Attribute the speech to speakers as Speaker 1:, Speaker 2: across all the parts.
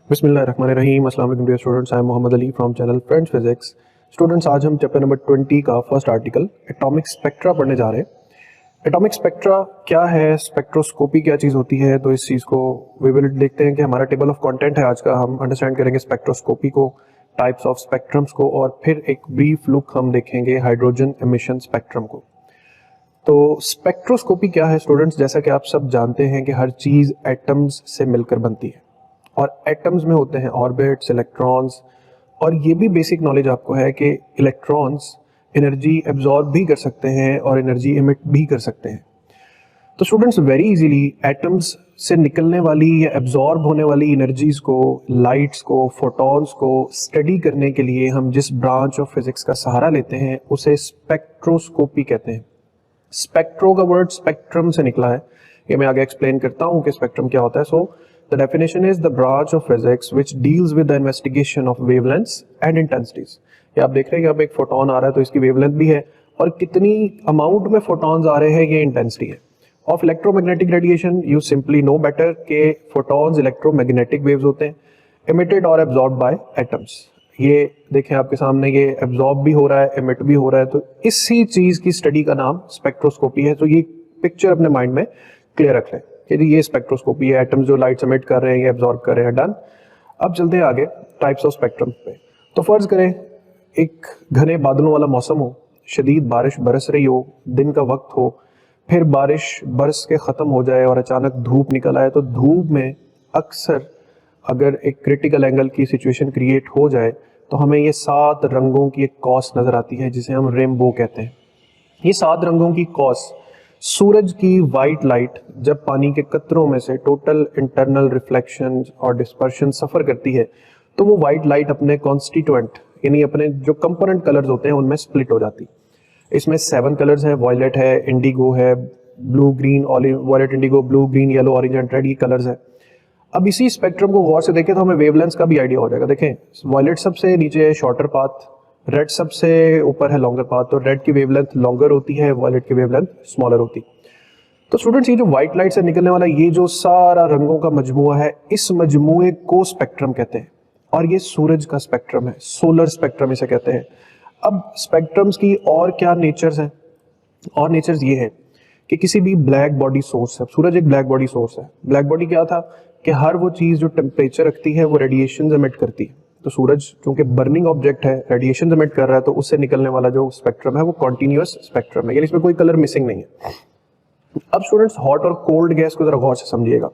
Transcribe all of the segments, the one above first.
Speaker 1: बिस्मिल्लाहिर्रहमानिर्रहीम। अस्सलाम वालेकुम dear students, I am Mohammad Ali from channel friends physics. Students, आज हम चैप्टर नंबर 20 का फर्स्ट आर्टिकल एटॉमिक स्पेक्ट्रा पढ़ने जा रहे हैं। एटॉमिक स्पेक्ट्रा क्या है, स्पेक्ट्रोस्कोपी क्या चीज़ होती है, तो इस चीज़ को वी विल देखते हैं कि हमारा टेबल ऑफ कंटेंट है आज का। हम अंडरस्टैंड करेंगे स्पेक्ट्रोस्कोपी को, टाइप्स ऑफ स्पेक्ट्रम्स को, और फिर एक ब्रीफ लुक हम देखेंगे हाइड्रोजन एमिशन स्पेक्ट्रम को। तो स्पेक्ट्रोस्कोपी क्या है स्टूडेंट्स, जैसा कि आप सब जानते हैं कि हर चीज़ एटम्स से मिलकर बनती है और एटम्स में होते हैं ऑर्बिट्स, इलेक्ट्रॉन्स, और ये भी बेसिक नॉलेज आपको है कि इलेक्ट्रॉन्स एनर्जी एब्जॉर्ब भी कर सकते हैं और एनर्जी इमिट भी कर सकते हैं। तो स्टूडेंट्स, वेरी इजीली एटम्स से निकलने वाली या एब्जॉर्ब होने वाली एनर्जीज को, लाइट्स को, फोटॉन्स को स्टडी करने के लिए हम जिस ब्रांच ऑफ फिजिक्स का सहारा लेते हैं उसे स्पेक्ट्रोस्कोपी कहते हैं। स्पेक्ट्रो का वर्ड स्पेक्ट्रम से निकला है, ये मैं आगे एक्सप्लेन करता हूँ कि स्पेक्ट्रम क्या होता है। So the definition is the branch of physics which deals with the investigation of wavelengths and intensities. ये आप देख रहे हैं कि यहाँ पे एक फोटोन आ रहा है तो इसकी वेवलेंथ भी है और कितनी अमाउंट में फोटॉन्स आ रहे हैं ये इंटेंसिटी है। Of electromagnetic radiation you simply know better के फोटॉन्स इलेक्ट्रोमैग्नेटिक वेव्स होते हैं, इमिटेड और एब्जॉर्ब बाय एटम्स। ये देखें आपके सामने, ये एब्जॉर्ब भी हो रहा है, एमिट भी हो रहा है, तो इसी चीज की स्टडी का नाम स्पेक्ट्रोस्कोपी है। तो ये पिक्चर अपने माइंड में क्लियर रख लें कि ये स्पेक्ट्रोस्कोपी है, एटम्स जो लाइट एमिट कर रहे हैं, एब्जॉर्ब कर रहे हैं, डन। अब चलते हैं आगे टाइप्स ऑफ स्पेक्ट्रम पे। तो फर्ज करें एक घने बादलों वाला मौसम हो, शदीद बारिश बरस रही हो, दिन का वक्त हो, फिर बारिश बरस के खत्म हो जाए और अचानक धूप निकल आए। तो धूप में अक्सर अगर एक क्रिटिकल एंगल की सिचुएशन क्रिएट हो जाए तो हमें ये 7 रंगों की एक कॉस नजर आती है जिसे हम रेनबो कहते हैं। ये 7 रंगों की कॉस सूरज की वाइट लाइट जब पानी के कतरों में से टोटल इंटरनल रिफ्लेक्शन और डिस्पर्शन सफर करती है तो वो वाइट लाइट अपने कॉन्स्टिट्यूएंट यानी अपने जो कंपोनेंट कलर्स होते हैं उनमें स्प्लिट हो जाती। इसमें 7 कलर्स हैं, वॉयलेट है, इंडिगो है, blue green olive, violet indigo, blue green yellow orange and red, ये कलर्स है। अब इसी स्पेक्ट्रम को गौर से देखें तो हमें वेवलेंथ का भी आइडिया हो जाएगा। देखें, वॉयलेट सबसे नीचे है शॉर्टर पाथ, रेड सबसे ऊपर है लॉन्गर पाथ। तो रेड की वेवलेंथ लॉन्गर होती है, वॉयलेट की वेवलेंथ स्मॉलर होती। तो स्टूडेंट्स, ये जो व्हाइट लाइट से निकलने वाला ये जो सारा रंगों का मजमुआ है, इस मजमुए को स्पेक्ट्रम कहते हैं और ये सूरज का स्पेक्ट्रम है, सोलर स्पेक्ट्रम इसे कहते हैं। अब स्पेक्ट्रम्स की और क्या नेचर्स हैं? और नेचर्स ये है कि किसी भी ब्लैक बॉडी सोर्स है, सूरज एक ब्लैक बॉडी सोर्स है। ब्लैक बॉडी क्या था कि हर वो चीज जो टेम्परेचर रखती है वो रेडिएशन एमिट करती है। तो सूरज क्योंकि बर्निंग ऑब्जेक्ट है, रेडिएशन एमिट कर रहा है, तो उससे निकलने वाला जो स्पेक्ट्रम है वो कॉन्टिन्यूअस स्पेक्ट्रम है, यानी इसमें कोई कलर मिसिंग नहीं है। अब स्टूडेंट्स, हॉट और कोल्ड गैस को जरा गौर से समझिएगा।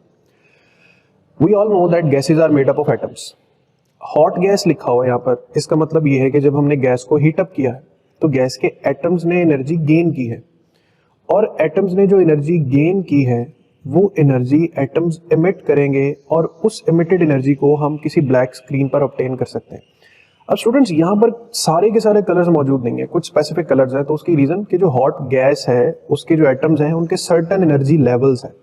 Speaker 1: We all know that gases are made up of atoms. Hot gas लिखा हुआ है यहाँ पर, इसका मतलब ये है कि जब हमने गैस को हीट अप किया है तो गैस के एटम्स ने एनर्जी गेन की है, और एटम्स ने जो एनर्जी गेन की है वो एनर्जी एटम्स एमिट करेंगे और उस एमिटेड एनर्जी को हम किसी ब्लैक स्क्रीन पर ऑब्टेन कर सकते हैं। अब स्टूडेंट्स, यहाँ पर सारे के सारे कलर्स मौजूद नहीं है, कुछ स्पेसिफिक कलर्स हैं। तो उसकी रीजन कि जो हॉट गैस है उसके जो एटम्स हैं उनके सर्टेन एनर्जी लेवल्स हैं,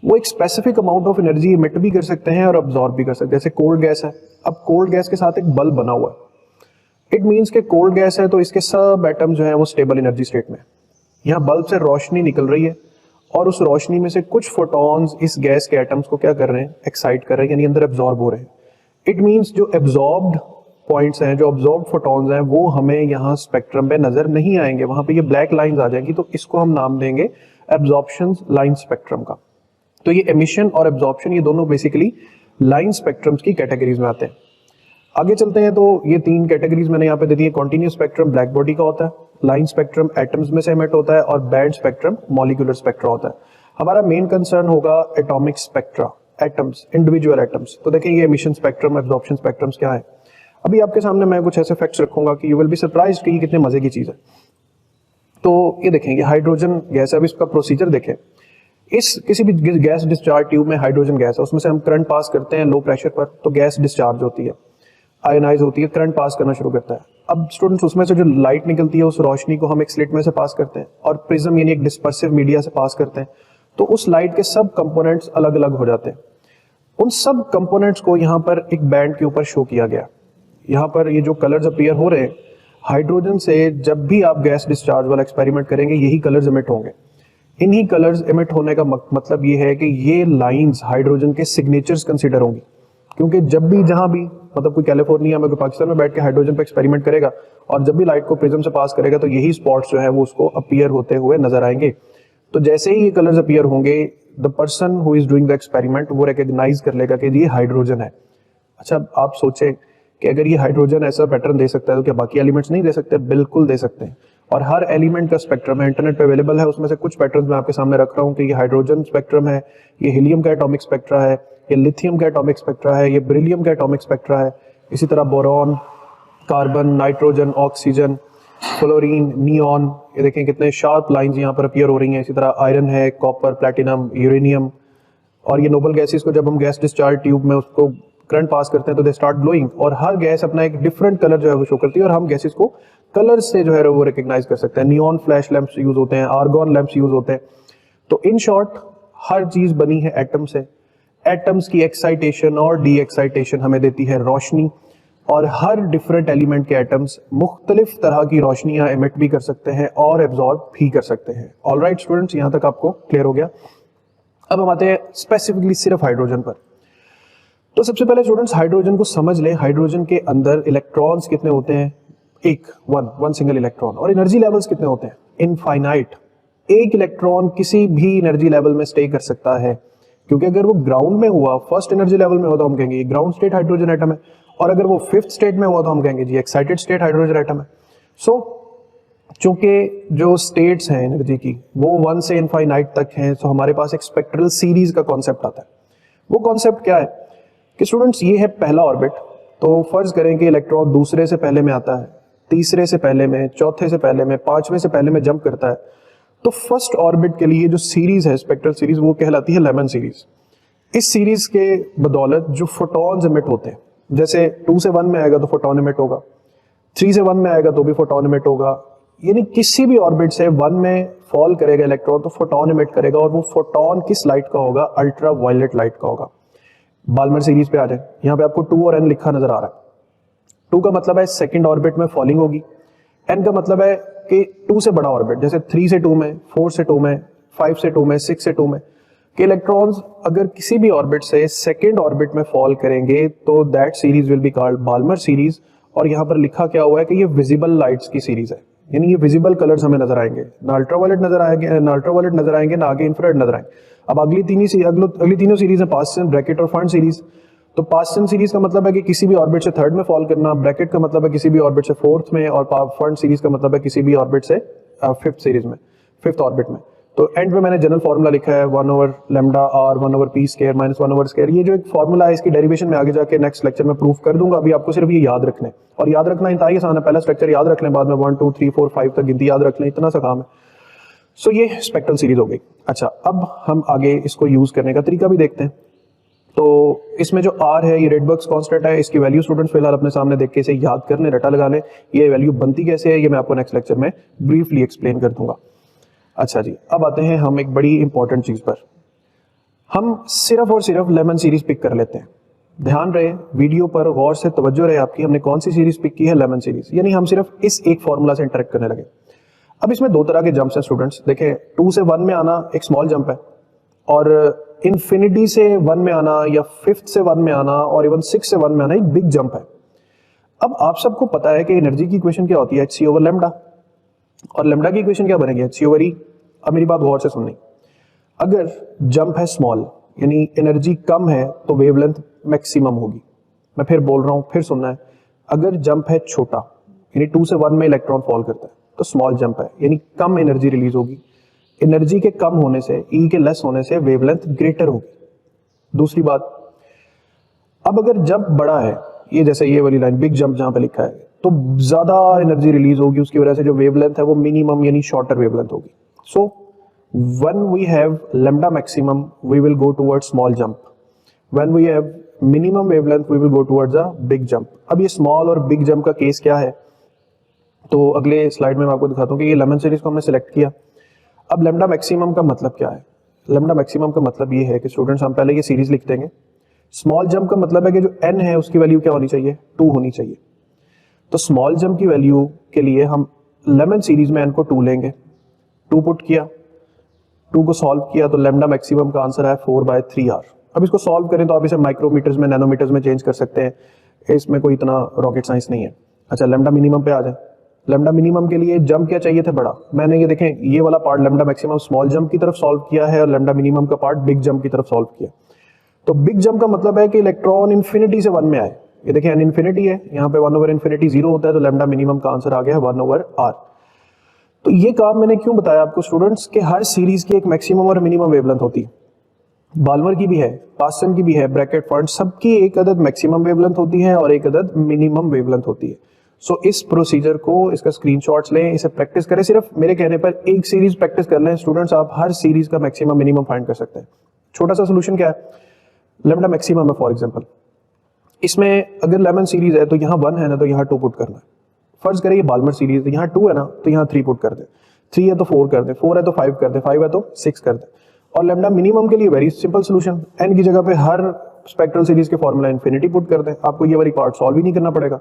Speaker 1: वो एक specific amount of energy emit भी कर सकते हैं और अब्सॉर्ब भी कर सकते हैं। जैसे कोल्ड गैस है, अब कोल्ड गैस के साथ एक बल्ब बना हुआ है, इट मीन्स के कोल्ड गैस है तो इसके सब एटम जो है वो स्टेबल एनर्जी स्टेट में। यहाँ बल्ब से रोशनी निकल रही है और उस रोशनी में से कुछ फोटॉन्स इस गैस के एटम्स को क्या कर रहे हैं, एक्साइट कर रहे हैं, यानी अंदर एब्जॉर्ब हो रहे हैं। इट मीन्स जो एब्जॉर्ब्ड पॉइंट्स हैं, जो एब्जॉर्ब्ड फोटॉन्स हैं, वो हमें यहाँ स्पेक्ट्रम पे नजर नहीं आएंगे, वहां पे ये ब्लैक लाइंस आ जाएंगी। तो इसको हम नाम देंगे एब्जॉर्प्शन लाइन स्पेक्ट्रम का। तो ये एमिशन और एब्जॉर्प्शन ये दोनों बेसिकली लाइन स्पेक्ट्रम्स की कैटेगरीज में आते हैं। आगे चलते हैं तो ये 3 कैटेगरीज मैंने यहाँ पे दे दी है। कॉन्टिन्यूस स्पेक्ट्रम ब्लैक बॉडी का होता है, लाइन स्पेक्ट्रम एटम्स में से एमिट होता है, और बैंड स्पेक्ट्रम मॉलिक्यूलर स्पेक्ट्रा होता है। हमारा मेन कंसर्न होगा atomic spectra, atoms, individual atoms. तो देखें ये एमिशन स्पेक्ट्रम, एब्जॉर्प्शन स्पेक्ट्रम्स क्या है। अभी आपके सामने मैं कुछ ऐसे फैक्ट्स रखूंगा कि यू विल बी सरप्राइज्ड कि ये कितने मजे की चीज है। तो ये देखें, ये हाइड्रोजन गैस है। अब इसका प्रोसीजर देखें। इस किसी भी गैस डिस्चार्ज ट्यूब में हाइड्रोजन गैस है, उसमें से हम करंट पास करते हैं लो प्रेशर पर, तो गैस डिस्चार्ज होती है, आयनाइज होती है, करंट पास करना शुरू करता है। अब स्टूडेंट्स, उसमें से जो लाइट निकलती है उस रोशनी को हम एक स्लिट में से पास करते हैं और प्रिज्म यानी एक डिस्पर्सिव मीडिया से पास करते हैं। तो उस लाइट के सब कंपोनेंट्स अलग अलग हो जाते हैं। उन सब कंपोनेंट्स को यहाँ पर एक बैंड के ऊपर शो किया गया। यहाँ पर ये जो कलर्स अपीयर हो रहे हैं हाइड्रोजन से, जब भी आप गैस डिस्चार्ज वाला एक्सपेरिमेंट करेंगे यही कलर्स एमिट होंगे। इन्हीं कलर्स एमिट होने का मतलब ये है कि ये लाइंस हाइड्रोजन के सिग्नेचर्स कंसीडर होंगी। क्योंकि जब भी जहां भी मतलब कोई कैलिफोर्निया में कोई पाकिस्तान में बैठ के हाइड्रोजन पे एक्सपेरिमेंट करेगा और जब भी लाइट को प्रिज्म से पास करेगा तो यही स्पॉट्स जो है वो उसको अपीयर होते हुए नजर आएंगे। तो जैसे ही ये कलर्स अपीयर होंगे, the person who is doing the experiment वो रिकॉग्नाइज कर लेगा कि ये हाइड्रोजन है। अच्छा, आप सोचें कि अगर ये हाइड्रोजन ऐसा पैटर्न दे सकता है तो क्या बाकी एलिमेंट्स नहीं दे सकते? बिल्कुल दे सकते हैं। और हर एलिमेंट का स्पेक्ट्रम है, इंटरनेट पे अवेलेबल है, उसमें से कुछ पैटर्न मैं आपके सामने रख रहा हूँ कि ये हाइड्रोजन स्पेक्ट्रम है, ये हीलियम का एटॉमिक स्पेक्ट्रा है, ये लिथियम का एटॉमिक स्पेक्ट्रा है, ये बेरिलियम का एटॉमिक स्पेक्ट्रा है, इसी तरह boron, carbon, nitrogen, oxygen, fluorine, neon, ये देखें कितने शार्प लाइंस यहाँ पर अपीयर हो रही हैं। इसी तरह आयरन है, कॉपर, प्लैटिनम, यूरेनियम। और ये नोबल गैसेस को जब हम गैस डिस्चार्ज ट्यूब में उसको करंट पास करते हैं तो दे स्टार्ट ग्लोइंग, और हर गैस अपना एक डिफरेंट कलर जो है वो शो करती है और हम गैसेस को कलर से जो है वो रिकॉग्नाइज कर सकते हैं। नियॉन फ्लैश लैंप्स यूज होते हैं, आर्गॉन लैंप्स यूज होते हैं। तो इन शॉर्ट हर चीज बनी है एटम से। एटम्स की एक्साइटेशन और डी एक्साइटेशन हमें देती है रोशनी, और हर डिफरेंट एलिमेंट के एटम्स मुख्तलिफ तरह की रोशनियां एमिट भी कर सकते हैं और एब्जॉर्ब भी कर सकते हैं। ऑलराइट स्टूडेंट्स, यहां तक आपको क्लियर हो गया। अब हम आते हैं स्पेसिफिकली सिर्फ हाइड्रोजन पर। तो सबसे पहले स्टूडेंट्स हाइड्रोजन को समझ लें। हाइड्रोजन के अंदर इलेक्ट्रॉन्स कितने होते हैं? One single electron. और एनर्जी लेवल्स कितने होते हैं? इनफाइनाइट। एक इलेक्ट्रॉन किसी भी एनर्जी लेवल में स्टे कर सकता है, क्योंकि अगर वो ग्राउंड में हुआ, फर्स्ट एनर्जी लेवल में हुआ तो हम कहेंगे ये ग्राउंड स्टेट हाइड्रोजन एटम है, और अगर वो फिफ्थ स्टेट में हुआ तो हम कहेंगे जी एक्साइटेड स्टेट हाइड्रोजन एटम है। सो चूंकि जो स्टेट्स हैं एनर्जी की वो 1 से इनफाइनाइट तक हैं, तो हमारे पास एक स्पेक्ट्रल सीरीज का कॉन्सेप्ट आता है। वो कॉन्सेप्ट क्या है कि स्टूडेंट्स ये है पहला ऑर्बिट। तो फर्ज करें कि इलेक्ट्रॉन दूसरे से पहले में आता है, तीसरे से पहले में, चौथे से पहले में, पांचवें से पहले में जंप करता है। तो फर्स्ट ऑर्बिट के लिए जो सीरीज है स्पेक्ट्रल सीरीज वो कहलाती है लेमन सीरीज। इस सीरीज के बदौलत जो फोटॉन्स एमिट होते हैं, जैसे 2 से 1 में आएगा तो फोटॉन एमिट होगा, 3 से 1 में आएगा तो भी फोटॉन एमिट होगा, यानी किसी भी ऑर्बिट से 1 में फॉल करेगा इलेक्ट्रॉन तो फोटॉन एमिट करेगा, और वो फोटॉन किस लाइट का होगा? अल्ट्रा वायलेट लाइट का होगा। बाल्मर सीरीज पे आ जाए, यहाँ पे आपको 2 और n लिखा नजर आ रहा है। 2 का मतलब है सेकंड ऑर्बिट में फॉलिंग होगी, n का मतलब है कि 2 से बड़ा ऑर्बिट, जैसे 3 से 2 में, 4 से 2 में, 5 से 2 में, 6 से 2 में कि इलेक्ट्रॉन्स अगर किसी भी ऑर्बिट से सेकंड ऑर्बिट में फॉल करेंगे तो that series will be called Balmer series. और यहाँ पर लिखा क्या हुआ है कि ये विजिबल लाइट्स की सीरीज है, यानी ये विजिबल कलर्स हमें नजर आएंगे, ना अल्ट्रावायलेट नजर आएंगे, ना अल्ट्रावायलेट नजर आएंगे, ना आगे इंफ्रारेड नजर आएंगे। अब अगली तीनों सीरीज है पास्टन, ब्रैकेट और फंड सीरीज। तो पास्टन सीरीज का मतलब है कि किसी भी ऑर्बिट से थर्ड में फॉल करना, ब्रैकेट का मतलब है किसी भी ऑर्बिट से फोर्थ में, और फंड सीरीज का मतलब है किसी भी ऑर्बिट से फिफ्थ सीरीज में, फिफ्थ ऑर्बिट में। तो एंड में मैंने जनरल फॉर्मूला लिखा है 1/λ/r 1/p² - 1/2। ये जो एक फॉर्मूला है इसकी डेरिवेशन में आगे जाके नेक्स्ट लेक्चर में प्रूफ कर दूंगा। अभी आपको सिर्फ ये याद रखना है, और याद रखना इंतहाई आसान है। पहला स्ट्रक्चर याद रख लें, बाद में 1 2 3 4 5 तक गिनती याद रख लें, इतना सा काम है। सो ये स्पेक्ट्रल सीरीज हो गई। अच्छा, अब हम आगे इसको यूज करने का तरीका भी देखते हैं। तो इसमें जो R है ये रेडबर्ग्स कांस्टेंट है, इसकी वैल्यू स्टूडेंट्स फिलहाल अपने सामने देख के इसे याद कर लें, रटा लगा लें। ये वैल्यू बनती कैसे है ये मैं आपको नेक्स्ट लेक्चर में ब्रीफली एक्सप्लेन कर दूंगा। अच्छा जी, अब आते हैं हम एक बड़ी इंपॉर्टेंट चीज पर। हम सिर्फ और सिर्फ लेमन सीरीज पिक कर लेते हैं। ध्यान रहे, वीडियो पर गौर से तवज्जो रहे आपकी, हमने कौन सी सीरीज पिक की है? Lyman series. यानी हम सिर्फ इस एक फॉर्मूला से इंटरेक्ट करने लगे। अब इसमें 2 तरह के जंप्स हैं स्टूडेंट्स। देखें, 2 से 1 में आना एक स्मॉल जंप है, और इन्फिनिटी से 1 में आना या 5th से 1 में आना और इवन 6 से 1 में आना एक बिग जंप है। अब आप सबको पता है कि एनर्जी की इक्वेशन क्या होती है? hc/λ। और लैम्डा की इक्वेशन क्या बनेगी? hc/E। अब मेरी बात गौर से सुननी, अगर जंप है स्मॉल यानी एनर्जी कम है तो वेवलेंथ मैक्सिमम होगी। मैं फिर बोल रहा हूं, फिर सुनना है, अगर जंप है छोटा यानी 2 से 1 में इलेक्ट्रॉन फॉल करता है तो स्मॉल जंप है, यानी कम एनर्जी रिलीज होगी। एनर्जी के कम होने से, E के लेस होने से वेवलेंथ ग्रेटर होगी। दूसरी बात, अब अगर जंप बड़ा है, ये जैसे ये वाली लाइन बिग जंप जहां पे लिखा है, तो ज्यादा एनर्जी रिलीज होगी, उसकी वजह से जो वेवलेंथ है वो मिनिमम यानी शॉर्टर वेवलेंथ होगी। So when we have lambda maximum we will go towards small jump, when we have minimum wavelength we will go towards a big jump. अब ये स्मॉल और बिग जंप का case क्या है, तो अगले स्लाइड में मैं आपको दिखाता हूं कि ये लेमन सीरीज को हमने सिलेक्ट किया। अब लैम्डा मैक्सिमम का मतलब क्या है? लैम्डा मैक्सिमम का मतलब ये है कि स्टूडेंट्स हम पहले ये सीरीज लिख देंगे। स्मॉल जंप का मतलब है कि जो n है उसकी वैल्यू क्या होनी चाहिए? 2 होनी चाहिए। तो स्मॉल जंप की वैल्यू के लिए हम लेमन सीरीज में n को 2 लेंगे। 2 पुट किया, 2 को सॉल्व किया तो लैम्डा मैक्सिमम का आंसर है 4/3r। अब इसको सॉल्व करें तो आप इसे माइक्रोमीटर्स में, नैनोमीटर्स में चेंज कर सकते हैं, इसमें कोई इतना रॉकेट साइंस नहीं है। अच्छा, लैम्डा मिनिमम पे आ जाए। लैम्डा मिनिमम के लिए जंप क्या चाहिए था, बड़ा। मैंने ये देखें, ये वाला part lambda maximum small jump की तरफ सॉल्व किया है और लैम्डा मिनिमम का पार्ट बिग जंप की तरफ सॉल्व किया। तो बिग जंप का मतलब है कि इलेक्ट्रॉन इन्फिनिटी से 1 में आए। ये देखिए n इन्फिनिटी है, यहाँ पे 1/∞ 0 होता है, तो लैम्डा मिनिमम का आंसर आ गया है 1/r। तो ये काम मैंने क्यों बताया आपको स्टूडेंट्स के हर सीरीज की एक मैक्सिमम और मिनिमम वेवलेंथ होती है। बाल्मर की भी है, पास्टन की भी है, ब्रैकेट फंड, सबकी एक अदद मैक्सिमम वेवलेंथ होती है और एक अदद मिनिमम वेवलेंथ होती है। सो इस प्रोसीजर को, इसका स्क्रीनशॉट्स लें, इसे प्रैक्टिस करें। सिर्फ मेरे कहने पर एक सीरीज प्रैक्टिस कर लें स्टूडेंट्स, आप हर सीरीज का मैक्सिमम मिनिमम फाइंड कर सकते हैं। छोटा सा सोल्यूशन क्या है, लैम्डा मैक्सिमम है फॉर एग्जांपल, इसमें अगर लेमन सीरीज है तो यहाँ 1 है ना, तो यहाँ 2 पुट करना है। फर्ज करें ये बाल्मर सीरीज है, यहाँ 2 है ना, तो यहाँ 3 पुट कर दे, 3 है तो 4 कर दे, 4 है तो 5 कर दे, 5 है तो 6 कर दे। और लैम्डा मिनिमम के लिए वेरी सिंपल सोल्यूशन, n की जगह पे हर स्पेक्ट्रल सीरीज के फॉर्मूला इन्फिनिटी पुट कर दें, आपको ये वाली पार्ट सॉल्व ही नहीं करना पड़ेगा।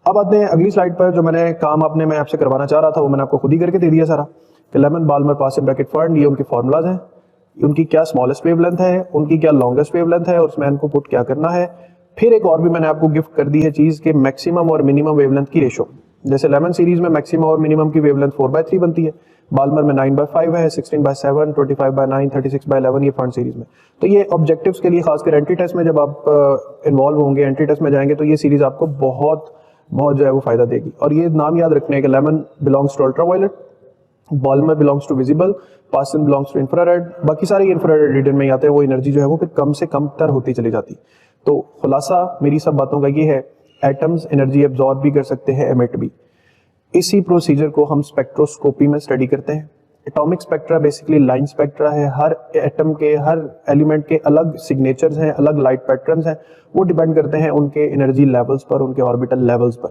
Speaker 1: अब आते हैं अगली स्लाइड पर, जो मैंने काम मैं आपसे करवाना चाह रहा था वो मैंने आपको खुद ही करके दे दिया सारा, कि Lyman, Balmer, Paschen, Brackett Pfund, ये उनके फॉर्मूलाज हैं, उनकी क्या स्मॉलेस्ट वेवलेंथ है, उनकी क्या लॉन्गेस्ट वेवलेंथ है और उसमें n को पुट क्या करना है। फिर एक और भी मैंने आपको गिफ्ट कर दी है चीज के मैक्सिमम और मिनिमम वेवलेंथ की रेशो। जैसे लेमन सीरीज में मैक्सिमम और मिनिमम की वेवलेंथ 4/3 बनती है, बाल्मर में 9/5 है, 16/7, 25/9, 36/11 ये फंड सीरीज में। तो ये ऑब्जेक्टिव्स के लिए, खासकर एंट्री टेस्ट में जब आप इन्वॉल्व होंगे, एंट्री टेस्ट में जाएंगे, तो ये सीरीज आपको बहुत जो है वो फायदा देगी। और ये नाम याद रखने के, Lyman belongs to ultraviolet, Balmer belongs to visible, Paschen belongs to infrared, बाकी सारे इंफ्रारेड रीजन में आते हैं, वो एनर्जी जो है वो फिर कम से कम तर होती चली जाती। तो खुलासा मेरी सब बातों का ये है, एटम्स एनर्जी एब्जॉर्ब भी कर सकते हैं, एमिट भी। इसी प्रोसीजर को हम स्पेक्ट्रोस्कोपी में स्टडी करते हैं। Atomic spectra basically line spectra है, हर एटम के, हर एलिमेंट के अलग सिग्नेचर्स हैं, अलग लाइट पैटर्न्स हैं, वो डिपेंड करते हैं उनके एनर्जी लेवल्स पर, उनके ऑर्बिटल लेवल्स पर।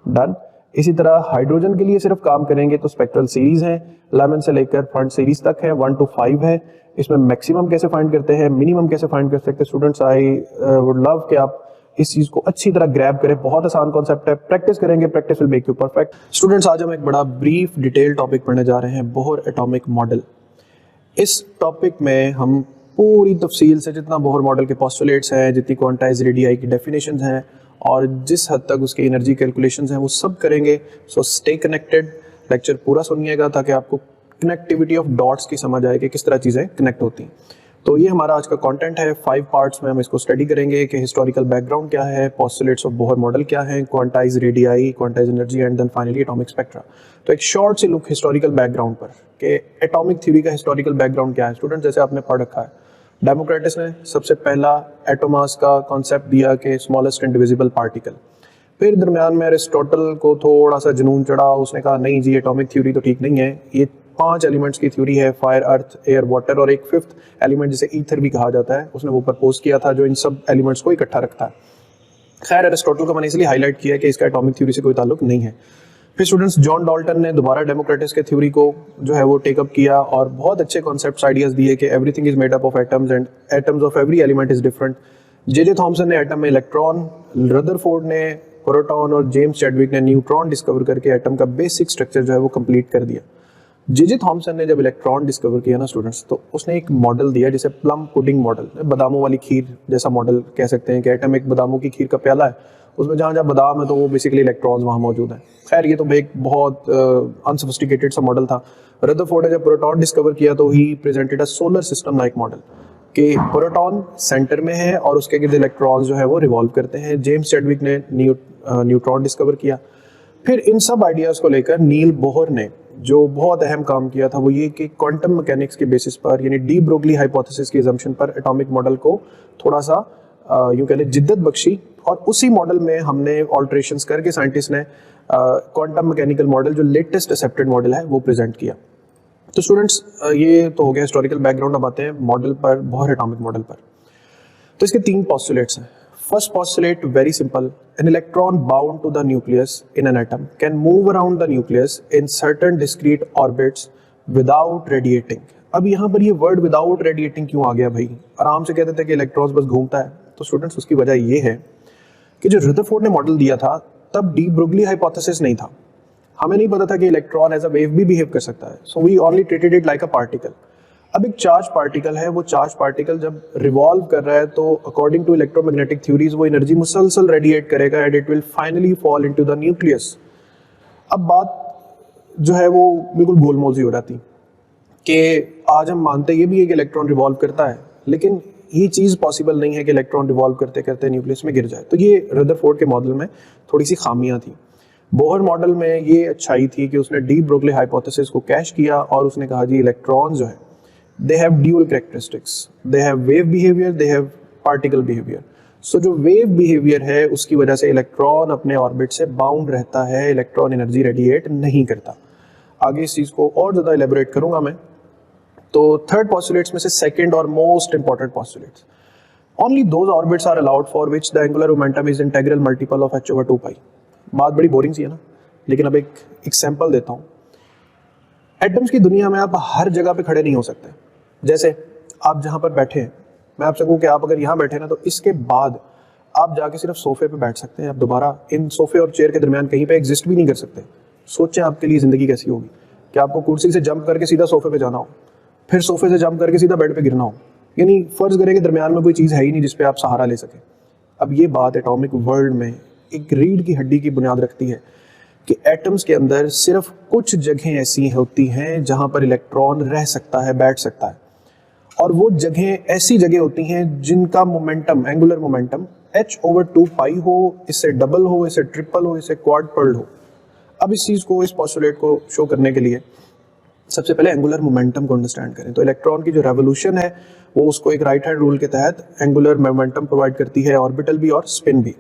Speaker 1: डन। इसी तरह हाइड्रोजन के लिए सिर्फ काम करेंगे तो स्पेक्ट्रल सीरीज है, लेमन से लेकर फंड सीरीज तक है, 1 to 5 है। इसमें मैक्सिमम कैसे फाइंड करते हैं, मिनिमम कैसे फाइंड कर सकते हैं स्टूडेंट्स, आई वुड लव कि आप इस चीज को अच्छी तरह ग्रैब करें। बहुत आसान कॉन्सेप्ट है, प्रैक्टिस करेंगे, practice will make you perfect. Students, आज हम एक बड़ा ब्रीफ डिटेल टॉपिक पढ़ने जा रहे हैं, बोहर एटॉमिक मॉडल। इस टॉपिक में हम पूरी तफसील से जितना बोहर मॉडल के पोस्टुलेट्स हैं, जितनी क्वांटाइज रेडियाई की डेफिनेशंस हैं और जिस हद तक उसकी एनर्जी कैलकुलेशंस हैं, वो सब करेंगे। सो स्टे कनेक्टेड, लेक्चर पूरा सुनिएगा ताकि आपको कनेक्टिविटी ऑफ डॉट्स की समझ आए कि किस तरह चीज़ें कनेक्ट होती हैं। तो ये हमारा आज का कंटेंट है, 5 पार्ट्स में हम इसको स्टडी करेंगे कि हिस्टोरिकल बैकग्राउंड क्या है, पोस्टुलेट्स ऑफ बोहर मॉडल क्या है, quantised radii, quantised energy and then finally atomic spectra. तो एक शॉर्ट सी लुक हिस्टोरिकल बैकग्राउंड पर कि एटॉमिक थ्योरी का हिस्टोरिकल बैकग्राउंड क्या है। स्टूडेंट, जैसे आपने पढ़ रखा है, डेमोक्रेटस ने सबसे पहला एटोमास का कॉन्सेप्ट दिया कि स्मॉलेस्ट इंडिविजिबल पार्टिकल। फिर दरमियान में अरिस्टोटल को थोड़ा सा जुनून चढ़ा, उसने कहा नहीं जी एटॉमिक थ्योरी तो ठीक नहीं है, ये 5 एलिमेंट्स की थ्योरी है, फायर, अर्थ, एयर, वाटर और एक 5th एलिमेंट जिसे ईथर भी कहा जाता है, उसने वो प्रपोज किया था जो इन सब एलिमेंट्स को इकट्ठा रखता है। खैर, अरिस्टोटल को मैंने इसलिए हाईलाइट किया कि इसका एटॉमिक थ्योरी से कोई ताल्लुक नहीं है। फिर स्टूडेंट्स, जॉन डॉल्टन ने दोबारा डेमोक्रेटस के थ्योरी को जो है वो टेकअप किया और बहुत अच्छे कॉन्सेप्ट्स, आइडियाज दिए कि everything is made up of atoms and atoms of every element is different. J Thomson ने एटम में इलेक्ट्रॉन, रदरफोर्ड ने प्रोटॉन और जेम्स चैडविक ने न्यूट्रॉन डिस्कवर करके एटम का बेसिक स्ट्रक्चर जो है वो कंप्लीट कर दिया। जे थॉमसन ने जब इलेक्ट्रॉन डिस्कवर किया ना स्टूडेंट्स, तो उसने एक मॉडल दिया जिसे प्लम पुडिंग मॉडल, बादामों वाली खीर जैसा मॉडल कह सकते हैं कि एटम एक बादामों की खीर का प्याला है, उसमें जहाँ जहाँ बादाम है तो वो बेसिकली इलेक्ट्रॉन्स वहाँ मौजूद हैं। खैर, ये तो एक बहुत अनसोफिस्टिकेटेड सा मॉडल था। रदरफोर्ड ने जब प्रोटॉन डिस्कवर किया तो he presented a solar system like model कि प्रोटॉन सेंटर में है और उसके गिर्द इलेक्ट्रॉन्स जो है वो रिवॉल्व करते हैं। जेम्स चैडविक ने न्यूट्रॉन डिस्कवर किया। फिर इन सब आइडियाज़ को लेकर नील बोहर ने जो बहुत अहम काम किया था वो ये कि क्वांटम मैकेनिक्स के बेसिस पर, यानी डी ब्रोगली हाइपोथेसिस की अजम्पशन पर एटॉमिक मॉडल को थोड़ा सा यूँ कह लें जिद्दत बख्शी, और उसी मॉडल में हमने ऑल्ट्रेशंस करके साइंटिस्ट ने क्वांटम मैकेनिकल मॉडल जो लेटेस्ट एक्सेप्टेड मॉडल है वो प्रेजेंट किया। तो स्टूडेंट्स, ये तो हो गया हिस्टोरिकल बैकग्राउंड। अब आते हैं मॉडल पर, बोहर एटॉमिक मॉडल पर। तो इसके 3 पोस्टुलेट्स हैं। First postulate, very simple. An electron bound to the nucleus in an atom can move around the nucleus in certain discrete orbits without radiating. अब यहाँ पर ये वर्ड विदाउट रेडिएटिंग क्यों आ गया भाई? आराम से कहते थे कि इलेक्ट्रॉन्स बस घूमता है। तो स्टूडेंट्स, उसकी वजह ये है कि जो रदरफोर्ड ने मॉडल दिया था तब डी ब्रोगली हाइपोथेसिस नहीं था। हमें नहीं पता था कि इलेक्ट्रॉन एज अ वेव भी बिहेव कर सकता है। So we only treated it like a particle. अब एक चार्ज पार्टिकल है, वो चार्ज पार्टिकल जब रिवॉल्व कर रहा है तो अकॉर्डिंग टू इलेक्ट्रोमैग्नेटिक थ्योरीज वो एनर्जी मुसलसल रेडिएट करेगा and it will finally fall into the nucleus. अब बात जो है वो बिल्कुल गोलमोल सी हो जाती कि आज हम मानते ये भी है कि इलेक्ट्रॉन रिवॉल्व करता है, लेकिन ये चीज़ पॉसिबल नहीं है कि इलेक्ट्रॉन रिवॉल्व करते करते न्यूक्लियस में गिर जाए। तो ये रदरफोर्ड के मॉडल में थोड़ी सी खामियां थी। बोहर मॉडल में ये अच्छाई थी कि उसने डी ब्रोगली हाइपोथेसिस को कैश किया और उसने कहा जी इलेक्ट्रॉन जो है they have dual characteristics, they have wave behaviour, they have particle behaviour. So जो वेव बिहेवियर है उसकी वजह से इलेक्ट्रॉन अपने ऑर्बिट से बाउंड रहता है, इलेक्ट्रॉन एनर्जी रेडिएट नहीं करता। आगे इस चीज़ को और ज़्यादा एलेबोरेट करूंगा मैं। तो थर्ड पॉस्टुलेट्स में से सेकंड और most important postulates, only those orbits are allowed for which the angular momentum is integral multiple of h/2π। बात बड़ी बोरिंग सी है ना, लेकिन अब एक सैंपल देता हूँ। एटम्स की दुनिया में आप हर जगह पे खड़े नहीं हो सकते। जैसे आप जहाँ पर बैठे हैं, मैं आपसे कहूँ कि आप अगर यहाँ बैठे ना तो इसके बाद आप जाके सिर्फ सोफे पे बैठ सकते हैं, आप दोबारा इन सोफे और चेयर के दरमियान कहीं पे एग्जिस्ट भी नहीं कर सकते। सोचें आपके लिए ज़िंदगी कैसी होगी कि आपको कुर्सी से जंप करके सीधा सोफे पे जाना हो, फिर सोफे से जंप करके सीधा बेड पे गिरना हो, यानी फर्ज करें कि दरमियान में कोई चीज़ है ही नहीं जिसपे आप सहारा ले सकें। अब ये बात एटॉमिक वर्ल्ड में एक रीढ़ की हड्डी की बुनियाद रखती है कि एटम्स के अंदर सिर्फ कुछ जगहें ऐसी होती हैं जहां पर इलेक्ट्रॉन रह सकता है, बैठ सकता है, और वो जगहें ऐसी जगह होती हैं जिनका मोमेंटम, एंगुलर मोमेंटम h/2π हो, इससे डबल हो, इससे ट्रिपल हो, इससे क्वाड्रपल हो। अब इस चीज़ को, इस पॉस्टुलेट को शो करने के लिए सबसे पहले एंगुलर मोमेंटम को अंडरस्टैंड करें। तो इलेक्ट्रॉन की जो रेवोल्यूशन है वो उसको एक राइट हैंड रूल के तहत एंगुलर मोमेंटम प्रोवाइड करती है, ऑर्बिटल भी और स्पिन भी।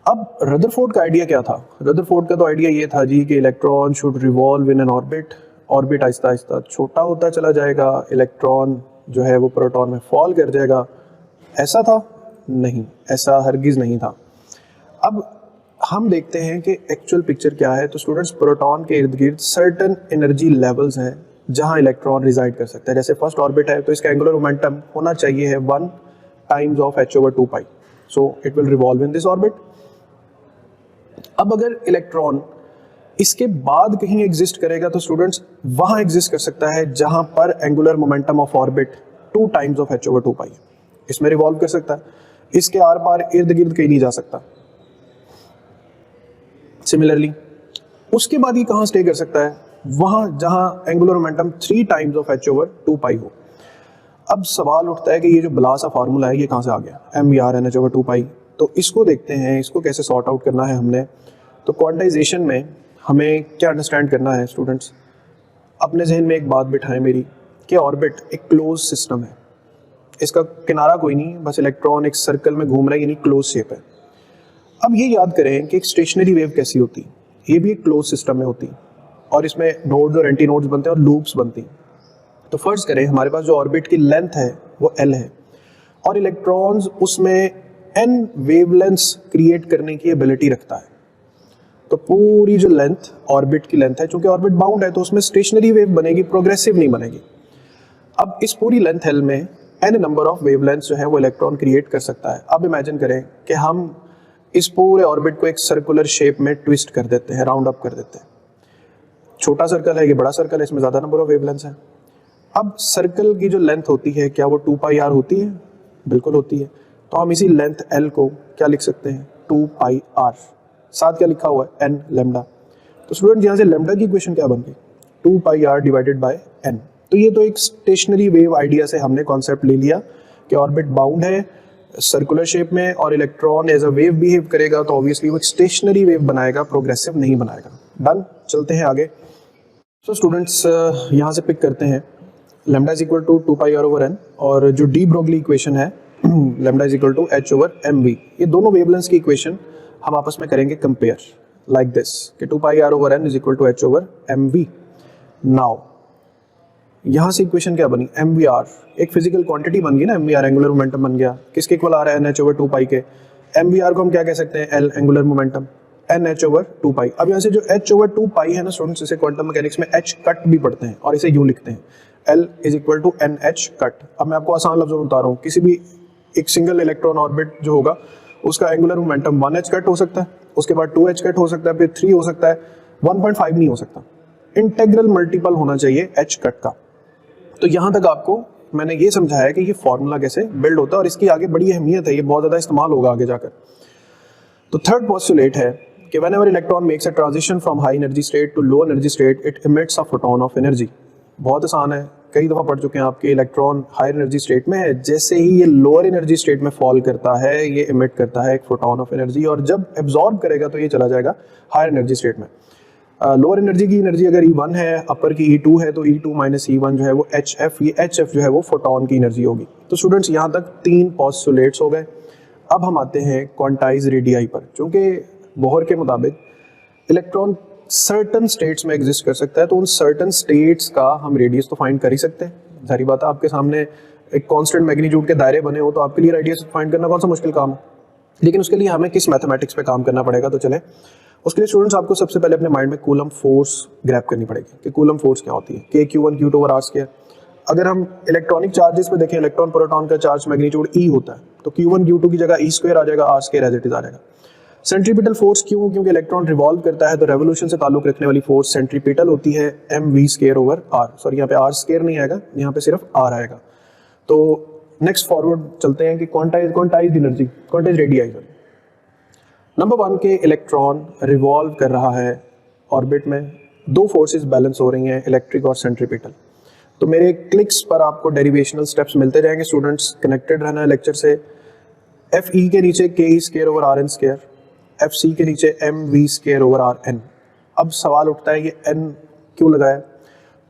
Speaker 1: अब रदरफोर्ड का आइडिया क्या था? रदरफोर्ड का तो आइडिया ये था जी कि electron should revolve in an orbit, orbit Aahista Aahista छोटा होता चला जाएगा, इलेक्ट्रॉन जो है वो प्रोटॉन में फॉल कर जाएगा। ऐसा था? नहीं, ऐसा हरगिज नहीं था। अब हम देखते हैं कि एक्चुअल पिक्चर क्या है। तो स्टूडेंट्स, प्रोटॉन के इर्द गिर्द सर्टन एनर्जी लेवल्स हैं जहां इलेक्ट्रॉन रिजाइड कर सकता है। जैसे फर्स्ट ऑर्बिट है तो इसका एंगुलर मोमेंटम होना चाहिए है 1 times of h/2π, so it will revolve in this orbit. अब अगर इलेक्ट्रॉन इसके बाद कहीं एग्जिस्ट करेगा तो स्टूडेंट्स वहां एग्जिस्ट कर सकता है जहां पर angular momentum of orbit 2 times of h/2π, इसमें रिवॉल्व कर सकता है। इसके आर पार इर्द गिर्द कहीं नहीं जा सकता। सिमिलरली उसके बाद ये कहां स्टे कर सकता है? वहां जहां angular momentum 3 times of h/2π हो। अब सवाल उठता है कि ये जो बला सा फार्मूला है ये कहां से आ गया, mvrnh/2π। तो इसको देखते हैं, इसको कैसे सॉर्ट आउट करना है हमने। तो क्वांटाइजेशन में हमें क्या अंडरस्टैंड करना है स्टूडेंट्स? अपने जहन में एक बात बिठाएं मेरी कि ऑर्बिट एक क्लोज सिस्टम है, इसका किनारा कोई नहीं, बस इलेक्ट्रॉन एक सर्कल में घूम रहा है, यानी क्लोज शेप है। अब ये याद करें कि एक स्टेशनरी वेव कैसी होती, ये भी एक क्लोज सिस्टम में होती और इसमें नोड्स और एंटी नोड्स बनते हैं और लूप्स बनती। तो फर्ज करें हमारे पास जो ऑर्बिट की लेंथ है वो L है और इलेक्ट्रॉन्स उसमें n वेवलेंथ्स क्रिएट करने की एबिलिटी रखता है। तो पूरी जो लेंथ, ऑर्बिट की लेंथ है, चूंकि ऑर्बिट बाउंड है तो उसमें स्टेशनरी वेव बनेगी, प्रोग्रेसिव नहीं बनेगी। अब इस पूरी लेंथ L में n नंबर ऑफ वेवलेंथ्स जो है वो इलेक्ट्रॉन क्रिएट कर सकता है। अब इमेजिन करें कि हम इस पूरे ऑर्बिट को एक सर्कुलर शेप में ट्विस्ट कर देते हैं, राउंड अप कर देते हैं। छोटा सर्कल है, ये बड़ा सर्कल है, इसमें ज़्यादा नंबर ऑफ वेवलेंथ्स हैं। अब सर्कल की जो लेंथ होती है क्या वो 2πr होती है? बिल्कुल होती है। तो हम इसी लेंथ L को क्या लिख सकते हैं? 2πr। साथ क्या लिखा हुआ है? n lambda. तो स्टूडेंट यहाँ से लैम्डा की इक्वेशन क्या बन गई? 2πr divided by n। तो ये तो एक स्टेशनरी वेव आइडिया से हमने कॉन्सेप्ट ले लिया कि ऑर्बिट बाउंड है सर्कुलर शेप में और electron as a wave behave करेगा, तो ऑब्वियसली वो स्टेशनरी वेव बनाएगा, प्रोग्रेसिव नहीं बनाएगा। डन, चलते हैं आगे। सो स्टूडेंट्स यहाँ से पिक करते हैं lambda is equal to 2πr/n और जो डी ब्रोगली इक्वेशन है lambda is equal to h/mv। ये दोनों वेवलेंथ्स की इक्वेशन हम आपस में करेंगे कंपेयर लाइक दिस कि 2πr/n is equal to h/mv। Now यहाँ से इक्वेशन क्या बनी? mvr एक फिजिकल क्वांटिटी बन गई ना, mvr एंगुलर मोमेंटम बन गया। किसके इक्वल आ रहा है? n/2π के। mvr को हम क्या कह सकते हैं? l angular momentum, n/2π। अब यहाँ से जो h/2π है ना स्टूडेंट्स, इसे क्वांटम मैकेनिक्स में h कट भी पढ़ते हैं और इसे यूं लिखते हैं l is equal to NH cut. अब मैं आपको आसान लफ्जों में बता रहा हूँ, किसी भी एक सिंगल इलेक्ट्रॉन ऑर्बिट जो होगा उसका एंगुलर मोमेंटम 1h कट हो सकता है, उसके बाद 2h कट हो सकता है, फिर 3 हो सकता है, 1.5 नहीं हो सकता। इंटेग्रल मल्टीपल होना चाहिए h कट का। तो यहाँ तक आपको मैंने ये समझाया कि ये फॉर्मूला कैसे बिल्ड होता है और इसकी आगे बड़ी अहमियत है, ये बहुत ज़्यादा इस्तेमाल होगा आगे जाकर। तो थर्ड पोस्टुलेट है कि whenever electron makes a transition from high energy state to low energy state, it emits a photon of energy। बहुत आसान है, कई दफ़ा पढ़ चुके हैं आपके, इलेक्ट्रॉन हायर एनर्जी स्टेट में है, जैसे ही ये लोअर एनर्जी स्टेट में फॉल करता है ये इमिट करता है एक फोटोन ऑफ एनर्जी, और जब एब्जॉर्ब करेगा तो ये चला जाएगा हायर एनर्जी स्टेट में। लोअर एनर्जी की एनर्जी अगर E1 है, अपर की E2 है, तो E2 माइनस E1 जो है वो HF, ये HF जो है वो फोटोन की एनर्जी होगी। तो स्टूडेंट्स यहाँ तक 3 पोस्टुलेट्स हो गए। अब हम आते हैं क्वांटाइज रेडियाई पर। चूँकि बोहर के मुताबिक इलेक्ट्रॉन सर्टन स्टेट्स में एग्जिस्ट कर सकता है, तो उन सर्टन स्टेट्स का हम रेडियस तो फाइंड कर ही सकते हैं। सारी बात है, आपके सामने एक कांस्टेंट मैग्नीट्यूड के दायरे बने हो तो आपके लिए रेडियस फाइंड करना कौन सा मुश्किल काम है। लेकिन उसके लिए हमें किस मैथमेटिक्स पे काम करना पड़ेगा, तो चले उसके लिए स्टूडेंट्स आपको सबसे पहले अपने माइंड में कूलम फोर्स ग्रैप करनी पड़ेगी कि कूलम फोर्स क्या होती है। KQ1 Q2 over R²। अगर हम इलेक्ट्रॉनिक चार्जेस पे देखें, इलेक्ट्रॉन प्रोटॉन का चार्ज मैग्नीट्यूड E होता है, तो Q1 Q2 की जगह E² आ जाएगा, R² एज इट इज आ जाएगा। सेंट्रीपिटल फोर्स क्यों? क्योंकि इलेक्ट्रॉन रिवॉल्व करता है, तो रेवोल्यूशन से ताल्लुक रखने वाली फोर्स सेंट्रीपिटल होती है, mv² ओवर R। सॉरी, यहाँ पे R² नहीं आएगा, यहाँ पे सिर्फ R आएगा। तो नेक्स्ट फॉरवर्ड चलते हैं कि quantize energy, quantize radii. Number 1 के इलेक्ट्रॉन रिवॉल्व कर रहा है ऑर्बिट में, 2 फोर्सेस बैलेंस हो रही हैं, इलेक्ट्रिक और सेंट्रीपिटल। तो मेरे क्लिक्स पर आपको डेरिवेशनल स्टेप्स मिलते जाएंगे। स्टूडेंट्स कनेक्टेड रहना है लेक्चर से। FE के नीचे KE² ओवर RN², FC के नीचे mv² ओवर RN। अब सवाल उठता है ये n क्यों लगाया?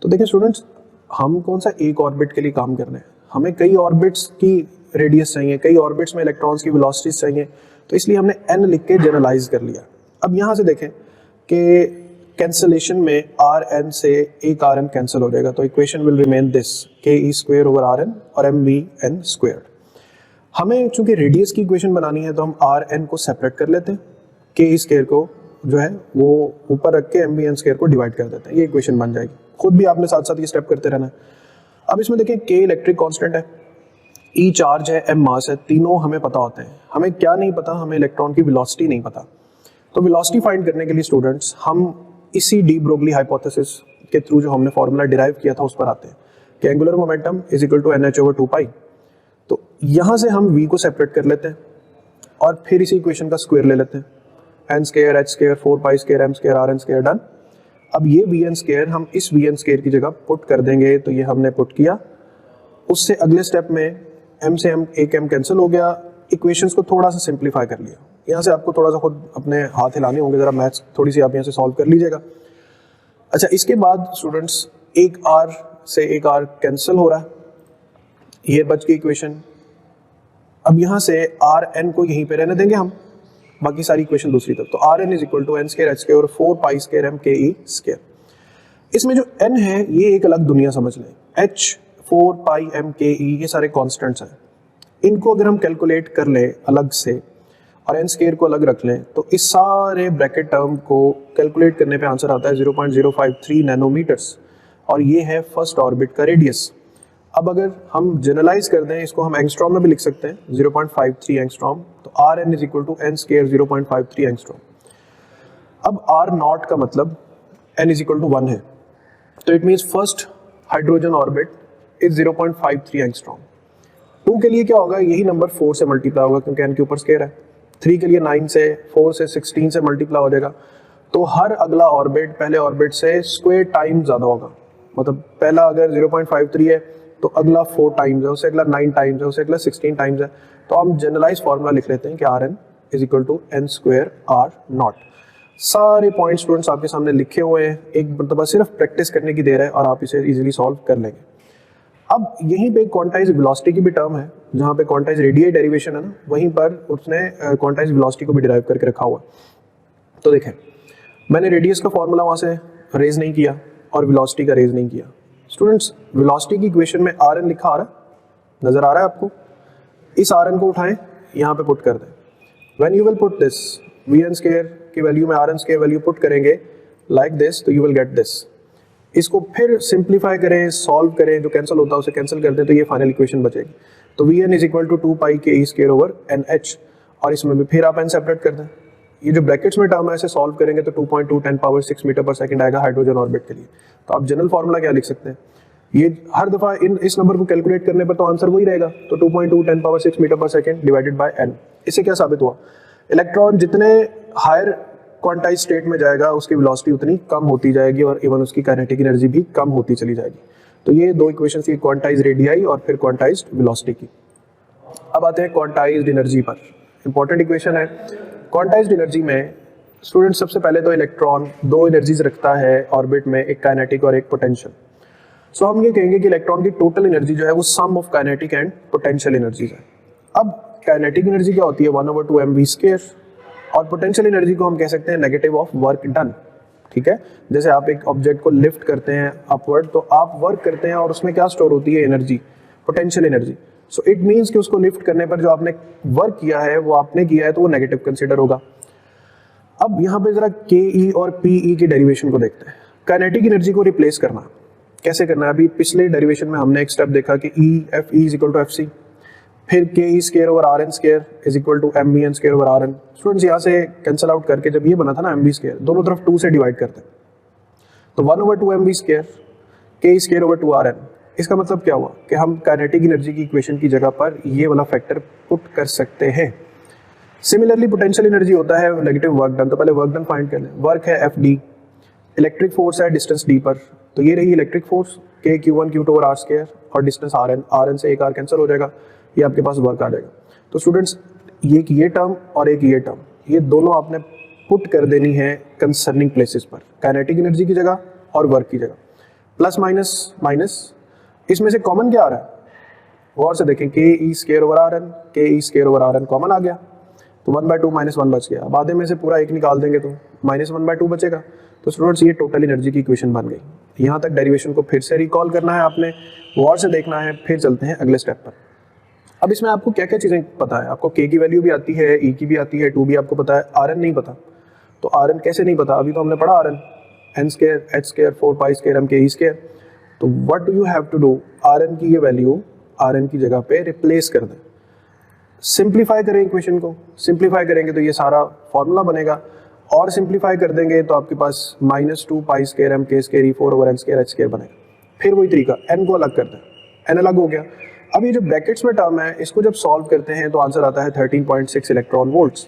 Speaker 1: तो देखिए स्टूडेंट्स, हम कौन सा एक ऑर्बिट के लिए काम कर रहे हैं, हमें कई ऑर्बिट्स की रेडियस चाहिए, कई ऑर्बिट्स में इलेक्ट्रॉन्स की वेलोसिटीज चाहिए, तो इसलिए हमने n लिख के जनरलाइज कर लिया। अब यहाँ से देखें कि कैंसलेशन में Rn से एक Rn कैंसिल हो जाएगा, तो equation will remain this, KE² over RN और mvn²। हमें चूंकि रेडियस की इक्वेशन बनानी है तो हम Rn को सेपरेट कर लेते हैं, KE² को जो है वो ऊपर रख के mvn² को डिवाइड कर देते हैं, ये इक्वेशन बन जाएगी। खुद भी आपने साथ साथ ये स्टेप करते रहना है। अब इसमें देखिए K इलेक्ट्रिक कांस्टेंट है, E चार्ज है, M मास है, तीनों हमें पता होते हैं। हमें क्या नहीं पता? हमें इलेक्ट्रॉन की वेलोसिटी नहीं पता। तो वेलोसिटी फाइंड करने के लिए स्टूडेंट्स हम इसी डी ब्रोगली हाइपोथेसिस के थ्रू जो हमने फॉर्मूला डिराइव किया था उस पर आते हैं कि angular momentum is equal to NH over 2 pi. तो यहाँ से हम V को सेपरेट कर लेते हैं और फिर इसी इक्वेशन का स्क्वायर ले लेते हैं, n² h² 4 pi square m² Rn² done. अब ये Vn² हम इस Vn² की जगह पुट कर देंगे, तो ये हमने पुट किया। उससे अगले स्टेप में m से m एक m कैंसिल हो गया, इक्वेशंस को थोड़ा सा सिंप्लीफाई कर लिया। यहाँ से आपको थोड़ा सा खुद अपने हाथ हिलाने होंगे, जरा मैथ्स थोड़ी सी आप यहाँ से सॉल्व कर लीजिएगा। अच्छा, इसके बाद स्टूडेंट्स एक r से एक r कैंसिल हो रहा है, ये बच गई इक्वेशन। अब यहाँ से Rn को यहीं पे रहने देंगे हम, बाकी सारी इक्वेशन दूसरी तरफ। तो Rn is equal to n² h² और 4 पाई स्क्वायर m KE²। इसमें जो n है ये एक अलग दुनिया समझ लें, h 4 पाई m KE ये सारे कॉन्स्टेंट्स हैं। इनको अगर हम कैलकुलेट कर लें अलग से और n² को अलग रख लें, तो इस सारे ब्रैकेट टर्म को कैलकुलेट करने पे आंसर आता है 0.053 नैनोमीटर्स, और ये है फर्स्ट ऑर्बिट का रेडियस। अब अगर हम जनरलाइज कर दें इसको, हम एंगस्ट्रॉम में भी लिख सकते हैं 0.53 एंगस्ट्रॉम। तो Rn is equal to n² 0.53 angstrom. अब R0 का मतलब n इज इक्वल टू 1 है, तो it means first hydrogen orbit is 0.53 angstrom. 2 के लिए क्या होगा? यही नंबर 4 से मल्टीप्लाई होगा क्योंकि n के ऊपर स्क्वायर है। 3 के लिए 9 से, 4 से 16 से मल्टीप्लाई हो जाएगा। तो हर अगला ऑर्बिट पहले ऑर्बिट से स्क्वायर टाइम ज़्यादा होगा। मतलब पहला अगर 0.53 है तो अगला 4 टाइम्स है, उससे अगला 9 टाइम्स है, उससे अगला 16 टाइम्स है। तो हम जनरलाइज फार्मूला लिख लेते हैं कि Rn is equal to n² R0। सारे पॉइंट स्टूडेंट्स आपके सामने लिखे हुए हैं, एक मतलब सिर्फ प्रैक्टिस करने की देर है और आप इसे इजीली सॉल्व कर लेंगे। अब यहीं पे क्वांटाइज वेलोसिटी की भी टर्म है, जहाँ पे क्वांटाइज रेडियई डेरिवेशन है ना, वहीं पर उसने क्वांटाइज वेलोसिटी को भी डिराइव करके रखा हुआ। तो देखें, मैंने रेडियस का फॉर्मूला वहाँ से रेज नहीं किया और वेलोसिटी का रेज नहीं किया। स्टूडेंट्स, वेलोसिटी की इक्वेशन में Rn लिखा आ रहा है, नजर आ रहा है आपको? इस Rn को उठाएं, यहाँ पे पुट कर दें। When you will put this Vn² की वैल्यू में Rn² वैल्यू पुट करेंगे लाइक दिस, तो यू विल गेट दिस। इसको फिर सिंप्लीफाई करें, सॉल्व करें, जो कैंसिल होता है उसे कैंसिल कर दें, तो ये फाइनल इक्वेशन बचेगी। तो Vn is equal to 2 pi KE² over NH, और इसमें भी फिर आप n सेपरेट कर दें। ये जो ब्रैकेट्स में टर्म है इसे सॉल्व करेंगे तो 2.2 10 पावर 6 मीटर पर सेकंड आएगा हाइड्रोजन ऑर्बिट के लिए। तो आप जनरल फार्मूला क्या लिख सकते हैं? ये हर दफा इस नंबर को कैलकुलेट करने पर तो आंसर वही रहेगा, तो 2.2 10⁻6 मीटर पर सेकेंड डिवाइडेड बाय n। इससे क्या साबित हुआ, इलेक्ट्रॉन जितने हायर क्वांटाइज स्टेट में जाएगा उसकी वेलोसिटी उतनी कम होती जाएगी और इवन उसकी काइनेटिक एनर्जी भी कम होती चली जाएगी। तो ये दो इक्वेशन थी, क्वांटाइज रेडियाई और फिर क्वांटाइज्ड वेलोसिटी की। अब आते हैं क्वांटाइज्ड एनर्जी पर। इंपॉर्टेंट इक्वेशन है। क्वांटाइज्ड एनर्जी में स्टूडेंट सबसे पहले तो इलेक्ट्रॉन दो एनर्जीज रखता है ऑर्बिट में, एक काइनेटिक और एक पोटेंशियल। सो हम ये कहेंगे कि इलेक्ट्रॉन की टोटल एनर्जी जो है वो sum of kinetic and potential energies है। अब काइनेटिक एनर्जी क्या होती है, 1/2 mv², और पोटेंशियल एनर्जी को हम कह सकते हैं नेगेटिव ऑफ वर्क डन। ठीक है, जैसे आप एक ऑब्जेक्ट को लिफ्ट करते हैं अपवर्ड, तो आप वर्क करते हैं और उसमें क्या स्टोर होती है, energy, potential energy. So it means कि उसको लिफ्ट करने पर जो आपने वर्क किया है वो आपने किया है तो वो नेगेटिव कंसिडर होगा। अब यहाँ पे जरा के और पी की डेरिवेशन को देखते हैं। काइनेटिक एनर्जी को रिप्लेस करना कैसे करना है, अभी पिछले डेरिवेशन में हमने एक स्टेप देखा कि E is equal to F C, फिर ke² over Rn² is equal to mvn² over Rn। Students यहाँ से कैंसिल आउट करके जब ये बना था ना mv², दोनों तरफ 2 से डिवाइड करते हैं, तो 1/2 mv² ke² ओवर 2 Rn। इसका मतलब क्या हुआ कि हम काइनेटिक एनर्जी की इक्वेशन की जगह पर ये वाला फैक्टर पुट कर सकते हैं। सिमिलरली पोटेंशियल एनर्जी होता है नेगेटिव वर्क डन, तो पहले वर्क डन फाइंड कर लें। वर्क है Fd, इलेक्ट्रिक फोर्स है डिस्टेंस d पर, तो ये रही electric force k q1 q2 over r² और डिस्टेंस Rn से एक r कैंसिल हो जाएगा, ये आपके पास वर्क आ जाएगा। तो स्टूडेंट्स ये टर्म और एक ये टर्म, ये दोनों आपने पुट कर देनी है कंसर्निंग प्लेसेस पर, काइनेटिक एनर्जी की जगह और वर्क की जगह। प्लस माइनस माइनस, इसमें से कॉमन क्या आ रहा है, गौर से देखें, ke² over Rn, ke² over Rn common आ गया, तो 1/2 -1 बच गया। अब आधे में से पूरा एक निकाल देंगे तो -1/2 बचेगा। तो स्टूडेंट्स ये टोटल एनर्जी की इक्वेशन बन गई। यहाँ तक डेरिवेशन को फिर से रिकॉल करना है आपने, गौर से देखना है, फिर चलते हैं अगले स्टेप पर। अब इसमें आपको क्या क्या चीज़ें पता है, आपको k की वैल्यू भी आती है, e की भी आती है, 2 भी आपको पता है, Rn नहीं पता। तो Rn कैसे नहीं पता, अभी तो हमने पढ़ा Rn n² h² 4π² m/ke²। तो what do you have to do, Rn की ये वैल्यू Rn की जगह पे रिप्लेस कर दें, सिंप्लीफाई करें इक्वेशन को। सिंप्लीफाई करेंगे तो ये सारा फॉर्मूला बनेगा, और सिंप्लीफाई कर देंगे तो आपके पास -2 π² m/k² e4 over n² h² बनेगा। फिर वही तरीका, n को अलग कर दें, n अलग हो गया। अब ये जो ब्रैकेट्स में टर्म है इसको जब सॉल्व करते हैं तो आंसर आता है 13.6 इलेक्ट्रॉन वोल्ट्स।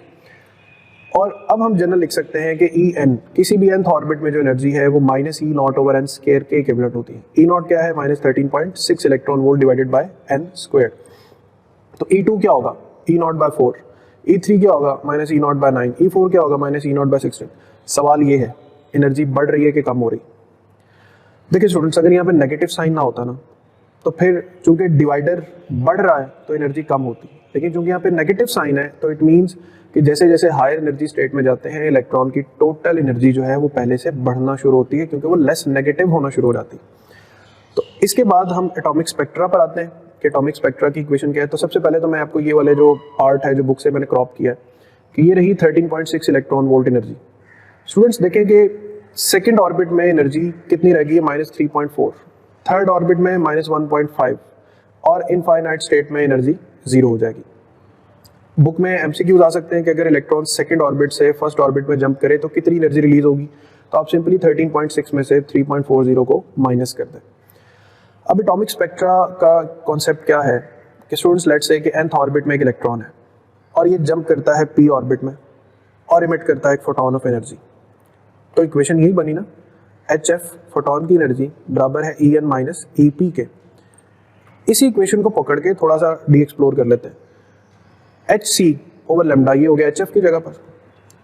Speaker 1: और अब हम जनरल लिख सकते हैं कि En किसी भी nth ऑर्बिट में जो एनर्जी है वो -E0 ओवर n² के इक्विवेलेंट होती है। E0 क्या है, -13.6 electron volt divided by n²। तो E2 क्या होगा, E0/4, E3 क्या होगा, -E0/9, E4 क्या होगा, -E0/16। सवाल ये है एनर्जी बढ़ रही है कि कम हो रही। देखिए स्टूडेंट्स, अगर यहाँ पे नेगेटिव साइन ना होता ना तो फिर चूंकि डिवाइडर बढ़ रहा है तो एनर्जी कम होती, लेकिन चूंकि यहाँ पे नेगेटिव साइन है तो इट मीन्स कि जैसे जैसे हायर एनर्जी स्टेट में जाते हैं इलेक्ट्रॉन की टोटल एनर्जी जो है वो पहले से बढ़ना शुरू होती है, क्योंकि वो लेस नेगेटिव होना शुरू हो जाती है। तो इसके बाद हम एटॉमिक स्पेक्ट्रा पर आते हैं कि एटॉमिक स्पेक्ट्रा की इक्वेशन क्या है। तो सबसे पहले तो मैं आपको ये वाले जो पार्ट है जो बुक से मैंने क्रॉप किया है कि ये रही 13.6 इलेक्ट्रॉन वोल्ट एनर्जी। स्टूडेंट्स देखें कि सेकेंड ऑर्बिट में एनर्जी कितनी रहेगी, -3.4, थर्ड ऑर्बिट में -1.5 और इनफाइनाइट स्टेट में एनर्जी 0 हो जाएगी। बुक में एमसीक्यूज आ सकते हैं कि अगर इलेक्ट्रॉन सेकंड ऑर्बिट से फर्स्ट ऑर्बिट में जंप करे तो कितनी एनर्जी रिलीज होगी, तो आप सिंपली 13.6 में से 3.40 को माइनस कर दें। अब एटॉमिक स्पेक्ट्रा का कॉन्सेप्ट क्या है कि स्टूडेंट्स लेट्स से कि nth ऑर्बिट में एक इलेक्ट्रॉन है और ये जंप करता है p ऑर्बिट में और इमिट करता है एक फोटोन ऑफ एनर्जी। तो इक्वेशन यही बनी ना, HF फोटोन की एनर्जी बराबर है En माइनस EP के। इसी इक्वेशन को पकड़ के थोड़ा सा डी एक्सप्लोर कर लेते हैं। HC ओवर लैम्डा ये हो गया HF की जगह पर,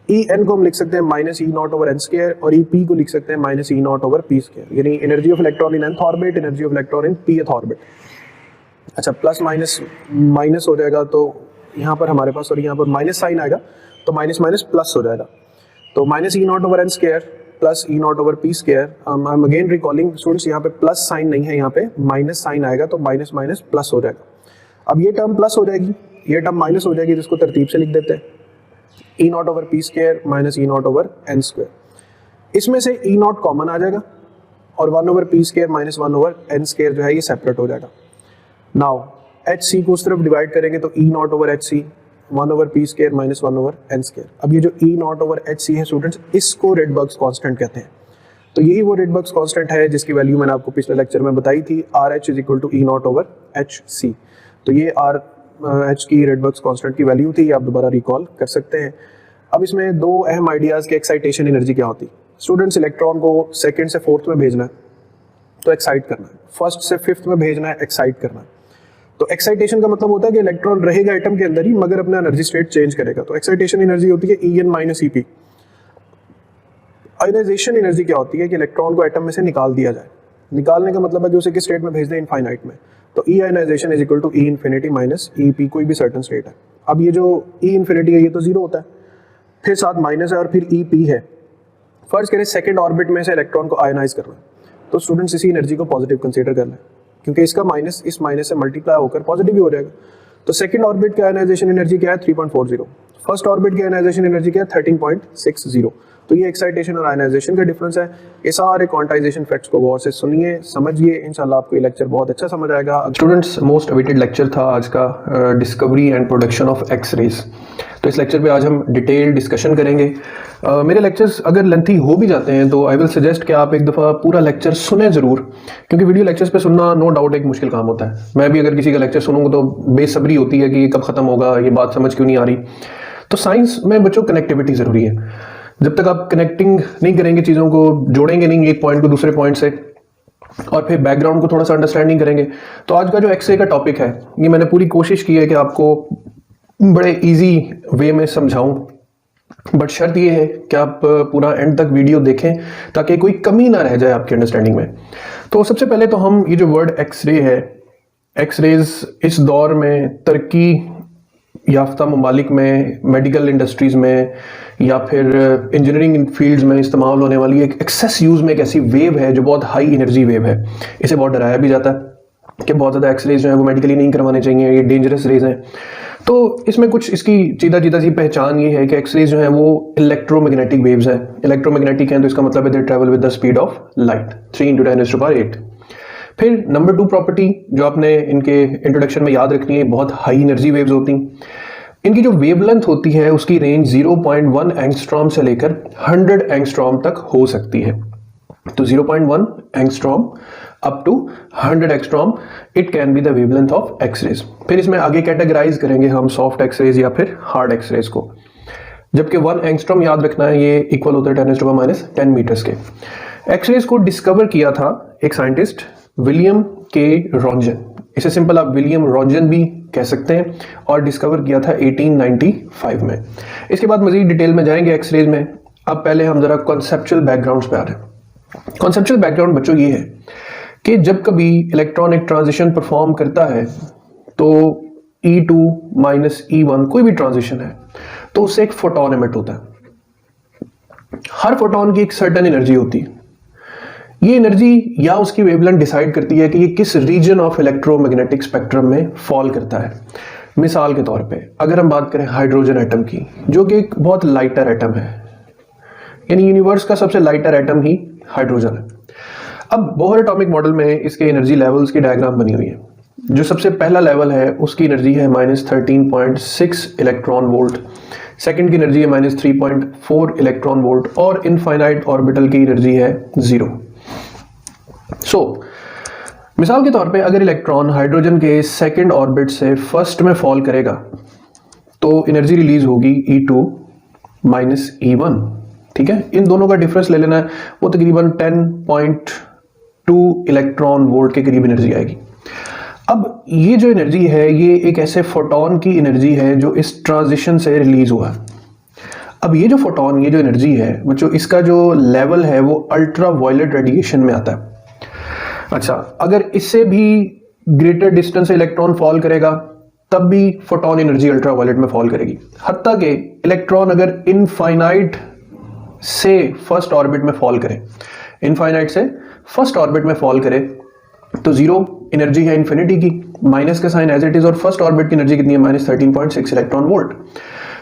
Speaker 1: En को हम लिख सकते हैं -E0 ओवर n² और EP को लिख सकते हैं -E0 ओवर p², यानी energy of electron in nth orbit, energy of electron in pth orbit. अच्छा, प्लस माइनस माइनस हो जाएगा तो यहाँ पर हमारे पास, और यहाँ पर माइनस साइन आएगा तो माइनस माइनस प्लस हो जाएगा, तो -E0 over n² plus E0 over p²। I am again recalling students, यहाँ पे प्लस साइन नहीं है, यहाँ पे माइनस साइन आएगा तो माइनस माइनस प्लस हो जाएगा। अब ये टर्म प्लस हो जाएगी, ये टर्म माइनस हो जाएगी, जिसको तरतीब से लिख देते हैं E0 over p² minus E0 over n²। इसमें से E0 कॉमन आ जाएगा और 1 over p² minus 1 over n² जो है ये सेपरेट हो जाएगा। नाउ HC को उस तरफ डिवाइड करेंगे तो E0 over HC 1 over p² minus 1 over n²। अब ये जो E0 ओवर HC है स्टूडेंट्स, इसको रेडबर्ग्स कांस्टेंट कहते हैं। तो यही वो रेडबर्ग्स कांस्टेंट है जिसकी वैल्यू मैंने आपको पिछले लेक्चर में बताई थी, RH is equal to E naught over H C. तो ये आर एच की रेडबर्ग्स कांस्टेंट की वैल्यू थी, आप दोबारा रिकॉल कर सकते हैं। अब इसमें दो अहम आइडियाज़ के एक्साइटेशन एनर्जी क्या होती है। स्टूडेंट्स, इलेक्ट्रॉन को सेकंड से फोर्थ में भेजना है तो एक्साइट करना है, फर्स्ट से फिफ्थ में भेजना है एक्साइट करना है। तो एक्साइटेशन का मतलब होता है कि इलेक्ट्रॉन रहेगा एटम के अंदर ही मगर अपना एनर्जी स्टेट चेंज करेगा। तो एक्साइटेशन एनर्जी होती है EN minus EP। Ionization energy क्या होती है कि इलेक्ट्रॉन को एटम में से निकाल दिया जाए। निकालने का मतलब है कि उसे किस स्टेट में भेज दें, इनफाइनाइट में। तो E ionization is equal to E infinity minus EP, कोई भी सर्टेन स्टेट है। अब ये जो E इन्फिनिटी है ये तो जीरो होता है, फिर साथ माइनस है और फिर EP है। फर्स्ट करें सेकंड ऑर्बिट में से इलेक्ट्रॉन को आयोनाइज करना, तो स्टूडेंट्स इसी एनर्जी को पॉजिटिव कंसीडर कर लें क्योंकि इसका माइनस इस माइनस से मल्टीप्लाई होकर पॉजिटिव भी हो जाएगा। तो सेकंड ऑर्बिट की आयोनाइजेशन एनर्जी क्या है 3.40, फर्स्ट ऑर्बिट की आयोनाइजेशन एनर्जी क्या है 13.60। तो ये एक्साइटेशन और आयोनाइजेशन का डिफरेंस है। ये सारे क्वांटाइजेशन फैक्ट्स को गौर से सुनिए, समझिए, इंशाल्लाह आपको ये लेक्चर बहुत अच्छा समझ आएगा।
Speaker 2: स्टूडेंट्स, मोस्ट अवेटेड लेक्चर था आज का, discovery and production of X-rays. तो इस लेक्चर पे आज हम डिटेल डिस्कशन करेंगे। मेरे लेक्चर्स अगर लेंथी हो भी जाते हैं तो आई विल सजेस्ट कि आप एक दफ़ा पूरा लेक्चर सुने ज़रूर, क्योंकि वीडियो लेक्चर्स पे सुनना नो डाउट एक मुश्किल काम होता है। मैं भी अगर किसी का लेक्चर सुनूंगा तो बेसब्री होती है कि ये कब ख़त्म होगा, ये बात समझ क्यों नहीं आ रही। तो साइंस में बच्चों कनेक्टिविटी ज़रूरी है। जब तक आप कनेक्टिंग नहीं करेंगे, चीज़ों को जोड़ेंगे नहीं एक पॉइंट को दूसरे पॉइंट से, और फिर बैकग्राउंड को थोड़ा सा अंडरस्टैंडिंग करेंगे, तो आज का जो एक्सरे का टॉपिक है ये मैंने पूरी कोशिश की है कि आपको बड़े इजी वे में समझाऊं, बट शर्त ये है कि आप पूरा एंड तक वीडियो देखें ताकि कोई कमी ना रह जाए आपकी अंडरस्टैंडिंग में। तो सबसे पहले तो हम ये जो वर्ड एक्सरे है, एक्सरेज इस दौर में तरक्की याफ्ता ममालिक में, मेडिकल इंडस्ट्रीज़ में या फिर इंजीनियरिंग फील्ड्स में इस्तेमाल होने वाली एक एक्सेस यूज़ में एक ऐसी वेव है जो बहुत हाई एनर्जी वेव है। इसे बहुत डराया भी जाता है कि बहुत ज़्यादा एक्सरेज जो है वो मेडिकली नहीं करवाने चाहिए, ये डेंजरस रेज हैं। तो इसमें कुछ इसकी सीधा सी पहचान ये है कि एक्सरेज जो है वो इलेक्ट्रोमैग्नेटिक वेव्स हैं। इलेक्ट्रोमैग्नेटिक हैं तो इसका मतलब है दे travel with the speed of light 3 × 10⁸। फिर नंबर 2 प्रॉपर्टी जो आपने इनके इंट्रोडक्शन में याद रखनी है, बहुत हाई एनर्जी वेव्स होती हैं। इनकी जो वेवलेंथ होती है उसकी रेंज 0.1 एंगस्ट्रॉम से लेकर 100 एंगस्ट्रॉम तक हो सकती है। तो 0.1 angstrom up to 100 angstrom it can be the wavelength of X-rays. फिर इसमें आगे कैटेगराइज करेंगे हम सॉफ्ट एक्सरेज या फिर हार्ड एक्सरेज को, जबकि 1 एंगस्ट्रॉम याद रखना है ये इक्वल होता है 10⁻⁻10 मीटर्स के। एक्सरेज को डिस्कवर किया था एक साइंटिस्ट विलियम के रॉन्जन, इसे सिंपल आप विलियम रॉन्जन भी कह सकते हैं, और डिस्कवर किया था 1895 में। इसके बाद मजीद डिटेल में जाएंगे एक्सरेज में। अब पहले हम जरा कॉन्सेप्चुअल बैकग्राउंड्स पे आ रहे हैं। कॉन्सेप्चुअल बैकग्राउंड बच्चों ये है कि जब कभी इलेक्ट्रॉन एक ट्रांजिशन परफॉर्म करता है तो E2 माइनस E1 कोई भी ट्रांजिशन है तो उससे एक फोटोन एमिट होता है। हर फोटोन की एक सर्टेन एनर्जी होती है। ये एनर्जी या उसकी वेवलेंथ डिसाइड करती है कि ये किस रीजन ऑफ इलेक्ट्रोमैग्नेटिक स्पेक्ट्रम में फॉल करता है। मिसाल के तौर पे अगर हम बात करें हाइड्रोजन एटम की, जो कि एक बहुत लाइटर एटम है, यानी यूनिवर्स का सबसे लाइटर एटम ही हाइड्रोजन है। अब बोहर एटॉमिक मॉडल में इसके एनर्जी लेवल्स की डायग्राम बनी हुई है। जो सबसे पहला लेवल है उसकी एनर्जी है -13.6 इलेक्ट्रॉन वोल्ट, सेकंड की एनर्जी है -3.4 इलेक्ट्रॉन वोल्ट, और इनफाइनाइट ऑर्बिटल की एनर्जी है 0। मिसाल के तौर पे अगर इलेक्ट्रॉन हाइड्रोजन के सेकंड ऑर्बिट से फर्स्ट में फॉल करेगा तो एनर्जी रिलीज होगी E2 माइनस E1। ठीक है, इन दोनों का डिफरेंस ले लेना है, वो तकरीबन 10.2 इलेक्ट्रॉन वोल्ट के करीब एनर्जी आएगी। अब ये जो एनर्जी है ये एक ऐसे फोटोन की एनर्जी है जो इस ट्रांजिशन से रिलीज हुआ है। अब ये जो फोटोन, ये जो एनर्जी है बच्चों, इसका जो लेवल है वो अल्ट्रा वायलेट रेडिएशन में आता है। अच्छा, अगर इससे भी ग्रेटर डिस्टेंस इलेक्ट्रॉन फॉल करेगा तब भी फोटोन एनर्जी अल्ट्रा वायलेट में फॉल करेगी। हत्ता कि इलेक्ट्रॉन अगर इनफाइनाइट से फर्स्ट ऑर्बिट में फॉल करे, इनफाइनाइट से फर्स्ट ऑर्बिट में फॉल करे तो 0 एनर्जी है इन्फिनिटी की, माइनस का साइन एज इट इज, और फर्स्ट ऑर्बिट की एनर्जी कितनी है -13.6 इलेक्ट्रॉन वोल्ट।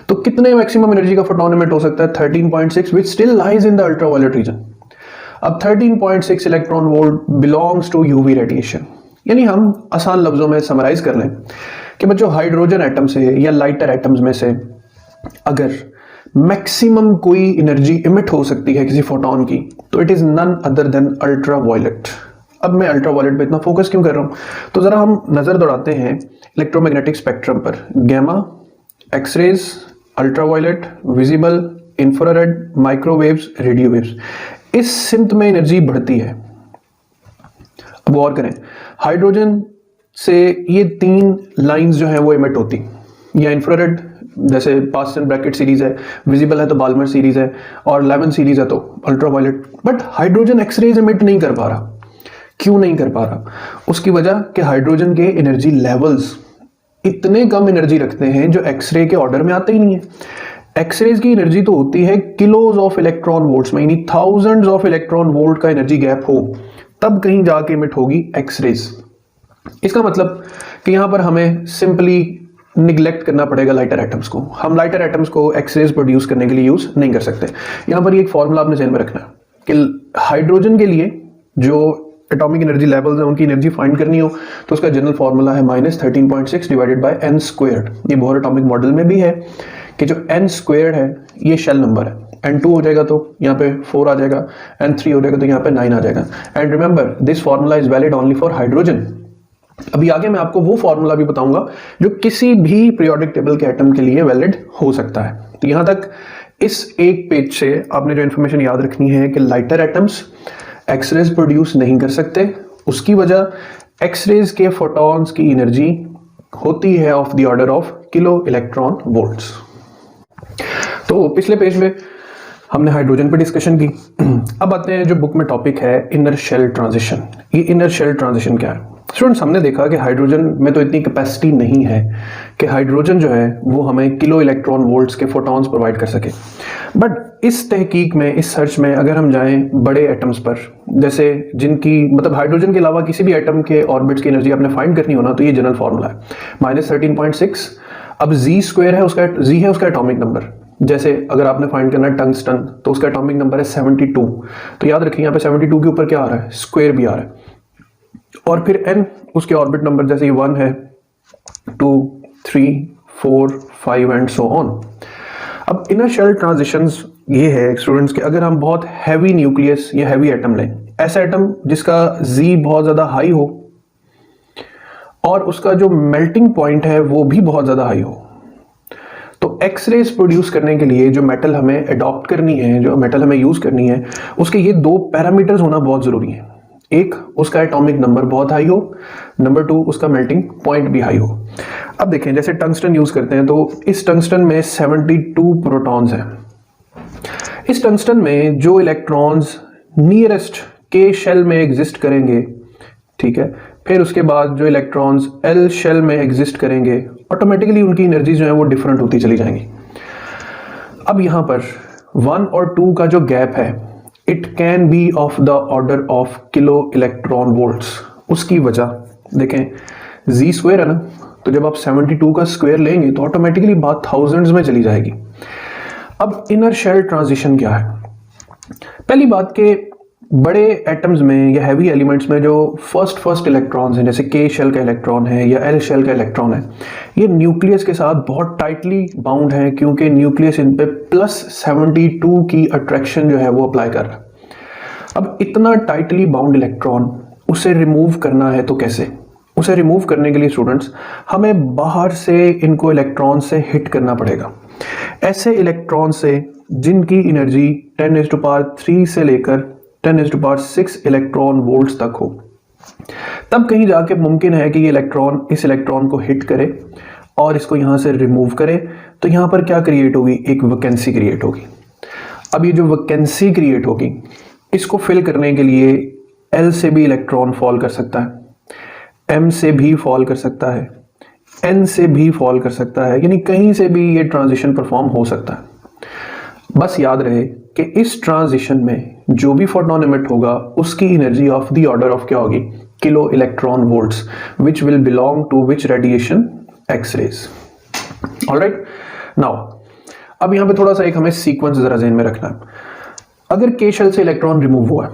Speaker 2: तो कितने मैक्सिमम एनर्जी का फोटोन एमिट हो सकता है 13.6, which still lies in the ultra violet reason. अब 13.6 electron volt belongs to UV radiation. यानी हम आसान लफ्जों में समराइज कर लें कि बच्चों हाइड्रोजन एटम से या लाइटर एटम्स में से अगर मैक्सिमम कोई एनर्जी इमिट हो सकती है किसी फोटोन की, तो it is none other than ultra violet. अब मैं अल्ट्रा वायलेट पे इतना फोकस क्यों कर रहा हूं, तो जरा हम नजर दौड़ाते हैं इलेक्ट्रोमैग्नेटिक स्पेक्ट्रम पर। Gamma, X-rays, ultra violet, visible, infrared, microwaves, radio waves, इस सिमत में एनर्जी बढ़ती है। अब और करें, हाइड्रोजन से ये 3 लाइंस जो है वो इमिट होती, या इंफ्रारेड जैसे पास्ट एंड ब्रैकेट सीरीज है, विजिबल है तो बाल्मर सीरीज है, और 11 सीरीज है तो ultra violet. But hydrogen X-rays emit नहीं कर पा रहा। क्यों नहीं कर पा रहा? उसकी वजह कि हाइड्रोजन के एनर्जी लेवल्स इतने कम एनर्जी रखते हैं जो एक्सरे के ऑर्डर में आते ही नहीं है। एक्सरेज की एनर्जी तो होती है किलोज ऑफ इलेक्ट्रॉन वोल्ट्स में, यानी थाउजेंड्स ऑफ इलेक्ट्रॉन वोल्ट का एनर्जी गैप हो तब कहीं जाके इमिट होगी एक्सरेज। इसका मतलब कि यहां पर हमें सिंपली निग्लेक्ट करना पड़ेगा लाइटर एटम्स को। हम लाइटर एटम्स को एक्सरेज प्रोड्यूस करने के लिए यूज नहीं कर सकते। यहां पर एक फॉर्मूला आपने ध्यान में रखना है कि हाइड्रोजन के लिए जो एटॉमिक एनर्जी लेवल्स हैं उनकी एनर्जी फाइंड करनी हो तो उसका जनरल फॉर्मूला है -13.6 डिवाइडेड बाय n स्क्वायर्ड। ये बोहर एटॉमिक मॉडल में भी है कि जो n स्क्वायर्ड है ये शेल नंबर है। n2 हो जाएगा तो यहाँ पे 4 आ जाएगा, n3 हो जाएगा तो यहाँ पे 9 आ जाएगा। And remember this formula is valid only for hydrogen. अभी आगे मैं आपको वो फॉर्मूला भी बताऊंगा जो किसी भी पीरियोडिक टेबल के एटम के लिए वैलिड हो सकता है। तो यहां तक इस एक पेज से आपने जो इंफॉर्मेशन याद रखनी है कि लाइटर एटम्स एक्सरेज प्रोड्यूस नहीं कर सकते। उसकी वजह एक्सरेज के फोटॉन्स की एनर्जी होती है of the order of kilo electron volts. तो पिछले पेज में हमने हाइड्रोजन पे डिस्कशन की। अब आते हैं जो बुक में टॉपिक है इनर शेल ट्रांजिशन। ये इनर शेल ट्रांजिशन क्या है? स्टूडेंट्स, हमने देखा कि हाइड्रोजन में तो इतनी कैपेसिटी नहीं है कि हाइड्रोजन जो है वो हमें किलो इलेक्ट्रॉन वोल्ट्स के फोटॉन्स प्रोवाइड कर सके। बट इस तहकीक में, इस सर्च में अगर हम जाएं बड़े एटम्स पर, जैसे जिनकी मतलब हाइड्रोजन के अलावा किसी भी एटम के ऑर्बिट्स की एनर्जी आपने फाइंड करनी हो ना, तो ये जनरल फॉर्मूला है -13.6। अब जी स्क्वायर है उसका, जी है उसका एटॉमिक नंबर। जैसे अगर आपने फाइंड करना है टंगस्टन तो उसका एटॉमिक नंबर है 72। तो याद रखिए यहाँ पे 72 के ऊपर क्या आ रहा है? स्क्वायर भी आ रहा है। और फिर n उसके ऑर्बिट नंबर, जैसे ये 1 है, 2, 3, 4, 5 एंड सो ऑन। अब इनर शेल ट्रांजिशंस ये है स्टूडेंट्स कि अगर हम बहुत हैवी न्यूक्लियस या हैवी एटम लें, ऐसा एटम जिसका Z बहुत ज्यादा हाई हो और उसका जो मेल्टिंग पॉइंट है वो भी बहुत ज्यादा हाई हो, तो एक्सरेज प्रोड्यूस करने के लिए जो मेटल हमें अडॉप्ट करनी है, जो मेटल हमें यूज करनी है, उसके ये 2 पैरामीटर्स होना बहुत जरूरी है। एक, उसका एटॉमिक नंबर बहुत हाई हो, नंबर 2, उसका मेल्टिंग पॉइंट भी हाई हो। अब देखें, जैसे टंगस्टन यूज करते हैं तो इस टंगस्टन में 72 प्रोटॉन्स हैं। इस टंगस्टन में जो इलेक्ट्रॉन्स नियरेस्ट के शेल में एग्जिस्ट करेंगे, ठीक है, फिर उसके बाद जो इलेक्ट्रॉन्स एल शेल में एग्जिस्ट करेंगे, ऑटोमेटिकली उनकी एनर्जी जो है वो डिफरेंट होती चली जाएंगी। अब यहां पर 1 और 2 का जो गैप है, it can B of the order of kilo electron volts. उसकी वजह देखें, जी स्क्वायर है ना, तो जब आप 72 का स्क्वायर लेंगे तो ऑटोमेटिकली बात थाउजेंड्स में चली जाएगी। अब इनर शेल ट्रांजिशन क्या है? पहली बात के बड़े एटम्स में या हैवी एलिमेंट्स में जो फर्स्ट इलेक्ट्रॉन्स हैं, जैसे के शेल का इलेक्ट्रॉन है या एल शेल का इलेक्ट्रॉन है, ये न्यूक्लियस के साथ बहुत टाइटली बाउंड है, क्योंकि न्यूक्लियस इन पे +72 की अट्रैक्शन जो है वो अप्लाई कर रहा है। अब इतना टाइटली बाउंड इलेक्ट्रॉन उसे रिमूव करना है तो कैसे? उसे रिमूव करने के लिए स्टूडेंट्स हमें बाहर से इनको इलेक्ट्रॉन से हिट करना पड़ेगा। ऐसे इलेक्ट्रॉन से जिनकी एनर्जी 10⁻³ से लेकर 10⁻⁶ इलेक्ट्रॉन वोल्ट्स तक हो, तब कहीं जाके मुमकिन है कि ये इलेक्ट्रॉन इस इलेक्ट्रॉन को हिट करे और इसको यहां से रिमूव करे। तो यहां पर क्या क्रिएट होगी? एक वैकेंसी क्रिएट होगी। अब ये जो वैकेंसी क्रिएट होगी, इसको फिल करने के लिए L से भी इलेक्ट्रॉन फॉल कर सकता है, M से भी फॉल कर सकता है, N से भी फॉल कर सकता है, यानी कहीं से भी ये ट्रांजिशन परफॉर्म हो सकता है। बस याद रहे कि इस ट्रांजिशन में जो भी फोटोन इमिट होगा उसकी energy of the order of क्या होगी? Kilo electron volts, which will belong to which radiation? X-rays. Alright, now अब यहां पे थोड़ा सा एक हमें सीक्वेंस जरा ज़हन में रखना है। अगर के शेल से इलेक्ट्रॉन रिमूव हुआ है,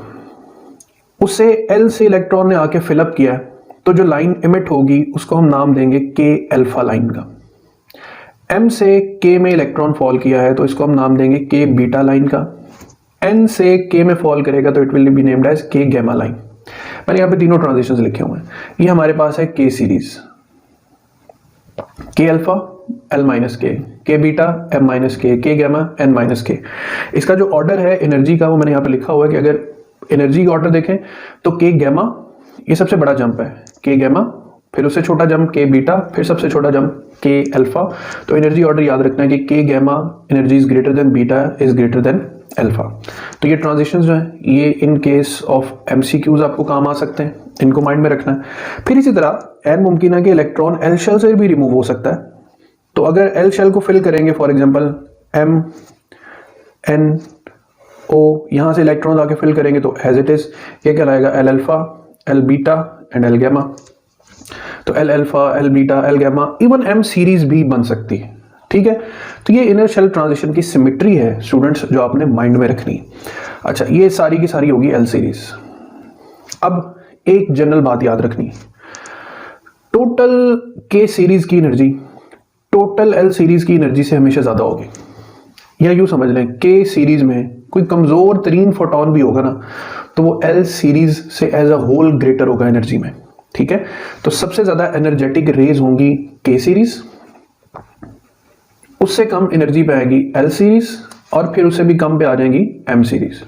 Speaker 2: उसे एल से इलेक्ट्रॉन ने आके फिलअप किया है, तो जो लाइन इमिट होगी उसको हम नाम देंगे के अल्फा लाइन का। m से k में इलेक्ट्रॉन फॉल किया है तो इसको हम नाम देंगे k बीटा लाइन का। n से k में फॉल करेगा तो it will be named as k gamma line. मैंने यहाँ पे तीनों ट्रांजिशंस लिखे हुए हैं। ये हमारे पास है k series, k alpha l minus के, k बीटा m माइनस के, k गैमा n माइनस के। इसका जो ऑर्डर है एनर्जी का वो मैंने यहाँ पे लिखा हुआ है कि अगर एनर्जी का ऑर्डर देखें तो k गैमा ये सबसे बड़ा जंप है, k गैमा, फिर उससे छोटा जंप k बीटा, फिर सबसे छोटा जंप k अल्फा। तो एनर्जी ऑर्डर याद रखना है कि k gamma energy is greater than beta is greater than alpha. तो ये ट्रांजिशंस जो हैं ये इन केस ऑफ एमसीक्यूज आपको काम आ सकते हैं, इनको माइंड में रखना है। फिर इसी तरह n मुमकिन है कि इलेक्ट्रॉन l शेल से भी रिमूव हो सकता है। तो अगर l शेल को फिल करेंगे for example m n o, यहां से इलेक्ट्रॉन आके फिल करेंगे तो एज इट इज ये कहलाएगा l alpha, l beta and l gamma. तो l alpha, l beta, l gamma, even m series भी बन सकती है। ठीक है, तो ये इनर शेल ट्रांजिशन की सिमेट्री है स्टूडेंट्स जो आपने माइंड में रखनी है। अच्छा, ये सारी की सारी होगी l सीरीज। अब एक जनरल बात याद रखनी है, टोटल k सीरीज की एनर्जी टोटल l सीरीज की एनर्जी से हमेशा ज्यादा होगी। या यूं समझ लें k सीरीज में कोई कमजोर तरीन फोटोन भी होगा ना तो वो l सीरीज से एज अ होल ग्रेटर होगा एनर्जी में। ठीक है, तो सबसे ज्यादा एनर्जेटिक रेज होंगी k सीरीज, उससे कम एनर्जी पे आएगी l सीरीज, और फिर उससे भी कम पे आ जाएंगी m सीरीज।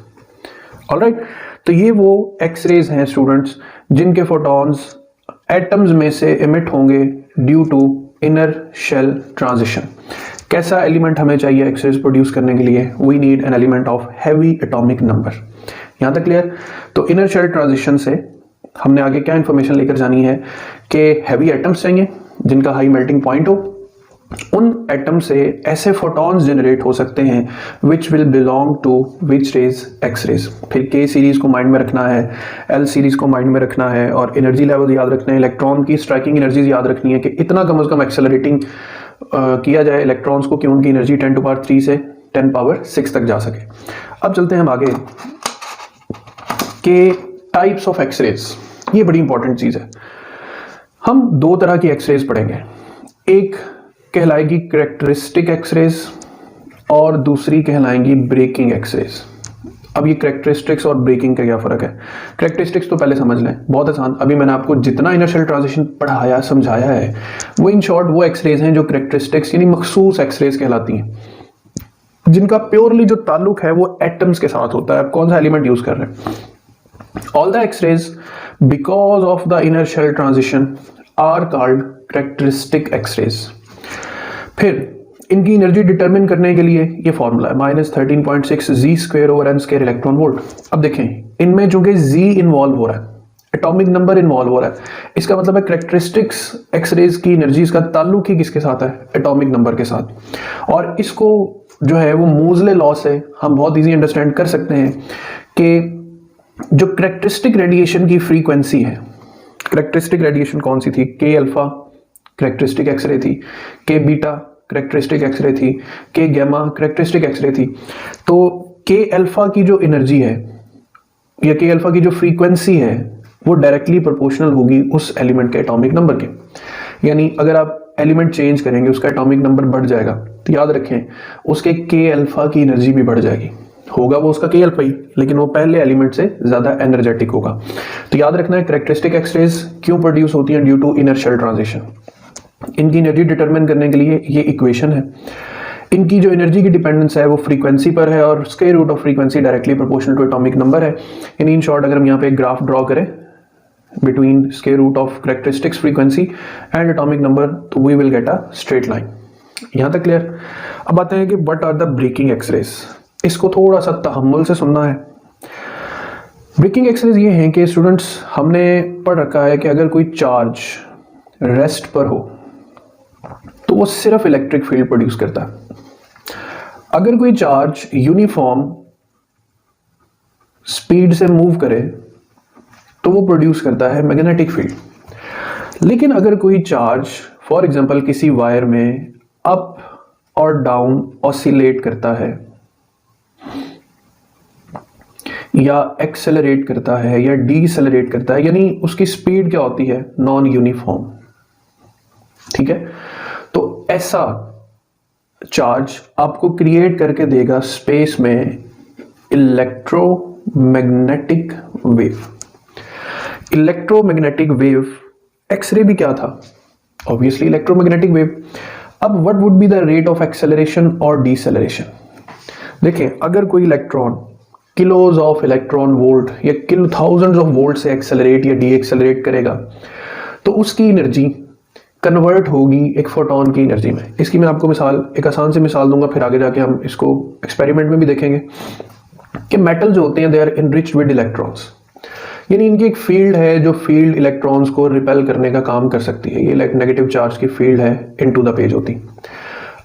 Speaker 2: ऑलराइट, तो ये वो एक्स रेज हैं स्टूडेंट्स जिनके फोटॉन्स एटम्स में से एमिट होंगे due to inner shell transition. कैसा एलिमेंट हमें चाहिए एक्स रेज प्रोड्यूस करने के लिए? We need an element of heavy atomic number. यहां तक क्लियर? तो इनर शेल ट्रांजिशन से हमने आगे क्या इंफॉर्मेशन लेकर जानी है कि हैवी एटम्स चाहिए जिनका हाई मेल्टिंग पॉइंट हो। उन एटम से ऐसे फोटॉन्स जनरेट हो सकते हैं which will belong to which rays? X rays. फिर के सीरीज को माइंड में रखना है, एल सीरीज को माइंड में रखना है, और एनर्जी लेवल याद रखना है, इलेक्ट्रॉन की स्ट्राइकिंग एनर्जीज याद रखनी है कि इतना कम से कम एक्सेलरेटिंग किया जाए इलेक्ट्रॉन्स को कि उनकी एनर्जी 10 to power 3 से 10 power 6 तक जा सके। अब चलते हैं हम आगे के टाइप्स ऑफ एक्स रेज। ये बड़ी इंपॉर्टेंट चीज है। हम दो तरह की एक्स रेज पढ़ेंगे, एक कहलाएगी कैरेक्टरिस्टिक एक्स रेज और दूसरी कहलाएंगी ब्रेकिंग एक्स रेज। अब ये कैरेक्टरिस्टिक्स और ब्रेकिंग का क्या फर्क है? कैरेक्टरिस्टिक्स तो पहले समझ लें, बहुत आसान। अभी मैंने आपको जितना इनर शेल ट्रांजिशन पढ़ाया समझाया है वो इन शॉर्ट वो एक्स रेज हैं जो कैरेक्टरिस्टिक्स यानी मखसूस एक्स रेज कहलाती हैं, जिनका प्योरली जो ताल्लुक है वो एटम्स के साथ होता है। आप कौन सा एलिमेंट यूज कर रहे हैं? All the X rays because of the inner shell transition are called characteristic X rays. फिर इनकी एनर्जी डिटरमिन करने के लिए ये फॉर्मूला है -13.6 Z square over n square electron volt. अब देखें इनमें चूंकि जी इन्वॉल्व हो रहा है, एटॉमिक नंबर इन्वॉल्व हो रहा है, इसका मतलब है कैरेक्टरिस्टिक्स एक्स रेज की एनर्जी का ताल्लुक ही किसके साथ है? एटॉमिक नंबर के साथ। और इसको जो है वो मोजले लॉ से हम बहुत इजी अंडरस्टैंड कर सकते हैं कि जो कैरेक्टरिस्टिक रेडिएशन की फ्रीक्वेंसी है, कैरेक्टरिस्टिक रेडिएशन कौन सी थी? के अल्फा कैरेक्टरिस्टिक एक्सरे थी, के बीटा कैरेक्टरिस्टिक एक्सरे थी, के गैमा कैरेक्टरिस्टिक एक्सरे थी। तो के अल्फा की जो एनर्जी है या के अल्फा की जो फ्रीक्वेंसी है वो डायरेक्टली प्रोपोर्शनल होगी उस एलिमेंट के एटॉमिक नंबर के। यानी अगर आप एलिमेंट चेंज करेंगे उसका एटॉमिक नंबर बढ़ जाएगा, तो याद रखें उसके के अल्फा की एनर्जी भी बढ़ जाएगी। होगा वो उसका के अल्फा ही, लेकिन वो पहले एलिमेंट से ज्यादा एनर्जेटिक होगा। तो याद रखना है कैरेक्टरिस्टिक एक्स रेज क्यों प्रोड्यूस होती है? Due to inner shell transition. इनकी एनर्जी डिटरमिन करने के लिए ये इक्वेशन है। इनकी जो एनर्जी की डिपेंडेंस है वो फ्रीक्वेंसी पर है और square root of frequency directly proportional to atomic number है। इन शॉर्ट अगर हम यहाँ पे एक ग्राफ ड्रॉ करें between square root of characteristics frequency and atomic number तो we will get a straight line. यहाँ तक क्लियर? अब आते हैं कि what are the breaking x rays. इसको थोड़ा सा तहम्मुल से सुनना है। ब्रेकिंग एक्स रेज ये हैं कि स्टूडेंट्स हमने पढ़ रखा है कि अगर कोई चार्ज रेस्ट पर हो तो वो सिर्फ इलेक्ट्रिक फील्ड प्रोड्यूस करता है। अगर कोई चार्ज यूनिफॉर्म स्पीड से मूव करे तो वो प्रोड्यूस करता है मैग्नेटिक फील्ड। लेकिन अगर कोई चार्ज फॉर एग्जांपल किसी वायर में अप और डाउन ऑसिलेट करता है या एक्सेलरेट करता है या डीसेलरेट करता है, यानी उसकी स्पीड क्या होती है? Non uniform. ठीक है, तो ऐसा चार्ज आपको क्रिएट करके देगा स्पेस में electromagnetic wave. Electromagnetic wave, x-ray भी क्या था? Obviously electromagnetic wave. अब what would be the rate of acceleration और डीसेलरेशन? देखें, अगर कोई electron kilos of electron volt या किलो थाउजेंड्स ऑफ वोल्ट से एक्सेलरेट या डी एक्सेलरेट करेगा तो उसकी एनर्जी कन्वर्ट होगी एक फोटोन की एनर्जी में। इसकी मैं आपको मिसाल, एक आसान सी मिसाल दूंगा, फिर आगे जाके हम इसको एक्सपेरिमेंट में भी देखेंगे कि मेटल जो होते हैं they are enriched with electrons, यानी इनकी एक फील्ड है जो फील्ड इलेक्ट्रॉन्स को रिपेल करने का काम कर सकती है। ये नेगेटिव चार्ज की फील्ड है, इनटू द पेज होती।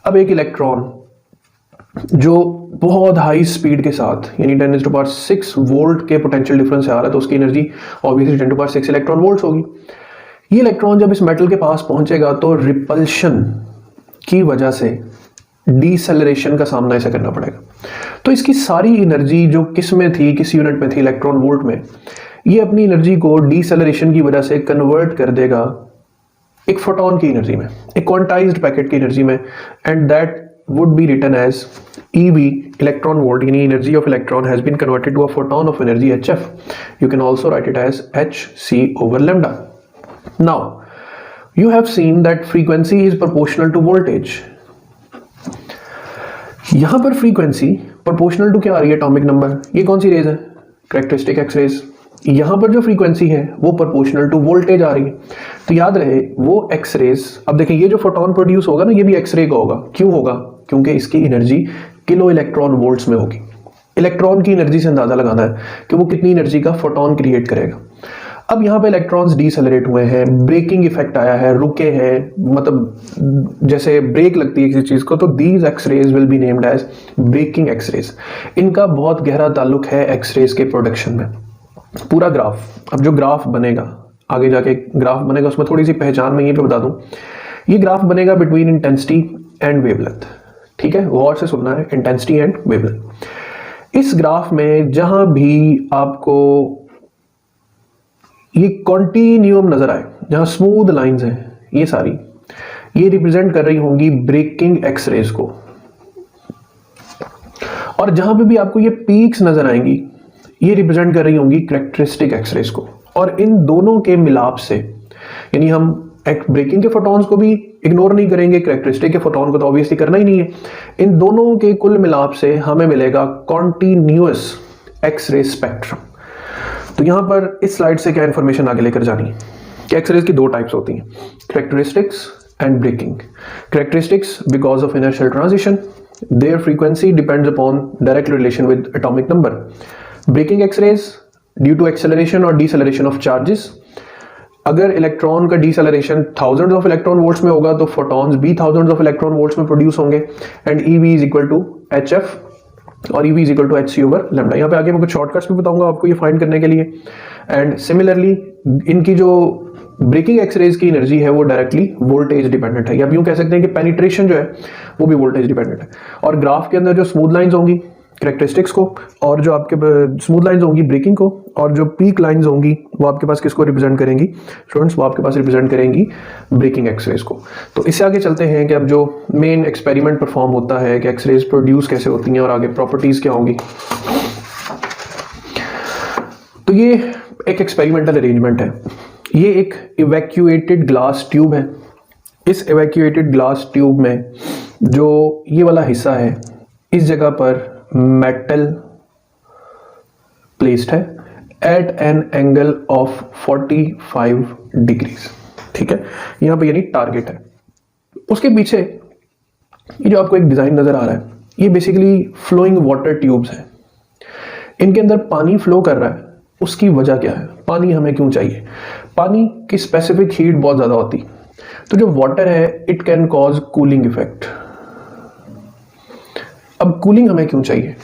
Speaker 2: अब एक इलेक्ट्रॉन जो बहुत हाई स्पीड के साथ यानी 10⁶ वोल्ट के पोटेंशियल डिफरेंस से आ रहा है तो उसकी एनर्जी ऑब्वियसली 10⁶ इलेक्ट्रॉन वोल्ट्स होगी। ये इलेक्ट्रॉन जब इस मेटल के पास पहुंचेगा तो रिपल्शन की वजह से डीसेलरेशन का सामना इसे करना पड़ेगा। तो इसकी सारी एनर्जी जो किस में थी, किस यूनिट में थी, इलेक्ट्रॉन वोल्ट में, ये अपनी एनर्जी को डीसेलरेशन की वजह से कन्वर्ट कर देगा एक फोटोन की एनर्जी में, एक क्वांटाइज्ड पैकेट की एनर्जी में, and that would be written as EV, electron volt, यानी energy of electron has been converted to a photon of energy HF. You can also write it as hc over lambda. Now you have seen that frequency is proportional to voltage. यहां पर frequency proportional to क्या आ रही है? Atomic number. ये कौन सी rays है? Characteristic X rays. यहां पर जो फ्रीक्वेंसी है वो प्रोपोर्शनल टू वोल्टेज आ रही है। तो याद रहे वो एक्स रेज, अब देखें ये जो फोटोन प्रोड्यूस होगा ना, ये भी एक्स रे का होगा। क्यों होगा? क्योंकि इसकी एनर्जी किलो इलेक्ट्रॉन वोल्ट्स में होगी। इलेक्ट्रॉन की एनर्जी से अंदाजा लगाना है कि वो कितनी एनर्जी का फोटोन क्रिएट करेगा। अब यहाँ पे इलेक्ट्रॉन्स डीसेलरेट हुए हैं, ब्रेकिंग इफेक्ट आया है, रुके हैं, मतलब जैसे ब्रेक लगती है किसी चीज को, तो these X rays will be named as breaking x rays. इनका बहुत गहरा ताल्लुक है एक्स रेज के प्रोडक्शन में। पूरा ग्राफ, अब जो ग्राफ बनेगा आगे जाके ग्राफ बनेगा, उसमें थोड़ी सी पहचान मैं ये पे बता दूं। ये ग्राफ बनेगा बिटवीन इंटेंसिटी एंड वेवलेंथ। ठीक है, गौर से सुनना है, इंटेंसिटी एंड वेवलेंथ। इस ग्राफ में जहां भी आपको ये कॉन्टिन्यूम नजर आए, जहां स्मूथ लाइंस हैं, ये सारी ये रिप्रेजेंट कर रही होंगी ब्रेकिंग एक्स रेज को। और जहां पे भी आपको ये पीक्स नजर आएंगी, ये रिप्रेजेंट कर रही होंगी कैरेक्टरिस्टिक एक्स रेज को। और इन दोनों के मिलाप से, यानी हम ब्रेकिंग के फोटॉन्स को भी इग्नोर नहीं करेंगे, कैरेक्टरिस्टिक के फोटॉन को तो ऑब्वियसली करना ही नहीं है, इन दोनों के कुल मिलाप से हमें मिलेगा कॉन्टिन्यूअस एक्स रे स्पेक्ट्रम। तो यहां पर इस स्लाइड से क्या इंफॉर्मेशन आगे लेकर जानी है कि एक्स रेज की दो टाइप्स होती हैं, characteristics and breaking. Characteristics because of inertial transition, their frequency depends upon direct relation with atomic number. Breaking x rays due to acceleration और डीसेलरेशन ऑफ चार्जेस। अगर इलेक्ट्रॉन का deceleration thousands of electron volts में होगा तो photons भी thousands of electron volts में produce होंगे, and EV is equal to HF और EV is equal to HC over lambda. यहाँ पे आगे मैं कुछ शॉर्टकट्स भी बताऊंगा आपको ये फाइंड करने के लिए। एंड सिमिलरली इनकी जो ब्रेकिंग एक्स रेज की एनर्जी है वो डायरेक्टली वोल्टेज डिपेंडेंट है, या आप यूं कह सकते हैं कि पेनिट्रेशन जो है वो भी वोल्टेज डिपेंडेंट है। और ग्राफ के अंदर जो स्मूथ लाइंस होंगी कैरेक्टरिस्टिक्स को, और जो आपके स्मूथ लाइंस होंगी ब्रेकिंग को, और जो पीक लाइंस होंगी वो आपके पास किसको रिप्रेजेंट करेंगी स्टूडेंट्स? वो आपके पास रिप्रेजेंट करेंगी ब्रेकिंग एक्स रेज को। तो इससे आगे चलते हैं कि अब जो मेन एक्सपेरिमेंट परफॉर्म होता है कि एक्स रेज प्रोड्यूस कैसे होती हैं और आगे प्रॉपर्टीज क्या होंगी। तो ये एक एक्सपेरिमेंटल अरेंजमेंट है। ये एक इवैक्यूएटेड ग्लास ट्यूब है। इस इवैक्यूएटेड ग्लास ट्यूब में जो ये वाला हिस्सा है, इस जगह पर मेटल प्लेस्ड है at an angle of 45 degrees. ठीक है, यहां पे यानी टारगेट है। उसके पीछे ये जो आपको एक डिजाइन नजर आ रहा है, ये बेसिकली फ्लोइंग वाटर ट्यूब्स हैं। इनके अंदर पानी फ्लो कर रहा है। उसकी वजह क्या है? पानी हमें क्यों चाहिए? पानी की स्पेसिफिक हीट बहुत ज्यादा होती, तो जो वाटर है it can cause cooling effect. अब कूलिंग हमें क्यों चाहिए?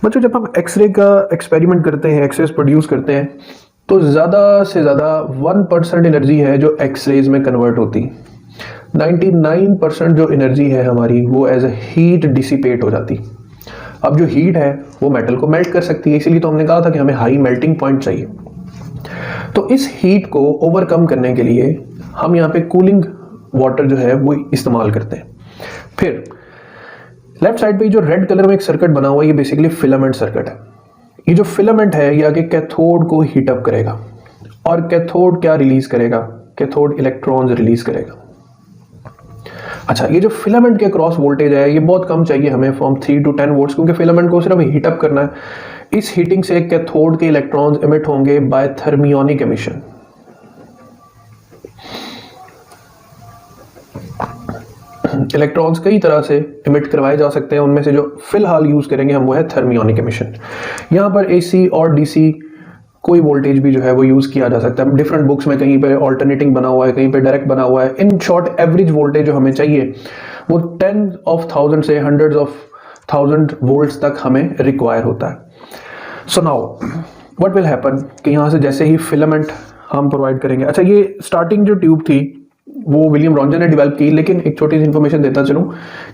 Speaker 2: बच्चों, जब हम एक्सरे का एक्सपेरिमेंट करते हैं, एक्सरेज प्रोड्यूस करते हैं, तो ज़्यादा से ज़्यादा 1% एनर्जी है जो एक्सरेज में कन्वर्ट होती। 99% जो एनर्जी है हमारी वो एज अ हीट डिसिपेट हो जाती। अब जो हीट है वो मेटल को मेल्ट कर सकती है, इसीलिए तो हमने कहा था कि हमें हाई मेल्टिंग पॉइंट चाहिए। तो इस हीट को ओवरकम करने के लिए हम यहाँ पे कूलिंग वाटर जो है वो इस्तेमाल करते हैं। फिर लेफ्ट साइड पे जो रेड कलर में एक सर्किट बना हुआ है, ये बेसिकली फिलामेंट सर्किट है। ये जो फिलामेंट है ये आगे कैथोड को हीट अप करेगा, और कैथोड क्या रिलीज करेगा? कैथोड इलेक्ट्रॉन्स रिलीज करेगा। अच्छा, ये जो फिलामेंट के क्रॉस वोल्टेज है ये बहुत कम चाहिए हमें, फ्रॉम 3 to 10 वोल्ट्स, क्योंकि फिलामेंट को सिर्फ हीट अप करना है। इस हीटिंग से कैथोड के इलेक्ट्रॉन्स एमिट होंगे बाय थर्मियोनिक एमिशन। इलेक्ट्रॉन्स कई तरह से इमिट करवाए जा सकते हैं, उनमें से जो फिलहाल यूज करेंगे हम वो है थर्मियोनिक एमिशन। यहाँ पर एसी और डीसी कोई वोल्टेज भी जो है वो यूज किया जा सकता है। डिफरेंट बुक्स में कहीं पे ऑल्टरनेटिंग बना हुआ है, कहीं पे डायरेक्ट बना हुआ है। इन शॉर्ट एवरेज वोल्टेज जो हमें चाहिए वो 10,000 से 100,000 वोल्ट्स तक हमें रिक्वायर होता है। So now what will happen कि यहाँ से जैसे ही फिलामेंट हम प्रोवाइड करेंगे। अच्छा, ये स्टार्टिंग जो ट्यूब थी वो विलियम रॉन्जन ने डेवलप की, लेकिन एक छोटी सी इंफॉर्मेशन देता चलूं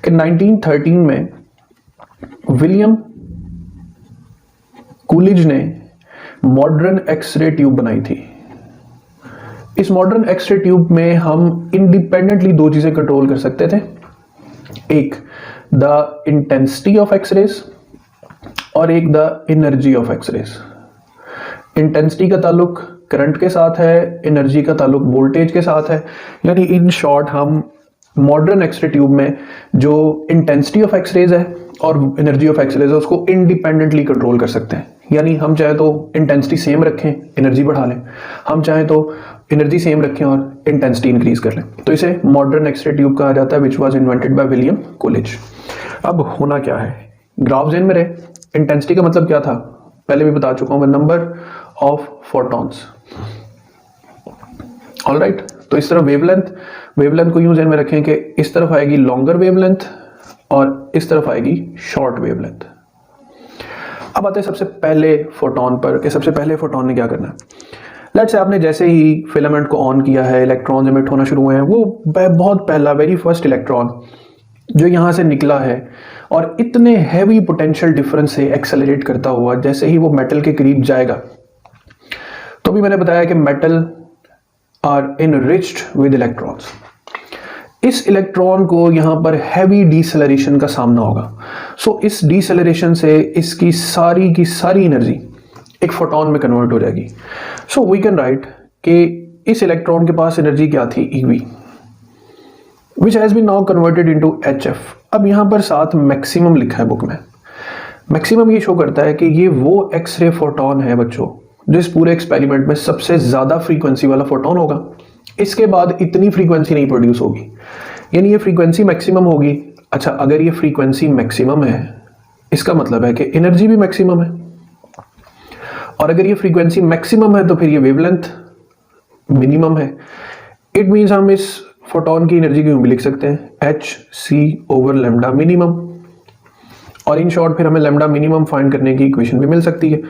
Speaker 2: कि 1913 में विलियम कूलिज ने मॉडर्न एक्सरे ट्यूब बनाई थी। इस मॉडर्न एक्सरे ट्यूब में हम इंडिपेंडेंटली दो चीजें कंट्रोल कर सकते थे, एक द इंटेंसिटी ऑफ एक्सरेज और एक the energy of X-rays. Intensity का ताल्लुक करंट के साथ है, एनर्जी का ताल्लुक वोल्टेज के साथ है। यानी इन शॉर्ट हम मॉडर्न एक्सरे ट्यूब में जो इंटेंसिटी ऑफ एक्सरेज है और एनर्जी ऑफ एक्सरेज है उसको इंडिपेंडेंटली कंट्रोल कर सकते हैं। यानी हम चाहे तो इंटेंसिटी सेम रखें, एनर्जी बढ़ा लें, हम चाहे तो एनर्जी सेम रखें और इंटेंसिटी इंक्रीज कर लें। तो इसे मॉडर्न एक्सरे ट्यूब कहा जाता है, which was invented by William Coolidge. अब होना क्या है, ग्राफ जेन में रहे। इंटेंसिटी का मतलब क्या था पहले भी बता चुका हूं, नंबर ऑफ फोटॉन्स। ऑलराइट, तो इस तरह वेवलेंथ को यूं ध्यान में रखें कि इस तरफ आएगी लॉन्गर वेवलेंथ और इस तरफ आएगी शॉर्ट वेवलेंथ। अब आते हैं सबसे पहले फोटोन पर कि सबसे पहले फोटोन ने क्या करना है। लेट्स से आपने जैसे ही फिलामेंट को ऑन किया है, इलेक्ट्रॉन्स एमिट होना शुरू हुए हैं। वो बहुत पहला वेरी फर्स्ट इलेक्ट्रॉन जो यहां से निकला है और इतने हैवी पोटेंशियल डिफरेंस से एक्सेलरेट करता हुआ जैसे ही वो मेटल के करीब जाएगा, तो भी मैंने बताया कि metal are enriched with electrons. इस इलेक्ट्रॉन को यहां पर हैवी डीसेलरेशन का सामना होगा। सो इस डीसेलरेशन से इसकी सारी की सारी एनर्जी एक फोटोन में कन्वर्ट हो जाएगी। सो वी कैन राइट कि इस इलेक्ट्रॉन के पास एनर्जी क्या थी, EV, which has been now converted into HF। अब यहां पर साथ मैक्सिमम लिखा है बुक में। मैक्सिमम ये शो करता है कि ये वो एक्सरे फोटोन है बच्चों जो इस पूरे एक्सपेरिमेंट में सबसे ज्यादा फ्रीक्वेंसी वाला फोटोन होगा। इसके बाद इतनी फ्रीक्वेंसी नहीं प्रोड्यूस होगी, यानी ये फ्रीक्वेंसी मैक्सिमम होगी। अच्छा, अगर ये फ्रीक्वेंसी मैक्सिमम है इसका मतलब है कि एनर्जी भी मैक्सिमम है, और अगर ये फ्रीक्वेंसी मैक्सिमम है तो फिर ये वेवलेंथ मिनिमम है। इट मीन्स हम इस फोटोन की एनर्जी क्यों भी लिख सकते हैं hc/λ मिनिमम, और इन शॉर्ट फिर हमें लैम्डा मिनिमम फाइंड करने की इक्वेशन भी मिल सकती है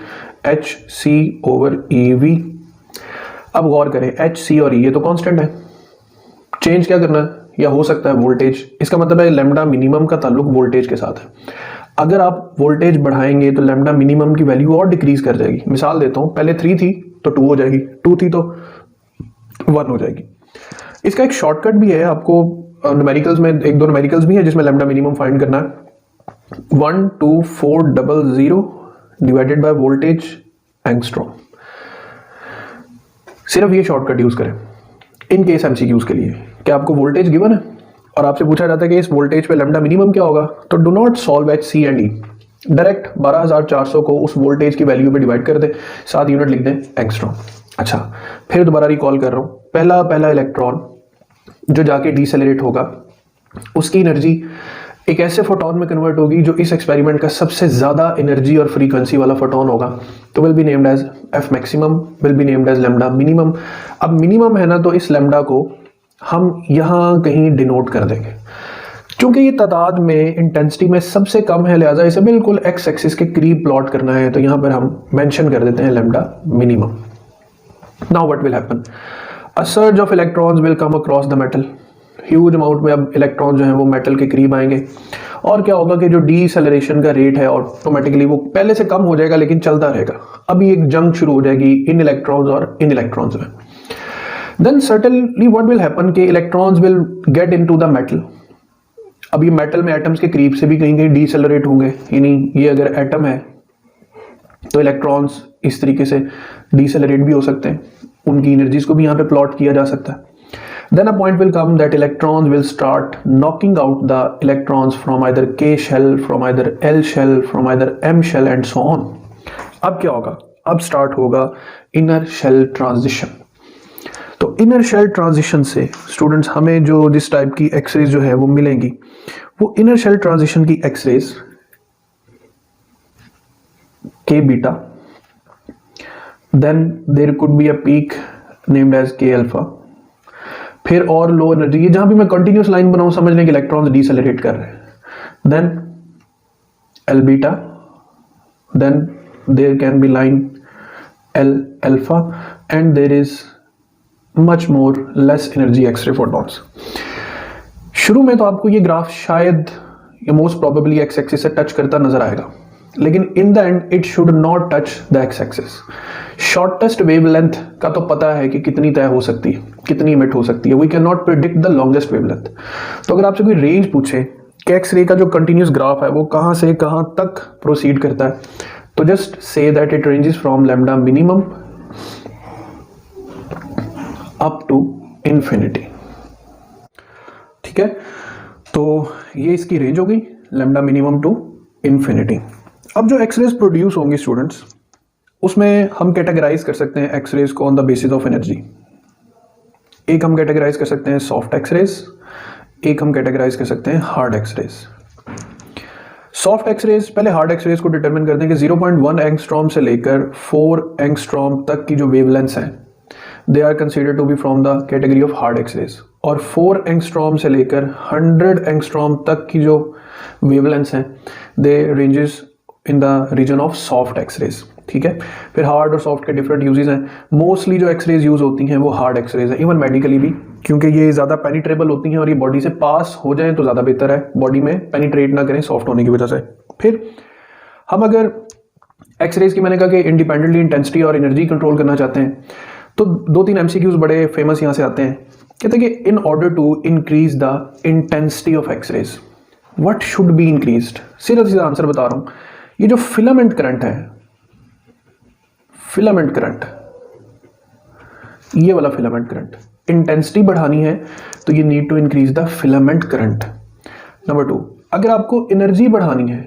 Speaker 2: hc/ev। अब गौर करें, hc और e ये तो कांस्टेंट है, चेंज क्या करना है, या हो सकता है वोल्टेज। इसका मतलब है लैम्डा मिनिमम का ताल्लुक वोल्टेज के साथ है। अगर आप वोल्टेज बढ़ाएंगे तो लैम्डा मिनिमम की वैल्यू और डिक्रीज कर जाएगी। मिसाल देता हूं, पहले 3 थी तो 2 हो जाएगी, 2 थी तो 1 हो जाएगी। इसका एक शॉर्टकट भी है, आपको न्यूमेरिकल्स में एक दो न्यूमेरिकल्स भी है जिसमें लैम्डा मिनिमम फाइंड करना है। 12400 डिवाइडेड बाय वोल्टेज एंगस्ट्रॉम। सिर्फ ये शॉर्टकट यूज करें इन केस एमसीक्यूज के लिए कि आपको वोल्टेज गिवन है और आपसे पूछा जाता है कि इस वोल्टेज पे लैम्डा मिनिमम क्या होगा, तो do not solve HC and E, direct 12400 को उस वोल्टेज की वैल्यू पे डिवाइड कर दें, 7 यूनिट लिख दें एंगस्ट्रॉम। अच्छा, फिर दोबारा रिकॉल कर रहा हूं, पहला इलेक्ट्रॉन जो जाके डीसेलरेट होगा उसकी एनर्जी एक ऐसे फोटोन में कन्वर्ट होगी जो इस एक्सपेरिमेंट का सबसे ज्यादा एनर्जी और फ्रीक्वेंसी वाला फोटोन होगा, तो will be named as F maximum, will be named as lambda minimum. अब मिनिमम है ना, तो इस लैम्डा को हम यहां कहीं डिनोट कर देंगे। क्योंकि ये तादाद में इंटेंसिटी में सबसे कम है, लिहाजा इसे बिल्कुल एक्स एक्सिस के करीब प्लॉट करना है, तो यहां पर हम मेंशन कर देते हैं lambda minimum. Now what will happen, a surge of electrons will come across the metal. Huge amount में अब इलेक्ट्रॉन जो है वो मेटल के करीब आएंगे, और क्या होगा कि जो डीसेलरेशन का रेट है ऑटोमेटिकली वो पहले से कम हो जाएगा लेकिन चलता रहेगा। अभी एक जंग शुरू हो जाएगी इन इलेक्ट्रॉन्स और इन इलेक्ट्रॉन्स में। Then certainly what will happen कि electrons will get into the metal. अब ये मेटल में एटम्स के करीब से भी कहीं कहीं डीसेलरेट होंगे, यानी ये अगर एटम है तो इलेक्ट्रॉन्स इस तरीके से डीसेलरेट भी हो सकते हैं, उनकी एनर्जीज को भी यहाँ पे प्लॉट किया जा सकता है. Then a point will come that electrons will start knocking out the electrons from either K shell, from either L shell, from either M shell and so on. अब क्या होगा? अब स्टार्ट होगा इनर शेल ट्रांजिशन. तो inner shell transition से students हमें जो जिस टाइप की एक्सरेज जो है वो मिलेंगी, वो इनर शेल ट्रांजिशन की X-rays K beta, then there could be a peak named as K alpha, फिर और लो एनर्जी, ये जहां भी मैं कंटिन्यूस लाइन बनाऊं समझ लें कि इलेक्ट्रॉन्स डीसेलरेट कर रहे हैं, then L beta, then there can be line L alpha and there is much more less energy X-ray photons. शुरू में तो आपको ये ग्राफ शायद या मोस्ट प्रोबेबली एक्स एक्सिस से टच करता नजर आएगा, लेकिन in the end it should not touch the X axis. Shortest wavelength का तो पता है कि कितनी तय हो सकती है, कितनी इमिट हो सकती है. We can not predict the longest wavelength. तो अगर आपसे कोई रेंज पूछे कि एक्स रे का जो कंटिन्यूस ग्राफ है वो कहां से कहां तक प्रोसीड करता है, तो just say that it ranges from lambda minimum up to infinity. ठीक है, तो ये इसकी रेंज हो गई, लैम्डा मिनिमम टू इंफिनिटी. अब जो एक्सरेज प्रोड्यूस होंगी स्टूडेंट्स, उसमें हम कैटेगराइज कर सकते हैं एक्सरेज को on the basis of energy. एक हम कैटेगराइज कर सकते हैं सॉफ्ट एक्सरेज, एक हम कैटेगराइज कर सकते हैं हार्ड एक्सरेज. सॉफ्ट एक्सरेज, पहले हार्ड एक्सरेज को डिटरमिन करते हैं कि 0.1 एंगस्ट्रॉम से लेकर 4 एंगस्ट्रॉम तक की जो वेवलेंथ्स हैं they are considered to be from the category of hard X-rays, और 4 एंगस्ट्रॉम से लेकर 100 एंगस्ट्रॉम तक की जो वेवलेंथ्स हैं they ranges in the region of soft x-rays. ठीक है, फिर हार्ड और सॉफ्ट के डिफरेंट यूजेस हैं. मोस्टली जो एक्सरेज यूज होती हैं वो हार्ड एक्सरेज है, इवन मेडिकली भी, क्योंकि ये ज़्यादा पेनिट्रेबल होती हैं और ये बॉडी से पास हो जाएं तो ज़्यादा बेहतर है, बॉडी में पेनिट्रेट ना करें सॉफ्ट होने की वजह से. फिर हम अगर एक्सरेज की, मैंने कहा कि इंडिपेंडेंटली इंटेंसिटी और एनर्जी कंट्रोल करना चाहते हैं, तो 2-3 MCQs बड़े फेमस यहाँ से आते हैं. कहते हैं कि in order to increase the intensity of X-rays what should be increased. सीधा सीधा आंसर बता रहा हूँ, ये जो फिलामेंट करंट है, फिलामेंट करंट, ये वाला फिलामेंट करंट, इंटेंसिटी बढ़ानी है तो you need to increase the filament current. Number 2, अगर आपको एनर्जी बढ़ानी है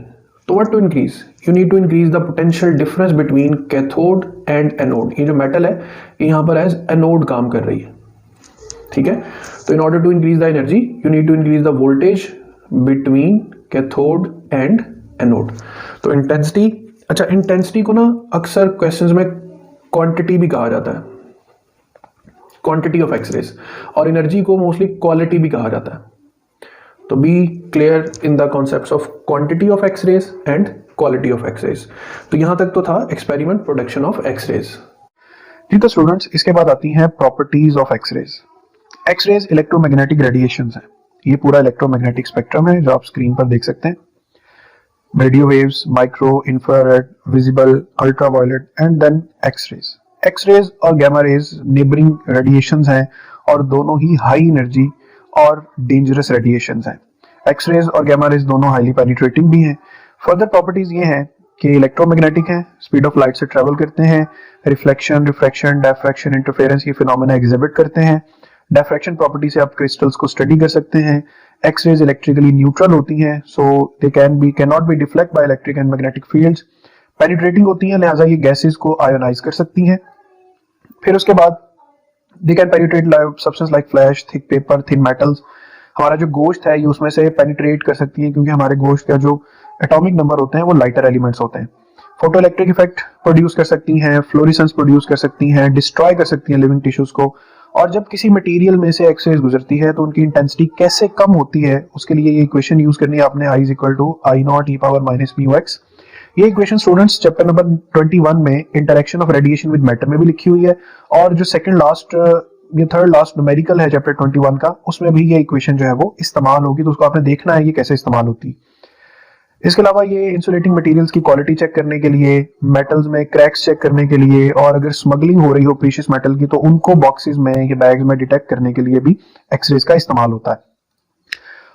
Speaker 2: तो what to increase, you need to increase the potential difference between cathode and anode. ये जो मेटल है ये यहां पर एज एनोड काम कर रही है. ठीक है, तो in order to increase the energy you need to increase the voltage between cathode and anode. तो इंटेंसिटी, अच्छा इंटेंसिटी को ना अक्सर क्वेश्चंस में क्वांटिटी भी कहा जाता है, क्वांटिटी ऑफ एक्सरेज, और एनर्जी को मोस्टली क्वालिटी भी कहा जाता है. तो be clear in the concepts of quantity of X-rays and quality of X-rays. तो यहां तक तो था एक्सपेरिमेंट प्रोडक्शन ऑफ एक्सरेज.
Speaker 1: जी तो स्टूडेंट्स, इसके बाद आती हैं properties of X-rays. X-rays electromagnetic radiations है. ये पूरा इलेक्ट्रोमैग्नेटिक स्पेक्ट्रम है जो आप स्क्रीन पर देख सकते हैं. Radio waves, micro, infrared, visible, ultraviolet and then X-rays. X-rays और गामा रेज नेबरिंग रेडिएशंस हैं और दोनों ही हाई एनर्जी और डेंजरस रेडिएशंस हैं. एक्स-रेज और गामा रेज दोनों हाईली पेनिट्रेटिंग भी हैं. फर्दर प्रॉपर्टीज ये हैं कि इलेक्ट्रोमैग्नेटिक हैं, स्पीड ऑफ लाइट से ट्रेवल करते हैं, रिफ्लेक्शन, रिफ्रैक्शन, डिफ्रैक्शन, इंटरफेरेंस ये फिनोमेना एग्जिबिट करते हैं. डिफ्रैक्शन प्रॉपर्टी से आप क्रिस्टल्स को स्टडी कर सकते हैं. एक्स-रेज इलेक्ट्रिकली न्यूट्रल होती हैं, so they can not be deflect by electric and magnetic fields. Penetrating होती हैं, लिहाजा ये गैसेस को आयोनाइज कर सकती हैं. फिर उसके बाद they can penetrate substance like flash, thick paper, thin metals. हमारा जो गोश्त है ये उसमें से पेनिट्रेट कर सकती है, क्योंकि हमारे गोश्त का जो एटॉमिक नंबर होते हैं वो लाइटर एलिमेंट्स होते हैं. फोटो इलेक्ट्रिक इफेक्ट प्रोड्यूस कर सकती हैं, फ्लोरेसेंस प्रोड्यूस कर सकती हैं, डिस्ट्रॉय कर सकती हैं लिविंग टिश्यूज को. और जब किसी मटेरियल में से एक्स-रेज गुजरती है तो उनकी इंटेंसिटी कैसे कम होती है, उसके लिए ये इक्वेशन यूज करनी है आपने, I = I0 e⁻ μx. ये इक्वेशन स्टूडेंट्स चैप्टर नंबर 21 में interaction of radiation with matter में भी लिखी हुई है, और जो सेकंड लास्ट ये थर्ड लास्ट न्यूमेरिकल है चैप्टर 21 का, उसमें भी ये इक्वेशन जो है वो इस्तेमाल होगी. तो उसको आपने देखना है ये कैसे इस्तेमाल होती है. इसके अलावा ये इंसुलेटिंग मटेरियल्स की क्वालिटी चेक करने के लिए, मेटल्स में क्रैक्स चेक करने के लिए, और अगर स्मगलिंग हो रही हो प्रीशियस मेटल की तो उनको बॉक्सेस में या बैग्स में डिटेक्ट करने के लिए भी एक्स-रेज का इस्तेमाल होता है.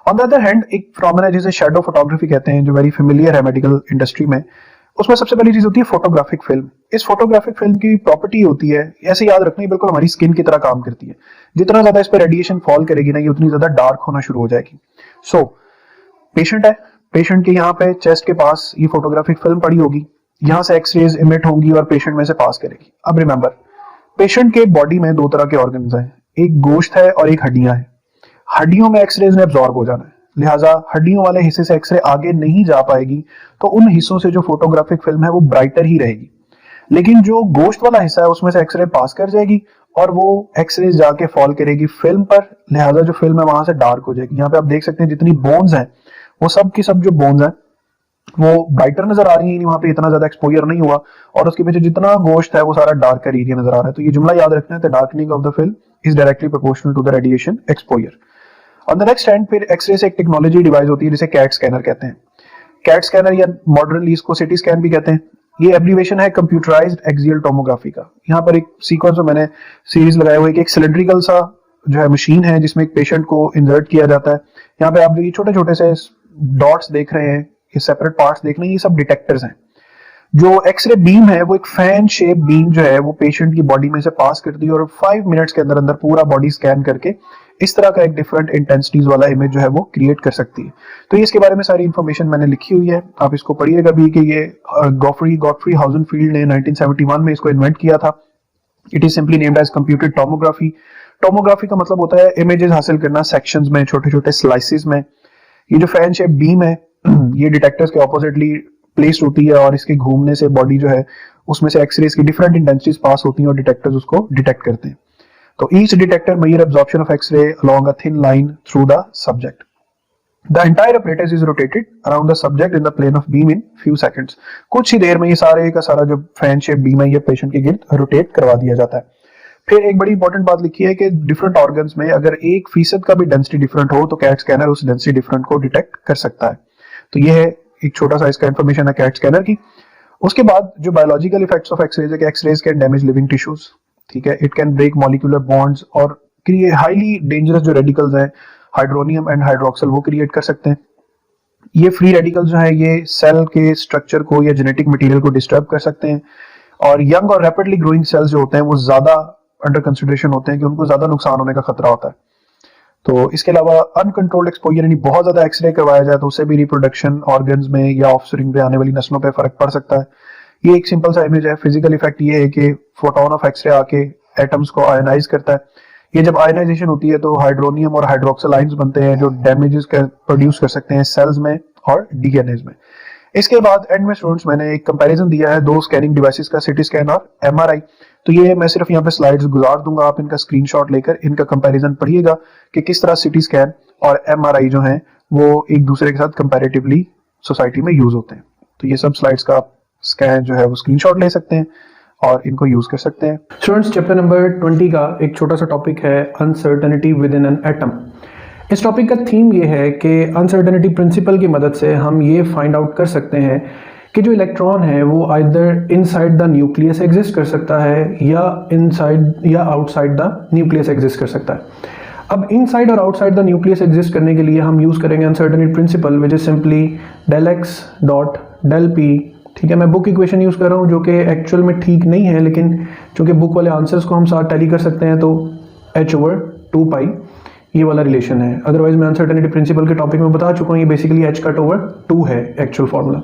Speaker 1: ऑन द अदर हैंड एक फिनोमेना जिसे शैडो फोटोग्राफी कहते हैं, जो वेरी फेमिलियर है मेडिकल इंडस्ट्री में, उसमें सबसे पहली चीज होती है फोटोग्राफिक फिल्म। इस फोटोग्राफिक फिल्म की प्रॉपर्टी होती है, ऐसे याद रखना, बिल्कुल हमारी स्किन की तरह काम करती है। जितना ज्यादा इस पर रेडिएशन फॉल करेगी ना, ये उतनी ज्यादा डार्क होना शुरू हो जाएगी। सो पेशेंट है, पेशेंट के यहाँ पे चेस्ट के पास ये फोटोग्राफिक फिल्म पड़ी होगी, यहाँ से एक्सरेज इमिट होंगी और पेशेंट में से पास करेगी। अब रिमेंबर, पेशेंट के बॉडी में दो तरह के ऑर्गन्स हैं, एक गोश्त है और एक हड्डियां हैं। हड्डियों में एक्सरेज ने एब्जॉर्ब हो जाना है, लिहाजा हड्डियों वाले हिस्से से एक्सरे आगे नहीं जा पाएगी, तो उन हिस्सों से जो फोटोग्राफिक फिल्म है वो ब्राइटर ही रहेगी। लेकिन जो गोश्त वाला हिस्सा है उसमें से एक्सरे पास कर जाएगी और वो एक्सरे जाके फॉल करेगी फिल्म पर, लिहाजा जो फिल्म है वहां से डार्क हो जाएगी। यहाँ पे आप देख सकते हैं जितनी बोन्स हैं वो सब की सब जो बोन्स हैं वो ब्राइटर नजर आ रही है, वहां पे इतना ज्यादा एक्सपोजर नहीं हुआ, और उसके पीछे जितना गोश्त है वो सारा डार्कर एरिया नजर आ रहा है। तो ये जुमला याद रखना है, the darkening of the film is directly proportional to the radiation exposure. On the next hand फिर एक्सरे से एक टेक्नोलॉजी डिवाइस होती है जिसे कैट स्कैनर कहते हैं। कैट स्कैनर या मॉडर्नली इसको सिटी स्कैन भी कहते हैं। ये एब्रीवेशन है कंप्यूटराइज्ड एक्सियल टोमोग्राफी का। यहाँ पर एक सीक्वेंस में मैंने सीरीज लगाए हुए कि एक सिलेंड्रिकल सा जो है मशीन है जिसमें एक पेशेंट को इंसर्ट किया जाता है। यहाँ पे आप जो ये छोटे छोटे से डॉट्स देख रहे हैं, ये सेपरेट पार्ट्स देख रहे हैं, ये सब डिटेक्टर्स हैं। जो एक्सरे बीम है वो एक फैन शेप बीम जो है वो पेशेंट की बॉडी में से पास करती है और 5 मिनट्स के अंदर अंदर पूरा बॉडी स्कैन करके इस तरह का एक डिफरेंट इंटेंसिटीज वाला इमेज जो है वो क्रिएट कर सकती है। तो ये इसके बारे में सारी इंफॉर्मेशन मैंने लिखी हुई है, आप इसको पढ़िएगा भी कि ये गॉटफ्री हाउजेनफील्ड ने 1971 में इसको इन्वेंट किया था। It is simply named as computed tomography. Tomography का मतलब होता है इमेजेस हासिल करना सेक्शंस में, छोटे छोटे स्लाइसेस में। ये जो फैन शेप बीम है ये डिटेक्टर्स के ऑपोजिटली प्लेस्ड होती है और इसके घूमने से बॉडी जो है उसमें से एक्सरेज की डिफरेंट इंटेंसिटीज पास होती हैं और डिटेक्टर्स उसको डिटेक्ट करते हैं। तो each detector measure absorption of X-ray along a thin line through the subject. The entire apparatus is rotated around the subject in the plane of beam in few seconds। कुछ ही देर में ये सारे का सारा जो फैन शेप बीम है ये patient के गिर्द रोटेट करवा दिया जाता है। फिर एक बड़ी इंपॉर्टेंट बात लिखी है कि डिफरेंट ऑर्गन्स में अगर 1% का भी डेंसिटी डिफरेंट हो तो कैट स्कैनर उस डेंसिटी डिफरेंट को डिटेक्ट कर सकता है। तो ये है एक छोटा सा इसका इंफॉर्मेशन है कैट स्कैनर की। उसके बाद जो बायोलॉजिकल इफेक्ट्स ऑफ एक्सरेज है कि X-rays can damage living tissues, ठीक है, it can break molecular bonds और क्रिएट हाईली डेंजरस जो रेडिकल्स हैं हाइड्रोनियम एंड हाइड्रोक्सिल वो क्रिएट कर सकते हैं। ये फ्री रेडिकल्स जो है ये सेल के स्ट्रक्चर को या जेनेटिक मटेरियल को डिस्टर्ब कर सकते हैं और यंग और रैपिडली ग्रोइंग सेल्स जो होते हैं वो ज्यादा अंडर कंसिडरेशन होते हैं कि उनको ज्यादा नुकसान होने का खतरा होता है। तो इसके अलावा अनकंट्रोल्ड एक्सपोजर यानी बहुत ज्यादा एक्सरे करवाया जाए तो उससे भी रिप्रोडक्शन ऑर्गन्स में या ऑफस्प्रिंग पे आने वाली नस्लों पे फर्क पड़ सकता है। ये एक सिंपल सा इमेज है। फिजिकल इफेक्ट ये है कि फोटोन ऑफ एक्सरे आके एटम्स को आयनाइज करता है। ये जब आयनाइजेशन होती है तो हाइड्रोनियम और हाइड्रोक्सिल आयंस बनते हैं जो डैमेजेस प्रोड्यूस कर सकते हैं सेल्स में और डीएनएज में। इसके बाद एंड में स्टूडेंट्स मैंने एक कंपैरिजन दिया है दो स्कैनिंग डिवाइसेस का, सिटी स्कैन और एमआरआई। तो ये मैं सिर्फ यहाँ पे स्लाइड्स गुजार दूंगा, आप इनका स्क्रीनशॉट लेकर इनका कंपैरिजन पढ़िएगा कि किस तरह सिटी स्कैन और एमआरआई जो हैं वो एक दूसरे के साथ कंपैरेटिवली सोसाइटी में यूज होते हैं। तो ये सब स्लाइड्स का आप स्कैन जो है वो स्क्रीनशॉट ले सकते हैं और इनको यूज कर सकते हैं।
Speaker 2: स्टूडेंट्स चैप्टर नंबर 20 का एक छोटा सा टॉपिक है uncertainty with in an atom. इस टॉपिक का थीम ये है कि अनसर्टेनिटी प्रिंसिपल की मदद से हम ये फाइंड आउट कर सकते हैं कि जो इलेक्ट्रॉन है वो either inside the nucleus exist कर सकता है या इनसाइड या आउटसाइड द न्यूक्लियस एग्जिस्ट कर सकता है। अब इनसाइड और आउटसाइड द न्यूक्लियस एग्जिस्ट करने के लिए हम यूज करेंगे uncertainty principle which is simply del x dot del p। ठीक है, मैं बुक इक्वेशन यूज कर रहा हूँ जो कि एक्चुअल में ठीक नहीं है, लेकिन चूंकि बुक वाले आंसर्स को हम साथ टैली कर सकते हैं तो h/2 ये वाला रिलेशन है। अदरवाइज मैं अनसर्टेनिटी प्रिंसिपल के टॉपिक में बता चुका हूँ, ये बेसिकली h/2 है एक्चुअल फॉर्मूला।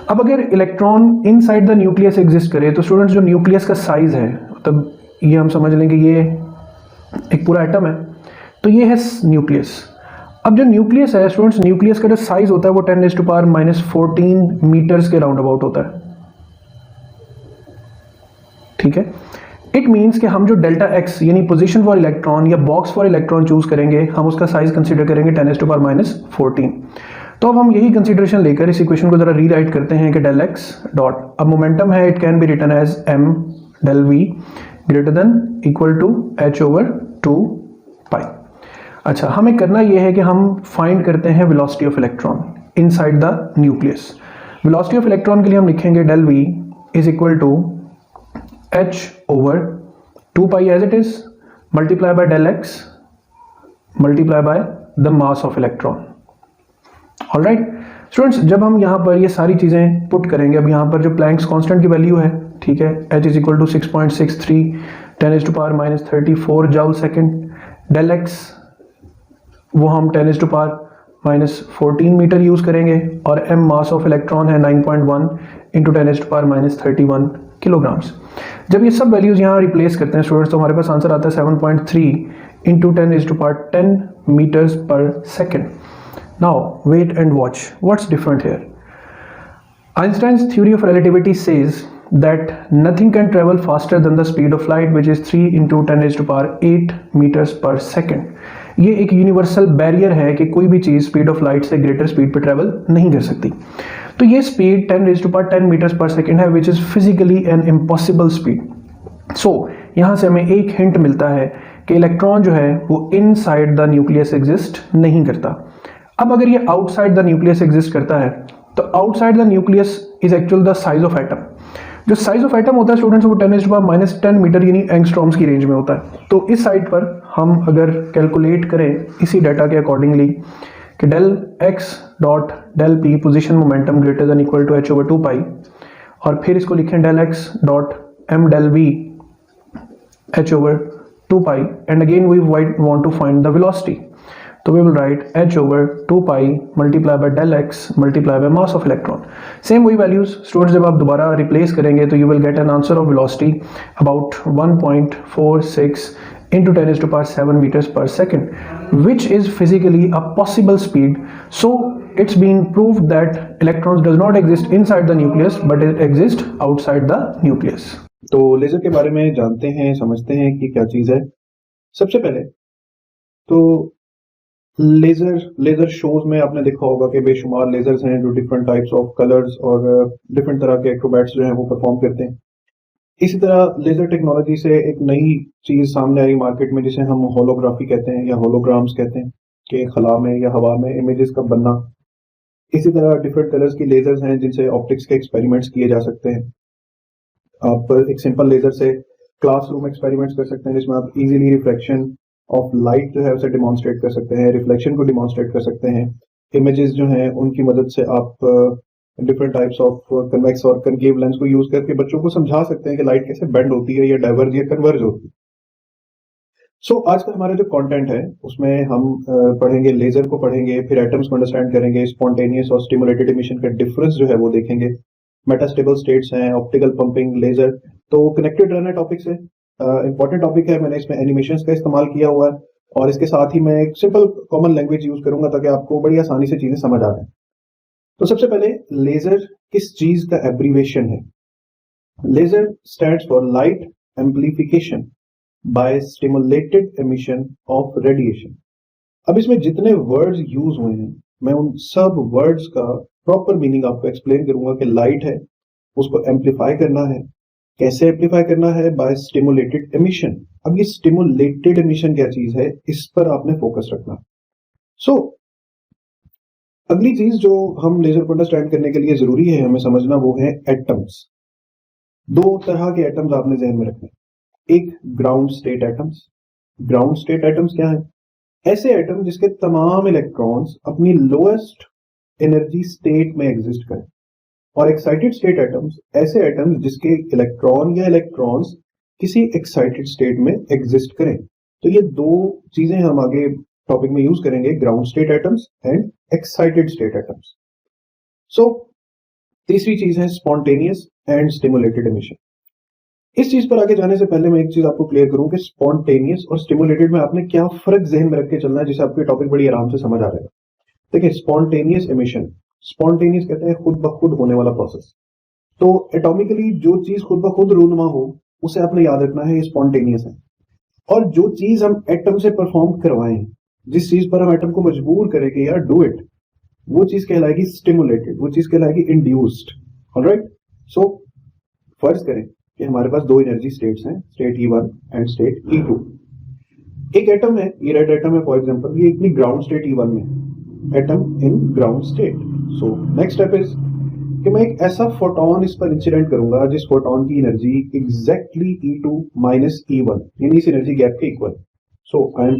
Speaker 2: अब अगर electron inside the nucleus exist करे तो स्टूडेंट्स जो न्यूक्लियस का साइज है, तब ये हम समझ लें कि ये एक पूरा एटम है, तो ये है न्यूक्लियस। अब जो न्यूक्लियस है स्टूडेंट्स, न्यूक्लियस का जो साइज होता है वो 10⁻⁻14 मीटर्स के राउंड अबाउट होता है। ठीक है, इट मीन्स कि हम जो डेल्टा एक्स यानी पोजीशन फॉर इलेक्ट्रॉन या बॉक्स फॉर इलेक्ट्रॉन चूज करेंगे, हम उसका साइज कंसीडर करेंगे 10⁻⁻14। तो अब हम यही कंसीडरेशन लेकर इस इक्वेशन को जरा रीराइट करते हैं कि del x डॉट, अब मोमेंटम है, it can be written as m del v greater than equal to h/2 pi. अच्छा, हमें करना यह है कि हम फाइंड करते हैं velocity of electron inside the nucleus. Velocity of electron के लिए हम लिखेंगे del v is equal to h/2 pi as it is multiply by del x multiply by the mass of electron. Alright students, जब हम यहाँ पर ये सारी चीजें पुट करेंगे, अब यहाँ पर जो प्लैंक्स कांस्टेंट की वैल्यू है, ठीक है, h is equal to 6.63 10⁻⁻34 joule second, del X वो हम 10⁻⁻14 मीटर यूज करेंगे, और m मास ऑफ इलेक्ट्रॉन है 9.1 इंटू 10⁻⁻31 किलोग्राम्स। जब ये सब वैल्यूज यहाँ रिप्लेस करते हैं स्टूडेंट्स, तो हमारे पास आंसर आता है 7.3 इंटू 10⁻10 मीटर्स पर second. Now wait and watch, what's different here? Einstein's theory of relativity says that nothing can travel faster than the speed of light, which is 3 into 10⁸ meters per second. ये एक universal barrier है कि कोई भी चीज speed of light से greater speed पर travel नहीं कर सकती। तो ये स्पीड 10⁻10 मीटर्स पर सेकेंड है, which is physically an impossible speed. So यहां से हमें एक हिंट मिलता है कि इलेक्ट्रॉन जो है वो इनसाइड द न्यूक्लियस एग्जिस्ट नहीं करता। अब अगर ये आउटसाइड द न्यूक्लियस एग्जिस्ट करता है, तो outside the nucleus is actual the size of atom. जो साइज ऑफ एटम होता है स्टूडेंट्स, वो 10⁻10 मीटर यानी एंगस्ट्रॉम्स की रेंज में होता है। तो इस साइड पर हम अगर कैलकुलेट करें इसी डाटा के अकॉर्डिंगली कि del x dot del p position momentum greater than equal to h/2π, और फिर इसको लिखें del x dot m del v h/2π, and again we want to find the velocity, तो we will write h/2π multiplied by del x multiplied by mass of electron. Same वही values students, जब आप दोबारा replace करेंगे तो you will get an answer of velocity about 1.46 into 10⁻7 meters per second, which is physically a possible speed. So it's been proved that electrons does not exist inside the nucleus but it exists outside the nucleus.
Speaker 1: तो laser के बारे में जानते हैं, समझते हैं कि क्या चीज है। सबसे पहले तो लेजर शोज में आपने देखा होगा कि बेशुमार लेजर्स हैं जो डिफरेंट टाइप्स ऑफ कलर्स और डिफरेंट तरह के एक्रोबैट्स जो हैं वो परफॉर्म करते हैं। इसी तरह लेजर टेक्नोलॉजी से एक नई चीज सामने आई मार्केट में, जिसे हम होलोग्राफी कहते हैं या होलोग्राम्स कहते हैं, कि खला में या हवा में इमेजेस का बनना। इसी तरह डिफरेंट कलर्स की लेजर्स हैं जिनसे ऑप्टिक्स के एक्सपेरिमेंट्स किए जा सकते हैं। आप एक सिंपल लेजर से क्लासरूम एक्सपेरिमेंट्स कर सकते हैं, जिसमें आप इजीली रिफ्लेक्शन ऑफ लाइट जो है उसे डिमॉन्स्ट्रेट कर सकते हैं, रिफ्लेक्शन को डिमॉन्स्ट्रेट कर सकते हैं। इमेजेस जो हैं उनकी मदद से आप डिफरेंट टाइप्स ऑफ कन्वेक्स और कनकेव लेंस को यूज करके बच्चों को समझा सकते हैं कि लाइट कैसे बेंड होती है या डाइवर्ज या कन्वर्ज होती है। सो आज का हमारा जो कंटेंट है उसमें हम पढ़ेंगे लेजर को, पढ़ेंगे, फिर एटम्स को अंडरस्टैंड करेंगे, स्पॉन्टेनियस और स्टिमुलेटेड इमिशन का डिफरेंस जो है वो देखेंगे, मेटास्टेबल स्टेट्स हैं, ऑप्टिकल पंपिंग, लेजर, तो कनेक्टेड रहना टॉपिक से। इंपॉर्टेंट टॉपिक है, मैंने इसमें एनिमेशंस का इस्तेमाल किया हुआ है, और इसके साथ ही मैं एक सिंपल कॉमन लैंग्वेज यूज करूंगा ताकि आपको बड़ी आसानी से चीजें समझ आ जाए। तो सबसे पहले लेजर किस चीज का एब्रीवेशन है? Laser stands for light amplification by stimulated emission of radiation. अब इसमें जितने वर्ड्स यूज हुए हैं मैं उन सब वर्ड्स का प्रॉपर मीनिंग आपको एक्सप्लेन करूंगा कि लाइट है उसको एम्पलीफाई करना है, कैसे एम्पलीफाई करना है, बाय स्टिमुलेटेड एमिशन। अब ये स्टिमुलेटेड एमिशन क्या चीज है, इस पर आपने फोकस रखना। सो अगली चीज जो हम लेजर को अंडरस्टैंड करने के लिए जरूरी है हमें समझना, वो है एटम्स। दो तरह के एटम्स आपने जहन में रखने, एक ground state atoms. Ground state atoms क्या है? ऐसे एटम जिसके तमाम इलेक्ट्रॉन्स अपनी लोएस्ट एनर्जी स्टेट में एग्जिस्ट करें, और एक्साइटेड स्टेट एटम्स ऐसे एटम्स जिसके इलेक्ट्रॉन या इलेक्ट्रॉन्स किसी एक्साइटेड स्टेट में एग्जिस्ट करें। तो ये दो चीजें हम आगे टॉपिक में यूज करेंगे, ground state atoms and excited state atoms. So तीसरी चीज है स्पॉन्टेनियस एंड स्टिमुलेटेड एमिशन। इस चीज पर आगे जाने से पहले मैं एक चीज आपको क्लियर करूं कि स्पॉन्टेनियस और स्टिमुलेटेड में आपने क्या फर्क जहन में रख के चलना है, जिससे आपको टॉपिक बड़ी आराम से समझ आ जाएगा। देखिए, स्पॉन्टेनियस एमिशन, स्पॉन्टेनियस कहते हैं खुद ब खुद होने वाला प्रोसेस। तो एटॉमिकली जो चीज खुद ब खुद रूनुमा हो उसे आपने याद रखना है, ये स्पॉन्टेनियस है। और जो चीज हम एटम से परफॉर्म करवाएं, जिस चीज पर हम एटम को मजबूर करें कि यार डू इट, वो चीज कहलाएगी स्टिमुलेटेड, वो चीज कहलाएगी इंड्यूस्ड। ऑलराइट, सो फर्ज करें कि हमारे पास दो एनर्जी स्टेट्स हैं, state E1 and state E2। एक एटम है, ये रेड एटम है फॉर एग्जांपल, ये अपनी ग्राउंड स्टेट E1 में, atom in ground state. So next step is कि मैं एक ऐसा फोटोन इस पर इंसिडेंट करूंगा जिस फोटोन की energy exactly E2 minus E1 यानी इस एनर्जी गैप के equal. So I am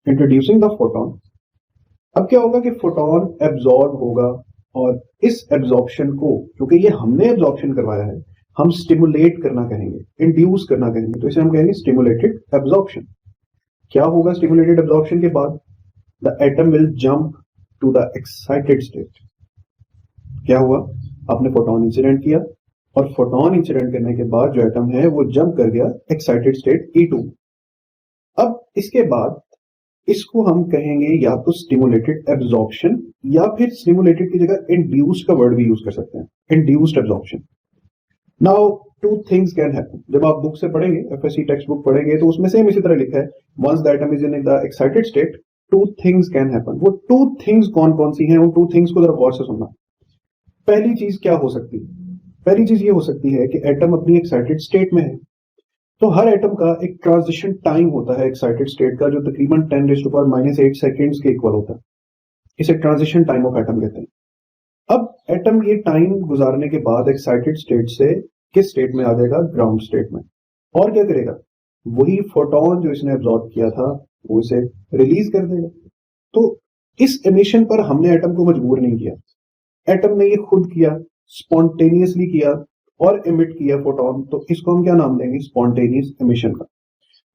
Speaker 1: introducing the photon
Speaker 3: अब क्या होगा कि फोटोन एब्जॉर्ब होगा और इस एब्जॉर्प्शन को, क्योंकि ये हमने एब्जॉर्प्शन करवाया है, हम स्टिमुलेट करना कहेंगे, इंड्यूस करना कहेंगे, तो इसे हम कहेंगे स्टिमुलेटेड एब्जॉर्प्शन। क्या होगा स्टिमुलेटेड एब्जॉर्प्शन के बाद? The atom will jump to the excited state. क्या हुआ? आपने फोटोन इंसिडेंट किया और फोटोन इंसिडेंट करने के बाद जो एटम है वो जंप कर गया एक्साइटेड स्टेट E2। अब इसके बाद इसको हम कहेंगे या तो स्टिमुलेटेड एब्जॉर्प्शन, या फिर स्टिमुलेटेड की जगह इंड्यूस्ड का वर्ड भी यूज कर सकते हैं, induced absorption. Now to things can happen. जब आप बुक से पढ़ेंगे, एफएससी टेक्स्ट बुक पढ़ेंगे, तो उसमें सेम इसी तरह लिखा है, once the atom is in the excited state two things can happen. वो टू थिंग्स कौन कौन सी हैं, उन टू थिंग्स को जरा गौर से सुनना। पहली चीज क्या हो सकती है? पहली चीज ये हो सकती है कि एटम अपनी एक्साइटेड स्टेट में है, तो हर एटम का एक ट्रांजिशन टाइम होता है एक्साइटेड स्टेट का, जो तकरीबन 10⁻⁻8 सेकेंड्स के इक्वल होता है। इसे ट्रांजिशन टाइम ऑफ एटम कहते हैं। अब एटम ये टाइम गुजारने के बाद एक्साइटेड स्टेट से किस स्टेट में आ जाएगा? ग्राउंड स्टेट में। और क्या करेगा? वही फोटोन जो इसने एब्जॉर्ब किया था वो इसे रिलीज कर देगा। तो इस एमिशन पर हमने एटम को मजबूर नहीं किया, एटम ने ये खुद किया, स्पॉन्टेनियसली किया और एमिट किया फोटोन। तो इसको हम क्या नाम देंगे? स्पॉन्टेनियस एमिशन का।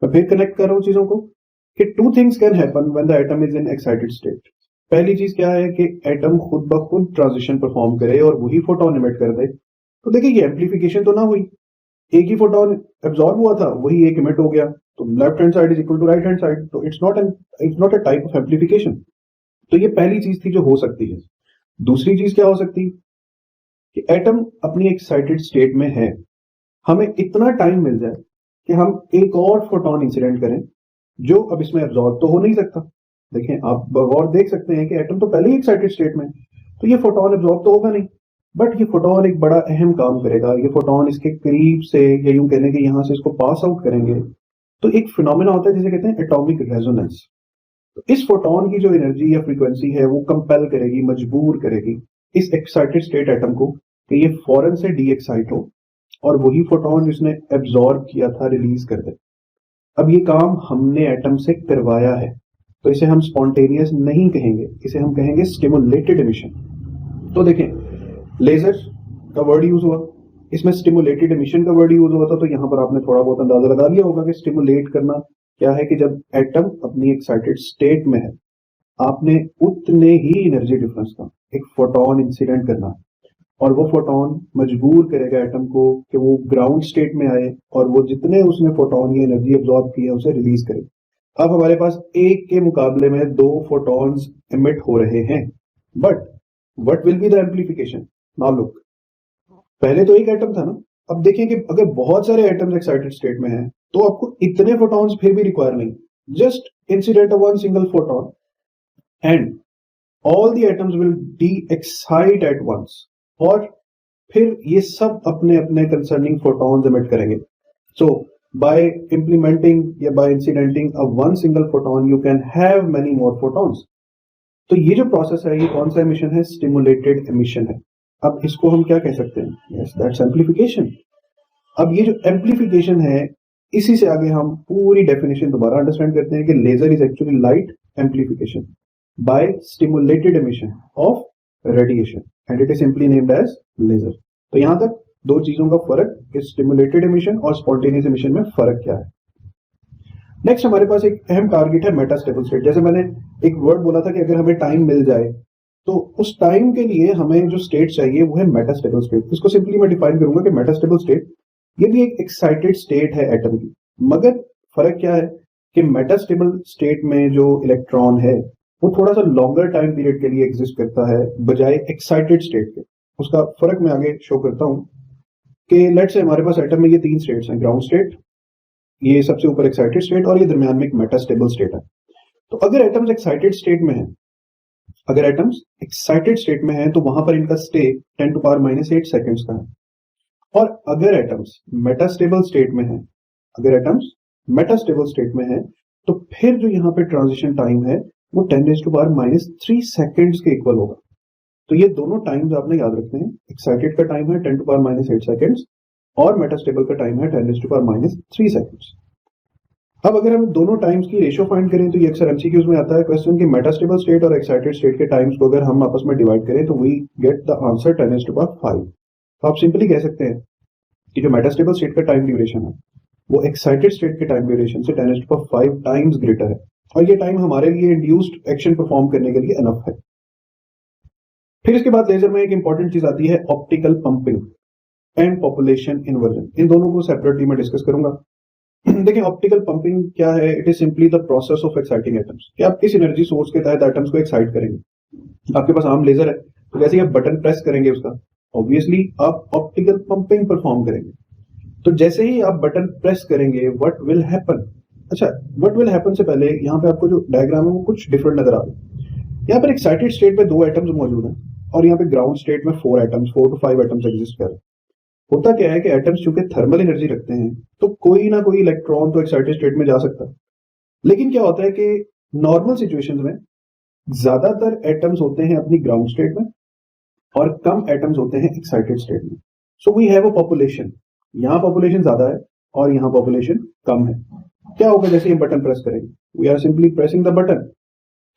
Speaker 3: मैं फिर कनेक्ट कर रहा हूं चीजों को कि to things can happen when the atom is in excited state. पहली चीज क्या है कि एटम खुद ब खुद ट्रांजिशन परफॉर्म करे और वही फोटोन एमिट कर दे। तो देखिए ये एम्प्लीफिकेशन तो ना हुई, एक ही फोटोन एब्जॉर्ब हुआ था, वही एक एमिट हो गया, तो left hand side is equal to right hand side, तो it's not a type of amplification. तो ये पहली चीज थी जो हो सकती है। दूसरी चीज क्या हो सकती कि एटम अपनी एक्साइटेड स्टेट में है, हमें इतना टाइम मिल जाए कि हम एक और फोटोन इंसिडेंट करें जो अब इसमें एब्जॉर्ब तो हो नहीं सकता। देखें, आप गौर देख सकते हैं कि एटम तो पहले ही एक्साइटेड स्टेट में, तो ये फोटोन एब्जॉर्ब तो होगा नहीं, बट ये फोटोन एक बड़ा अहम काम करेगा। ये फोटोन इसके करीब से, या यूं कहने के यहां से इसको पास आउट करेंगे, तो एक फिनोमेना होता है जिसे कहते हैं एटॉमिक रेजोनेंस। तो इस फोटोन की जो एनर्जी या फ्रीक्वेंसी है वो कंपेल करेगी, मजबूर करेगी इस एक्साइटेड स्टेट एटम को कि ये फौरन से डी एक्साइट हो और वही फोटोन जिसने एब्जॉर्ब किया था रिलीज कर दे। अब ये काम हमने एटम से करवाया है, तो इसे हम स्पॉन्टेनियस नहीं कहेंगे, इसे हम कहेंगे स्टिमुलेटेड एमिशन। तो देखें, लेजर का वर्ड यूज हुआ, इसमें स्टिमुलेटेड एमिशन का वर्ड यूज हुआ था, तो यहां पर आपने थोड़ा बहुत अंदाजा लगा लिया होगा कि स्टिमुलेट करना क्या है कि जब एटम अपनी एक्साइटेड स्टेट में है, आपने उतने ही एनर्जी डिफरेंस का एक फोटोन इंसिडेंट करना और वो फोटोन मजबूर करेगा एटम को कि वो ग्राउंड स्टेट में आए और वो जितने उसने फोटोन ये एनर्जी एब्जॉर्ब की है उसे रिलीज करे। अब हमारे पास एक के मुकाबले में दो फोटॉन्स एमिट हो रहे हैं, but what will be the amplification? Now look, पहले तो एक एटम था ना, अब देखिए कि अगर बहुत सारे एटम्स एक्साइटेड स्टेट में हैं तो आपको इतने फोटॉन्स फिर भी रिक्वायर नहीं, just incident one single photon and all the atoms will de excite at once, और फिर ये सब अपने अपने कंसर्निंग फोटॉन्स एमिट करेंगे। सो by implementing या by incidenting a one single photon you can have many more photons। तो ये जो प्रोसेस है ये कौन सा एमिशन है? स्टिमुलेटेड एमिशन है। अब इसको हम क्या कह सकते हैं? Yes, that's amplification. अब ये जो एम्प्लीफिकेशन है, इसी से आगे हम पूरी डेफिनेशन दोबारा अंडरस्टैंड करते हैं कि laser is actually light amplification by stimulated emission of radiation and it is simply named as laser. तो यहां तक दो चीजों का फर्क कि स्टिमुलेटेड एमिशन और स्पॉन्टेनियस एमिशन में फर्क क्या है। नेक्स्ट हमारे पास एक अहम टारगेट है मेटास्टेबल स्टेट। जैसे मैंने एक वर्ड बोला था कि अगर हमें टाइम मिल जाए तो उस टाइम के लिए हमें जो स्टेट चाहिए वो है मेटास्टेबल स्टेट। इसको सिंपली मैं डिफाइन करूंगा कि मेटास्टेबल स्टेट ये भी एक एक्साइटेड स्टेट है एटम की, मगर फर्क क्या है कि मेटास्टेबल स्टेट में जो इलेक्ट्रॉन है वो थोड़ा सा लॉन्गर टाइम पीरियड के लिए एग्जिस्ट करता है बजाय एक्साइटेड स्टेट के। उसका फर्क मैं आगे शो करता हूं कि लेट्स से हमारे पास एटम में ये तीन स्टेट्स हैं, ग्राउंड स्टेट, ये सबसे ऊपर एक्साइटेड स्टेट और ये दरमियान में एक मेटास्टेबल स्टेट है। तो अगर एटम्स एक्साइटेड स्टेट में है, अगर एटम्स एक्साइटेड स्टेट में है तो वहां पर इनका स्टेट 10⁻⁸ सेकेंड्स का है, और अगर एटम्स मेटास्टेबल स्टेट में है, अगर एटम्स मेटास्टेबल स्टेट में है तो फिर जो यहाँ पे ट्रांजिशन टाइम है वो 10⁻³ सेकेंड्स के इक्वल होगा। तो ये दोनों टाइम्स आपने याद रखने हैं, एक्साइटेड का टाइम है 10⁻⁸ सेकेंड्स और मेटास्टेबल का टाइम है 10⁻³ सेकेंड्स। अब अगर हम दोनों टाइम्स की रेशियो फाइंड करें तो ये अक्सर एमसीक्यूज में आता है क्वेश्चन कि मेटास्टेबल स्टेट और एक्साइटेड स्टेट के टाइम्स को अगर हम आपस में डिवाइड करें तो वी गेट द आंसर 10⁵. तो आप सिंपली कह सकते हैं कि जो मेटास्टेबल स्टेट का टाइम ड्यूरेशन है वो एक्साइटेड स्टेट के टाइम ड्यूरेशन से 10⁵ टाइम्स ग्रेटर है, और ये टाइम हमारे लिए इंड्यूस्ड एक्शन परफॉर्म करने के लिए इनफ है. फिर इसके बाद लेजर में एक इंपॉर्टेंट चीज आती है optical pumping and population inversion. इन दोनों को सेपरेटली मैं डिस्कस करूंगा. देखिए ऑप्टिकल पंपिंग क्या है? It is simply the process of exciting atoms. कि आप किस एनर्जी सोर्स के तहत एटम्स को एक्साइट करेंगे. आपके पास आम लेजर है तो जैसे ही आप बटन प्रेस करेंगे उसका ऑब्वियसली आप ऑप्टिकल पंपिंग परफॉर्म करेंगे. तो जैसे ही आप बटन प्रेस करेंगे व्हाट विल हैपन. अच्छा, व्हाट विल हैपन से पहले यहाँ पे आपको जो डायग्राम है वो कुछ डिफरेंट नजर आ रहा है. यहाँ पर एक्साइटेड स्टेट में 2 एटम्स मौजूद हैं और यहाँ पे ग्राउंड स्टेट में 4 to 5 एटम्स एग्जिस्ट कर रहे हैं. होता क्या है कि एटम्स चूंकि थर्मल एनर्जी रखते हैं तो कोई ना कोई इलेक्ट्रॉन तो एक्साइटेड स्टेट में जा सकता है. लेकिन क्या होता है कि नॉर्मल सिचुएशंस में ज्यादातर एटम्स होते हैं अपनी ग्राउंड स्टेट में और कम एटम्स होते हैं एक्साइटेड स्टेट में. So we have a population. यहाँ पॉपुलेशन ज्यादा है और यहाँ पॉपुलेशन कम है. क्या होगा जैसे हम बटन प्रेस करेंगे? We are simply pressing the button.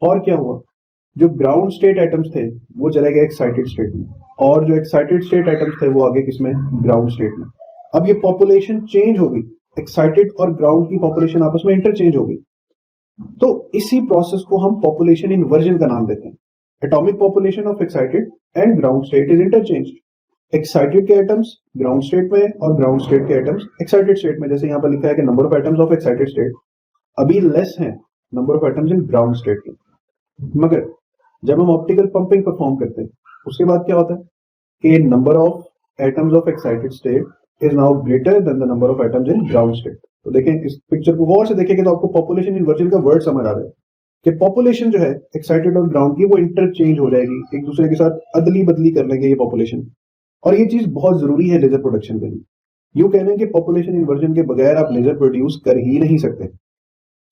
Speaker 3: और क्या हुआ? जो ग्राउंड स्टेट एटम्स थे वो चले गए एक्साइटेड स्टेट में और जो एक्साइटेड स्टेट एटम्स थे वो आगे किसमें? ग्राउंड स्टेट में. अब ये पॉपुलेशन चेंज हो गई. एक्साइटेड और ग्राउंड की पॉपुलेशन आपस में इंटरचेंज हो गई. तो इसी प्रोसेस को हम पॉपुलेशन इन्वर्जन का नाम देते हैं. Atomic population of excited and ground state is interchange. Excited के एटम्स ग्राउंड स्टेट में और ग्राउंड स्टेट के एटम्स एक्साइटेड स्टेट में. जैसे यहाँ पर लिखा है कि number of atoms of excited state अभी लेस है number of atoms in ground state के. मगर जब हम ऑप्टिकल पंपिंग परफॉर्म करते हैं उसके बाद क्या होता है कि number of atoms of excited state is now greater than the number of atoms in ground state. तो देखें इस पिक्चर को गौर से देखेंगे तो आपको पॉपुलेशन इन्वर्जन का वर्ड समझ आ रहा है कि पॉपुलेशन जो है एक्साइटेड और ग्राउंड की वो इंटरचेंज हो जाएगी, एक दूसरे के साथ अदली बदली कर लेंगे ये पॉपुलेशन. और ये चीज बहुत जरूरी है लेजर प्रोडक्शन के लिए. यूं कहने हैं कि पॉपुलेशन इन्वर्जन के बगैर आप लेजर प्रोड्यूस कर ही नहीं सकते.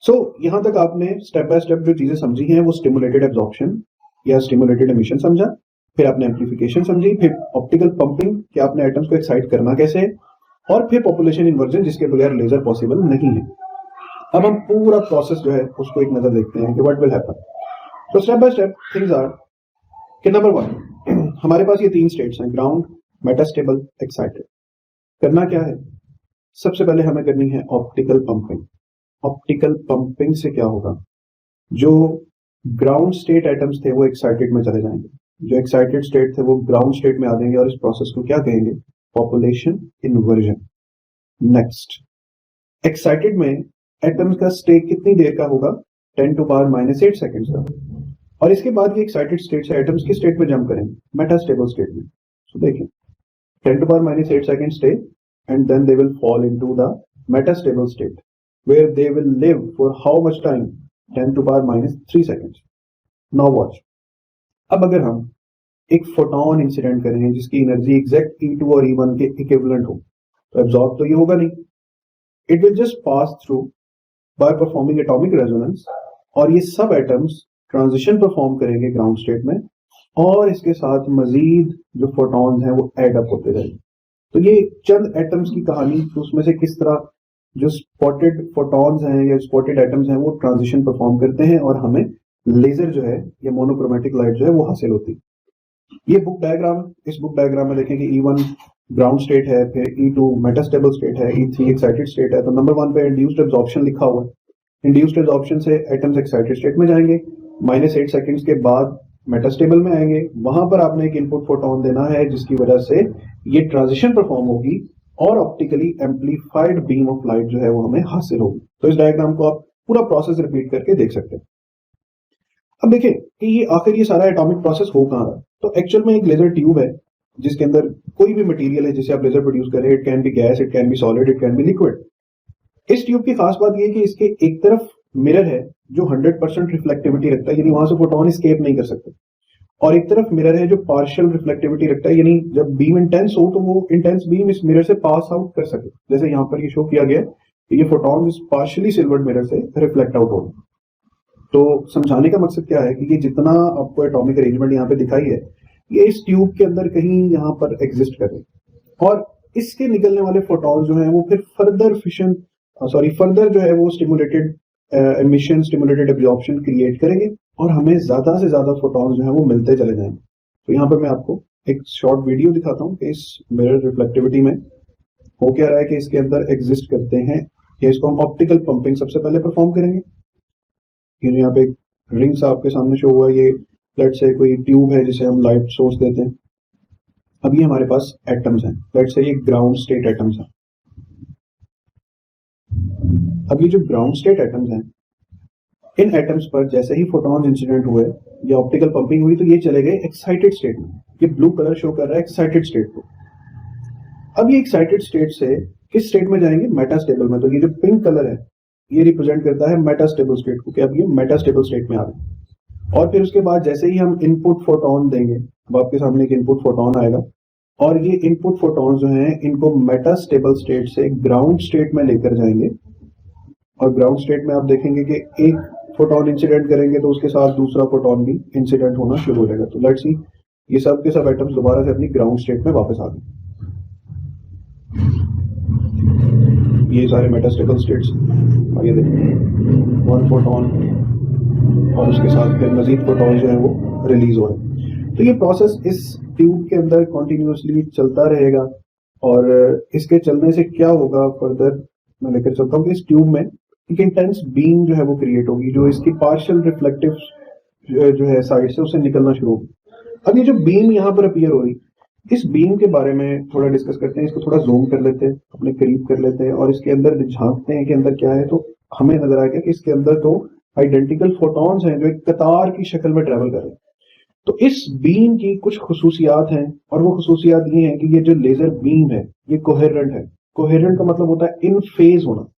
Speaker 3: सो यहां तक आपने स्टेप बाय स्टेप जो चीजें समझी हैं वो स्टिमुलेटेड एब्जॉर्प्शन या स्टिमुलेटेड एमिशन समझा, फिर आपने एम्प्लीफिकेशन समझी, फिर ऑप्टिकल पंपिंग कि आपने एटम्स को एक्साइट करना कैसे है, और फिर पॉपुलेशन इन्वर्जन जिसके बगैर लेजर पॉसिबल नहीं है. अब हम पूरा प्रोसेस जो है उसको एक नजर देखते हैं कि व्हाट विल हैपन. तो step by step things are कि नंबर 1 हमारे पास ये 3 स्टेट्स हैं, ग्राउंड, मेटास्टेबल, एक्साइटेड. करना क्या है? सबसे पहले हमें करनी है ऑप्टिकल पंपिंग. ऑप्टिकल पंपिंग से क्या होगा? जो ग्राउंड स्टेट एटम्स थे वो एक्साइटेड में चले जाएंगे, जो एक्साइटेड स्टेट थे वो ग्राउंड स्टेट में आ जाएंगे और इस प्रोसेस को क्या कहेंगे? Population inversion. नेक्स्ट, एक्साइटेड में एटम्स का स्टे कितनी देर का होगा? 10⁻⁸ सेकेंड्स का. और इसके बाद ये एक्साइटेड स्टेट से एटम्स की स्टेट में जंप करेंगे? मेटास्टेबल स्टेट में. सो देखिए 10⁻⁸ second stay and then they will fall into the metastable state where they will live for how much time? 10⁻³ seconds. Now watch. अब अगर हम एक फोटोन इंसिडेंट करें जिसकी एनर्जी एग्जैक्ट E2 और E1 के इक्विवेलेंट हो तो एब्जॉर्ब तो ये होगा नहीं. It will just pass through by performing atomic resonance और ये सब एटम्स ट्रांजिशन परफॉर्म करेंगे ग्राउंड स्टेट में और इसके साथ मजीद जो फोटॉन्स हैं वो एड अप होते रहेंगे. तो ये चंद एटम्स की कहानी, तो उसमें से किस तरह जो स्पॉटेड फोटॉन्स हैं या स्पॉटेड एटम्स हैं वो ट्रांजिशन परफॉर्म करते हैं और हमें लेजर जो है या मोनोक्रोमेटिक लाइट जो है वो हासिल होती है. ये बुक डायग्राम, इस बुक डायग्राम में देखें कि E1 ग्राउंड स्टेट है, फिर E2 मेटास्टेबल स्टेट है, E3 एक्साइटेड स्टेट है. तो नंबर 1 पे इंड्यूस्ड एब्जॉर्प्शन लिखा हुआ है. इंड्यूस्ड एब्जॉर्प्शन से एटम्स एक्साइटेड स्टेट में जाएंगे, -8 सेकेंड्स के बाद मेटास्टेबल में आएंगे. वहां पर आपने एक इनपुट फोटोन देना है जिसकी वजह से ये ट्रांजिशन परफॉर्म होगी और optically amplified beam of light जो है वो हमें हासिल होगी. तो इस डायग्राम को आप पूरा प्रोसेस रिपीट करके देख सकते हैं. अब देखिए कि ये आखिर ये सारा एटॉमिक प्रोसेस हो कहां रहा है. तो एक्चुअल में एक लेजर ट्यूब है जिसके अंदर कोई भी मटेरियल है जिसे आप लेजर प्रोड्यूस कर रहे हैं. It can B gas, it can B solid, it can B liquid. इस ट्यूब की खास बात यह कि इसके एक तरफ मिरर है जो 100% रिफ्लेक्टिविटी रखता है, यानी वहां से फोटोन एस्केप नहीं कर सकते, और एक तरफ मिरर है जो पार्शियल रिफ्लेक्टिविटी रखता है, यानी जब बीम इंटेंस हो तो वो इंटेंस बीम इस मिरर से पास आउट कर सके. जैसे यहाँ पर ये शो किया गया कि ये फोटॉन इस पार्शियली सिल्वर्ड मिरर से रिफ्लेक्ट आउट हो. तो समझाने का मकसद क्या है कि ये जितना आपको एटॉमिक अरेंजमेंट यहाँ पे दिखाई है ये इस ट्यूब के अंदर कहीं यहाँ पर एग्जिस्ट कर रहे हैं और इसके निकलने वाले फोटॉन जो है वो फिर फर्दर फिशन फर्दर जो है वो stimulated emission, stimulated absorption create करेंगे और हमें ज्यादा से ज्यादा फोटॉन्स जो है वो मिलते चले जाएंगे। तो यहाँ पर मैं आपको एक शॉर्ट वीडियो दिखाता हूँ कि इस मिरर रिफ्लेक्टिविटी में हो क्या रहा है कि इसके अंदर एग्जिस्ट करते हैं, या इसको हम ऑप्टिकल पंपिंग सबसे पहले परफॉर्म करेंगे। ये यहाँ पे रिंग्स आपके सामने शो हुआ है, ये लेट से कोई ट्यूब है जिसे हम लाइट सोर्स देते हैं। अब ये हमारे पास एटम्स हैं, लेट से ये ग्राउंड स्टेट एटम्स हैं। अब ये जो ग्राउंड स्टेट एटम्स हैं, इन एटम्स पर जैसे ही फोटॉन्स इंसिडेंट हुए या ऑप्टिकल पंपिंग हुई तो ये चले गए एक्साइटेड स्टेट में। ये ब्लू कलर शो कर रहा है एक्साइटेड स्टेट को। अब ये एक्साइटेड स्टेट से किस स्टेट में जाएंगे? मेटास्टेबल में। तो ये जो पिंक कलर है ये रिप्रेजेंट करता है मेटास्टेबल स्टेट को, कि अब ये मेटास्टेबल स्टेट में आ गए। और फिर उसके बाद जैसे ही हम इनपुट फोटॉन देंगे, अब आपके सामने एक इनपुट फोटॉन आएगा और ये इनपुट फोटॉन जो हैं इनको मेटास्टेबल स्टेट से ग्राउंड स्टेट में लेकर जाएंगे। और ग्राउंड स्टेट में आप देखेंगे कि एक फोटॉन इंसिडेंट करेंगे तो उसके साथ दूसरा फोटॉन भी इंसिडेंट होना शुरू हो जाएगा। तो लेट्स सी, ये सब के सब एटम्स दोबारा से अपनी ग्राउंड स्टेट में वापस आ गए। ये सारे मेटास्टेबल स्टेट्स, और ये देखिए वन फोटॉन और उसके साथ फिर मजीद फोटॉन जो है वो रिलीज हो रहे हैं। तो ये प्रोसेस इस ट्यूब के अंदर कॉन्टिन्यूसली चलता रहेगा। और इसके चलने से क्या होगा फर्दर मैं लेकर चलता हूँ कि इस ट्यूब में एक इंटेंस बीम जो है वो क्रिएट होगी, जो इसकी पार्शियल रिफ्लेक्टिव जो है साइड से उसे निकलना शुरू होगी। अब ये जो बीम यहाँ पर अपीयर हो रही, इस बीम के बारे में थोड़ा डिस्कस करते हैं। इसको थोड़ा जूम कर लेते हैं, अपने करीब कर लेते हैं और इसके अंदर झांकते हैं कि अंदर क्या है। तो हमें नजर आएगा कि इसके अंदर तो आइडेंटिकल फोटॉन्स हैं जो एक कतार की शक्ल में ट्रेवल कर रहे हैं। तो इस बीम की कुछ खुसूसियात हैं और वो खुसूसियात ये हैं कि ये जो लेजर बीम है ये कोहेरेंट है। कोहेरेंट का मतलब होता है इन फेज होना।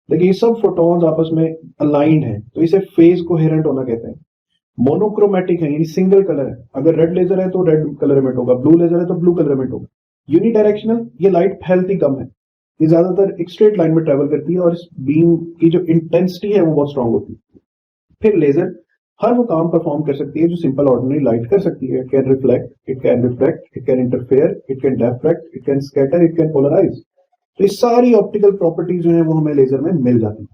Speaker 3: देखिए ये सब फोटॉन्स आपस में अलाइंड है, तो इसे फेज कोहेरेंट होना कहते हैं। मोनोक्रोमेटिक है, यानी सिंगल कलर है। अगर रेड लेजर है तो रेड कलर एमिट होगा, ब्लू लेजर है तो ब्लू कलर एमिट होगा। यूनिडायरेक्शनल, ये लाइट फैलती कम है, ये ज्यादातर एक स्ट्रेट लाइन में ट्रेवल करती है और इस बीम की जो इंटेंसिटी है वो बहुत स्ट्रांग होती है। फिर लेजर हर वो काम परफॉर्म कर सकती है जो सिंपल ऑर्डिनरी लाइट कर सकती है। It can reflect, it can refract, it can interfere, it can diffract, it can scatter, it can polarise. तो ये सारी ऑप्टिकल प्रॉपर्टीज जो है वो हमें लेजर में मिल जाती है।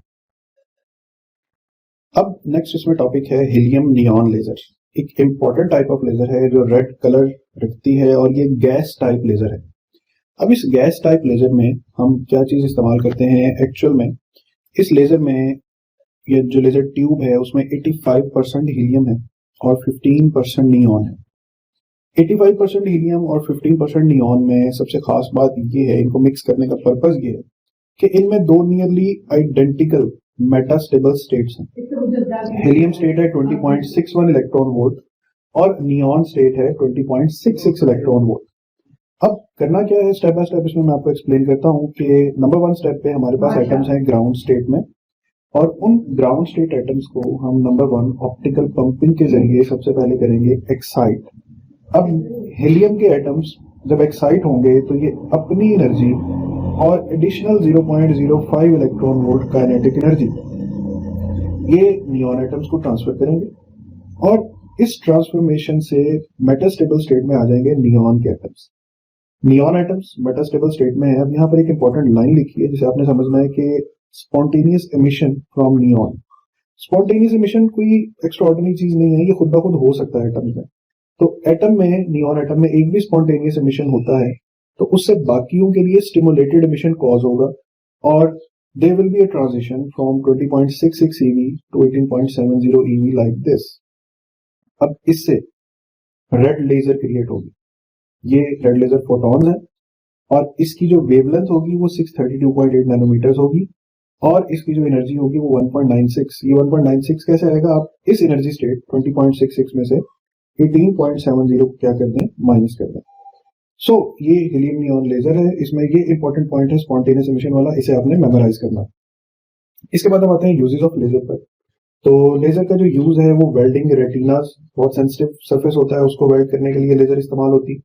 Speaker 3: अब नेक्स्ट इसमें टॉपिक है हीलियम नियॉन लेजर। एक इंपॉर्टेंट टाइप ऑफ लेजर है जो रेड कलर रखती है और ये गैस टाइप लेजर है। अब इस गैस टाइप लेजर में हम क्या चीज इस्तेमाल करते हैं एक्चुअल में? इस लेजर में ये जो लेजर ट्यूब है उसमें 85% हीलियम है और 15% नियॉन है। 85% हीलियम और 15% नियॉन में सबसे खास बात ये है, इनको मिक्स करने का पर्पस ये है कि इनमें दो नियरली आइडेंटिकल मेटास्टेबल स्टेट्स हैं। हीलियम स्टेट है 20.61 इलेक्ट्रॉन वोल्ट और नियॉन स्टेट है 20.66 इलेक्ट्रॉन वोल्ट। अब करना क्या है स्टेप बाय स्टेप, इसमें मैं आपको एक्सप्लेन करता हूँ कि नंबर 1 स्टेप पे हमारे पास एटम्स हैं ग्राउंड स्टेट में, और उन ग्राउंड स्टेट एटम्स को हम नंबर 1 ऑप्टिकल पंपिंग के जरिए सबसे पहले करेंगे एक्साइट। अब हीलियम के एटम्स जब एक्साइट होंगे तो ये अपनी एनर्जी और additional 0.05 electron volt kinetic energy ये नियॉन एटम्स को ट्रांसफर करेंगे और इस ट्रांसफॉर्मेशन से मेटास्टेबल स्टेट में आ जाएंगे नियॉन के atoms. Neon atoms metastable state में है। अब यहाँ पर एक इंपॉर्टेंट लाइन लिखी है जिसे आपने समझना है कि spontaneous emission from neon. Spontaneous emission कोई एक्स्ट्राऑर्डिनरी चीज नहीं है, ये खुद ब खुद हो सकता है एटम्स में। तो एटम में, नियॉन एटम में एक भी स्पॉन्टेनियस एमिशन होता है तो उससे बाकियों के लिए स्टिमुलेटेड एमिशन कॉज होगा और there will be a transition from 20.66 eV to 18.70 eV like this। अब इससे रेड लेजर क्रिएट होगी। ये रेड लेजर फोटॉन्स है और इसकी जो वेवलेंथ होगी वो 632.8 नैनोमीटर्स होगी और इसकी जो एनर्जी होगी वो 1.96। ये 1.96 कैसे आएगा? आप इस एनर्जी स्टेट 20.66 में से 18.70 को क्या कर दें? माइनस कर दें। सो ये हीलियम नियॉन लेजर है। इसमें ये इंपॉर्टेंट पॉइंट है स्पॉन्टेनियस एमिशन वाला, इसे आपने मेमोराइज करना। इसके बाद हम आते हैं यूजेस ऑफ लेजर पर। तो लेजर का जो यूज है वो वेल्डिंग, रेटिनास बहुत सेंसिटिव सरफेस होता है उसको वेल्ड करने के लिए लेजर इस्तेमाल होती।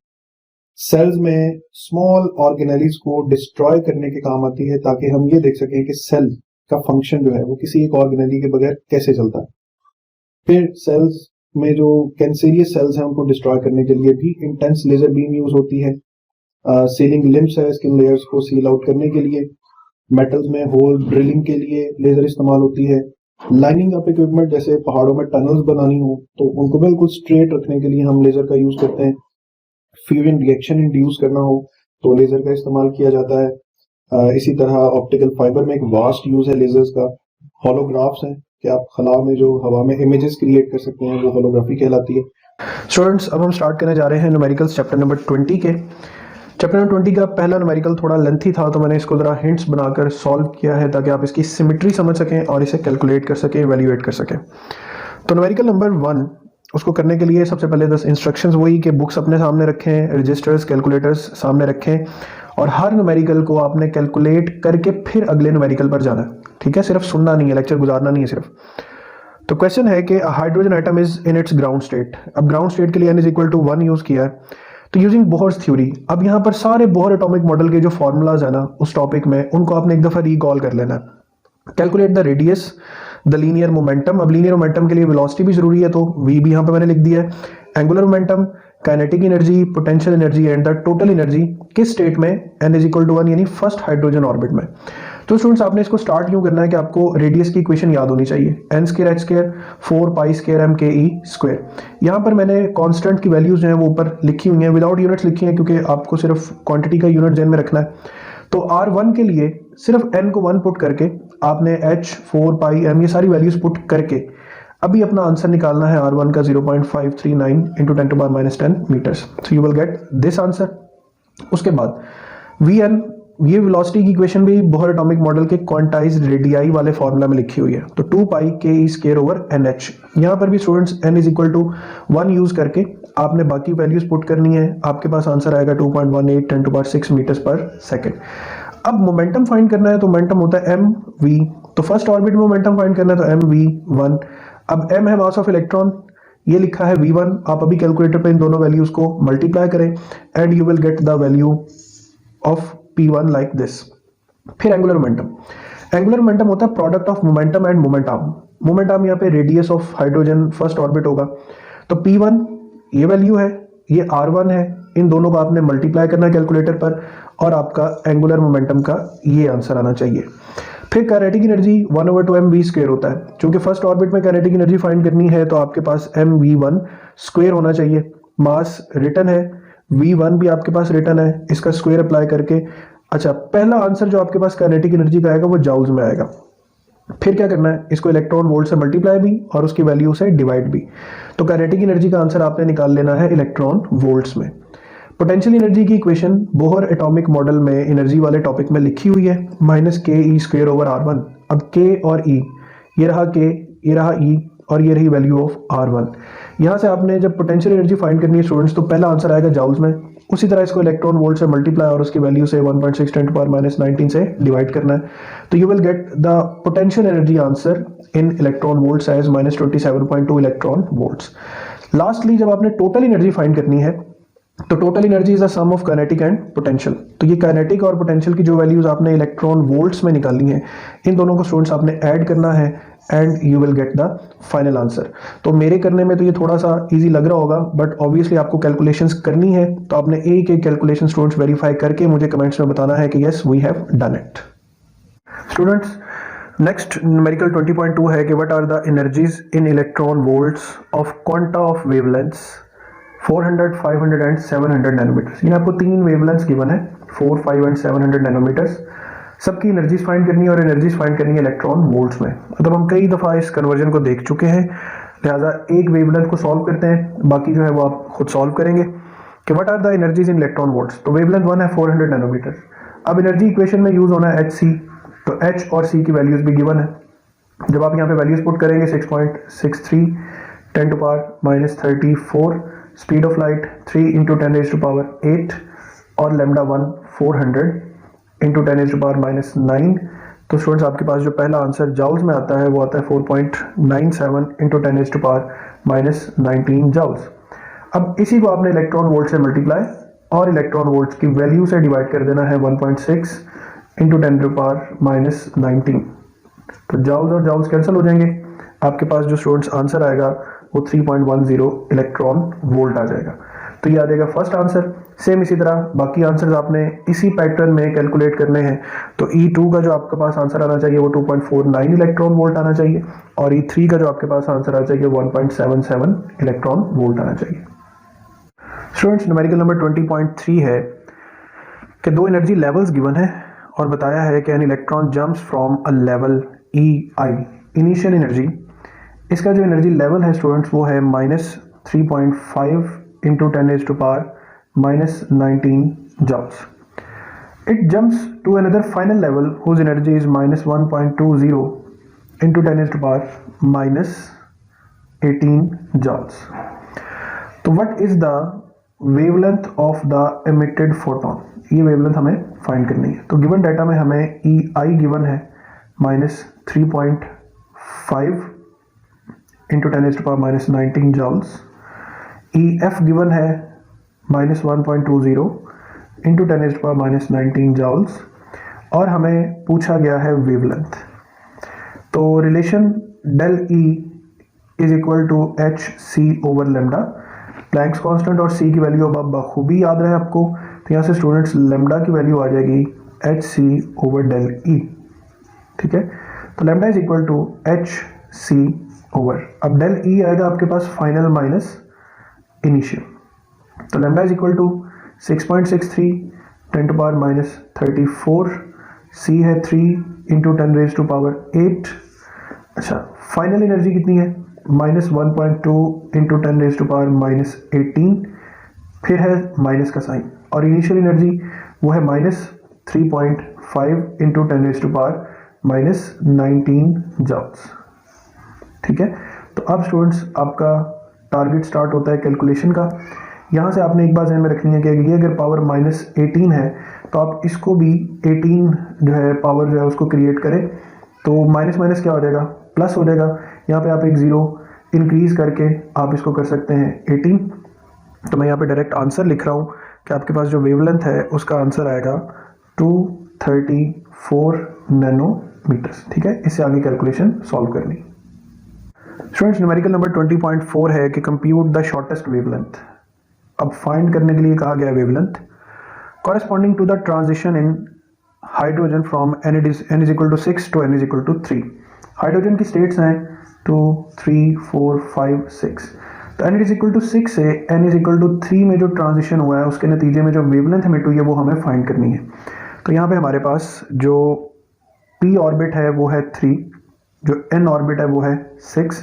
Speaker 3: सेल्स में स्मॉल ऑर्गेनेलीज को डिस्ट्रॉय करने के काम आती है ताकि हम ये देख सकें कि सेल का फंक्शन जो है वो किसी एक ऑर्गेनेली के बगैर कैसे चलता है। फिर सेल्स में जो कैंसेरियस सेल्स हैं उनको डिस्ट्रॉय करने के लिए भी इंटेंस लेजर बीम यूज होती है। सीलिंग लिम्स है स्किन लेयर्स को सील आउट करने के लिए। मेटल्स में होल ड्रिलिंग के लिए लेजर इस्तेमाल होती है। लाइनिंग अप इक्विपमेंट जैसे पहाड़ों में टनल्स बनानी हो तो उनको बिल्कुल स्ट्रेट रखने के लिए हम लेजर का यूज करते हैं। फ्यूजन रिएक्शन इंड्यूस करना हो तो लेजर का इस्तेमाल किया जाता है। इसी तरह ऑप्टिकल फाइबर में एक वास्ट यूज है लेजर्स का। होलोग्राफ्स हैं कि आप खला में जो हवा में इमेजेस क्रिएट कर सकते हैं, वो होलोग्राफी कहलाती है।
Speaker 2: स्टूडेंट्स, अब हम स्टार्ट करने जा रहे हैं न्यूमेरिकल्स चैप्टर नंबर 20 के। चैप्टर नंबर 20 का पहला न्यूमेरिकल थोड़ा लेंथी था, तो मैंने इसको ज़रा हिंट्स बनाकर सॉल्व किया है ताकि आप इसकी सिमेट्री समझ सकें और इसे कैलकुलेट कर सकें, इवैल्यूएट कर सकें। तो न्यूमेरिकल नंबर 1, उसको करने के लिए सबसे पहले 10 इंस्ट्रक्शंस वही कि बुक्स अपने सामने रखें, रजिस्टर्स, कैलकुलेटर्स सामने रखें और हर न्यूमेरिकल को आपने कैलकुलेट करके फिर अगले न्यूमेरिकल पर जाना है। ठीक है, सिर्फ सुनना नहीं है, लेक्चर गुजारना नहीं है सिर्फ। तो क्वेश्चन है कि hydrogen atom is in its ground state. अब ग्राउंड स्टेट के लिए n is equal to 1 use किया है। तो यूजिंग बोहर्स थ्योरी, अब यहाँ पर सारे बोहर एटॉमिक मॉडल के जो फॉर्मूलाज है ना उस टॉपिक में, उनको आपने एक दफा रिकॉल कर लेना है। Calculate the radius, the linear momentum. अब लीनियर मोमेंटम के लिए वेलोसिटी भी जरूरी है, तो v भी यहाँ पे मैंने लिख दिया है। Angular momentum, kinetic energy, potential energy and the total energy किस स्टेट में, n इज इक्वल टू 1 यानी फर्स्ट हाइड्रोजन ऑर्बिट में। तो स्टूडेंट्स, आपने इसको स्टार्ट यूं करना है कि आपको रेडियस की इक्वेशन याद होनी चाहिए, n square h square 4 pi square m के e स्क्वायर। यहाँ पर मैंने कांस्टेंट की वैल्यूज जो हैं वो ऊपर लिखी हुई हैं, विदाउट यूनिट्स लिखी हैं क्योंकि आपको सिर्फ क्वांटिटी का यूनिट ध्यान में रखना है। तो r1 के लिए सिर्फ n को 1 पुट करके आपने h 4 पाई m ये सारी वैल्यूज पुट करके अभी अपना आंसर निकालना है r1 का 0.539 into 10 to power -10 metres. So you will get this answer. उसके बाद vn, ये वेलोसिटी की इक्वेशन भी बोहर एटॉमिक मॉडल के क्वांटाइज्ड रेडियाई वाले फॉर्मूला में लिखी हुई है। तो 2 पाई के ई स्क्वायर ओवर NH। यहाँ पर भी students n is equal to 1 use करके आपने बाकी वैल्यूज पुट करनी है। आपके पास आंसर आएगा 2.18 10 टू पावर 6 मीटर्स पर सेकेंड। अब मोमेंटम फाइंड करना है, तो मोमेंटम होता है mv। तो फर्स्ट ऑर्बिट में मोमेंटम फाइंड करना है तो mv1। अब m है मास ऑफ इलेक्ट्रॉन, ये लिखा है v1। आप अभी कैलकुलेटर पे इन दोनों वैल्यूज को मल्टीप्लाई करें and you will get the value of p1 like this. फिर एंगुलर मोमेंटम, एंगुलर मोमेंटम होता है product of momentum end moment arm. Moment arm यहाँ पे radius of hydrogen first orbit होगा। तो p1 ये वैल्यू है, ये r1 है, इन दोनों को आपने मल्टीप्लाई करना है कैलकुलेटर पर और आपका एंगुलर मोमेंटम का ये आंसर आना चाहिए। फिर काइनेटिक एनर्जी 1/2mv स्क्वायर होता है। क्योंकि फर्स्ट ऑर्बिट में काइनेटिक एनर्जी फाइंड करनी है तो आपके पास mv1 स्क्वायर होना चाहिए। मास रिटर्न है, v1 भी आपके पास रिटर्न है, इसका स्क्वायर अप्लाई करके अच्छा पहला आंसर जो आपके पास काइनेटिक एनर्जी का आएगा वो जाउल्स में आएगा। फिर क्या करना है, इसको इलेक्ट्रॉन वोल्ट से मल्टीप्लाई भी और उसकी वैल्यू से डिवाइड भी। तो काइनेटिक एनर्जी का आंसर आपने निकाल लेना है इलेक्ट्रॉन वोल्ट्स में। पोटेंशियल एनर्जी की इक्वेशन बोहर एटॉमिक मॉडल में एनर्जी वाले टॉपिक में लिखी हुई है, के ई स्क्वायर ओवर r1। अब k और e, ये रहा k, ये रहा e और ये रही वैल्यू ऑफ r1। यहाँ से आपने जब पोटेंशियल एनर्जी फाइंड करनी है स्टूडेंट्स तो पहला आंसर आएगा जाउल्स में। उसी तरह इसको इलेक्ट्रॉन वोल्ट से मल्टीप्लाई और उसकी वैल्यू से 1.6 10 टू पावर -19 से डिवाइड करना है। तो you will get the potential energy answer in electron volts as -27.2 electron volts. Lastly जब आपने टोटल एनर्जी फाइंड करनी है तो total energy is the sum of kinetic and potential. तो ये काइनेटिक और पोटेंशियल की जो वैल्यूज आपने इलेक्ट्रॉन वोल्ट्स में निकालनी है, इन दोनों को स्टूडेंट्स आपने ऐड करना है and you will get the final answer. तो मेरे करने में तो ये थोड़ा सा इजी लग रहा होगा, बट ऑब्वियसली आपको कैलकुलेशंस करनी है तो आपने एक एक कैलकुलेशन स्टूडेंट्स वेरीफाई करके मुझे कमेंट्स में बताना है कि yes we have done it. Students, next numerical 20.2 है कि what are the energies in electron volts of quanta of wavelengths 400, 500 and 700 nanometres. ये आपको 3 वेवलेंथ्स गिवन है, 4, 5 एंड 700 नैनोमीटर्स। सबकी एनर्जीज फाइंड करनी है और एनर्जीज फाइंड करनी है इलेक्ट्रॉन वोल्ट्स में। मतलब हम कई दफ़ा इस कन्वर्जन को देख चुके हैं, लिहाजा एक वेवलेंथ को सॉल्व करते हैं, बाकी जो है वो आप खुद सॉल्व करेंगे कि what are the energies in electron volts. तो वेवलेंथ 1 है 400 नैनोमीटर। अब एनर्जी इक्वेशन में यूज होना है hc, तो h और c की वैल्यूज भी गिवन है। जब आप यहाँ पे वैल्यूज पुट करेंगे 6.63 10 to power -34, speed of light 3 into 10 raise to power 8 और lambda 1 400 into 10 raise to power -9। तो स्टूडेंट्स आपके पास जो पहला आंसर जाउल्स में आता है वो आता है 4.97 into 10 raise to power -19 joules. अब इसी को आपने इलेक्ट्रॉन वोल्ट से मल्टीप्लाई और इलेक्ट्रॉन वोल्ट्स की वैल्यू से डिवाइड कर देना है 1.6 इंटू 10 टू पावर -19। तो जाउल्स और जाउल्स कैंसिल हो जाएंगे, आपके पास जो स्टूडेंट्स आंसर आएगा वो 3.10 इलेक्ट्रॉन वोल्ट आ जाएगा। तो ये आ जाएगा फर्स्ट आंसर।
Speaker 1: सेम इसी तरह बाकी आंसर्स आपने इसी पैटर्न में कैलकुलेट करने हैं। तो E2 का जो आपके पास आंसर आना चाहिए वो 2.49 इलेक्ट्रॉन वोल्ट आना चाहिए और E3 का जो आपके पास आंसर आना चाहिए 1.77 इलेक्ट्रॉन वोल्ट आना चाहिए। स्टूडेंट्स न्यूमेरिकल नंबर 20.3 है कि दो एनर्जी लेवल्स गिवन है और बताया है कि an electron jumps from a level EI initial energy. इसका जो एनर्जी लेवल है स्टूडेंट्स वो है -3.5 into 10⁻⁻19 joules. It jumps to another final level whose energy is -1.20 into 10⁻⁻18 joules. तो what is the wavelength of the emitted photon? ये wavelength हमें find करनी है। तो गिवन डाटा में हमें EI गिवन है -3.5 इंटू 10⁻⁻19 joules. EF गिवन है -1.20 इंटू 10⁻⁻19 joules और हमें पूछा गया है वेवलेंथ। तो relation del E is equal to HC over lambda. Planck's constant और C की वैल्यू अब बखूबी याद रहे आपको, तो यहाँ से स्टूडेंट्स लेमडा की वैल्यू आ जाएगी HC ओवर डेल E। ठीक है, तो lambda is equal to HC over, अब डेल E आएगा आपके पास फाइनल माइनस इनिशियल। तो lambda is equal to 6.63 10⁻⁻34, C है 3 इंटू 10⁻8। अच्छा, फाइनल एनर्जी कितनी है -1.2 इंटू 10⁻⁻18, फिर है माइनस का साइन, और इनिशियल एनर्जी वो है -3.5 इंटू 10⁻⁻19 joules। ठीक है, तो अब स्टूडेंट्स आपका टारगेट स्टार्ट होता है कैलकुलेशन का। यहाँ से आपने एक बात ध्यान में रखनी है कि ये अगर पावर -18 है तो आप इसको भी 18 जो है पावर जो है उसको क्रिएट करें, तो माइनस माइनस क्या हो जाएगा, प्लस हो जाएगा। यहाँ पे आप एक ज़ीरो इंक्रीज करके आप इसको कर सकते हैं 18। तो मैं यहाँ पे डायरेक्ट आंसर लिख रहा हूँ कि आपके पास जो वेवलेंथ है उसका आंसर आएगा 234 नैनोमीटर्स। ठीक है, इससे आगे कैलकुलेशन सॉल्व करनी। स्टूडेंट्स न्यूमेरिकल नंबर 20.4 है कि कंप्यूट द शॉर्टेस्ट वेवलेंथ। अब फाइंड करने के लिए कहा गया wavelength corresponding to the transition in hydrogen from n is equal to 6 to n is equal to 3। Hydrogen की स्टेट्स हैं 2 3 4 5 6। तो n इज इक्वल टू 6 से n इज इक्वल टू 3 में जो ट्रांजिशन हुआ है उसके नतीजे में जो वेवलेंथ एमिट हुई है वो हमें फाइंड करनी है। तो यहाँ पे हमारे पास जो p ऑर्बिट है वो है 3, जो n ऑर्बिट है वो है 6।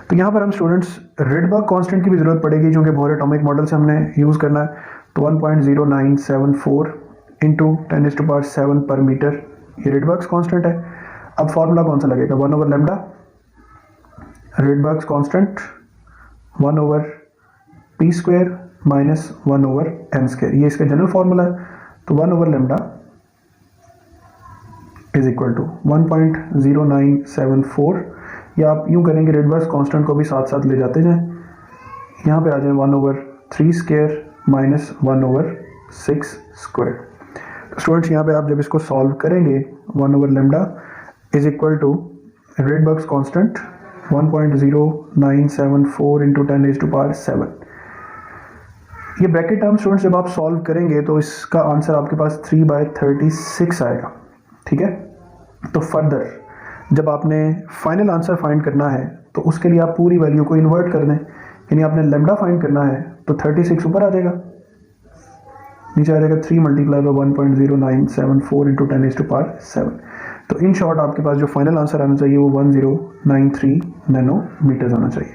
Speaker 1: तो यहाँ पर हम स्टूडेंट्स रिडबर्ग कांस्टेंट की भी जरूरत पड़ेगी क्योंकि बोहर एटॉमिक मॉडल से हमने यूज़ करना है। तो 1.0974 इंटू 10⁻7 पर मीटर ये रिडबर्ग कांस्टेंट है। अब फॉर्मूला कौन सा लगेगा, 1 over lambda Rydberg constant 1 over p square minus 1 over m square, ये इसका जनरल फॉर्मूला है। तो 1 over lambda is equal to 1.0974, या आप यूँ करेंगे रिडबर्ग कांस्टेंट को भी साथ साथ ले जाते जाएं, यहाँ पे आ जाए 1 over 3 square minus 1 over 6 square. तो स्टूडेंट्स यहाँ पे आप जब इसको सॉल्व करेंगे 1 over lambda is equal to Rydberg constant 1.0974 into 10⁻7। ये ब्रैकेट टर्म स्टूडेंट्स जब आप सॉल्व करेंगे तो इसका आंसर आपके पास 3/36 आएगा। ठीक है, तो फर्दर जब आपने फाइनल आंसर फाइंड करना है तो उसके लिए आप पूरी वैल्यू को इन्वर्ट कर दें, यानी आपने लेमडा फाइंड करना है तो 36 ऊपर आ जाएगा, नीचे आ जाएगा 3 मल्टीप्लाई बाई 1.0974 इंटू 10⁻7। तो इन शॉर्ट आपके पास जो फाइनल आंसर आना चाहिए वो 1093 नैनोमीटर्स आना चाहिए।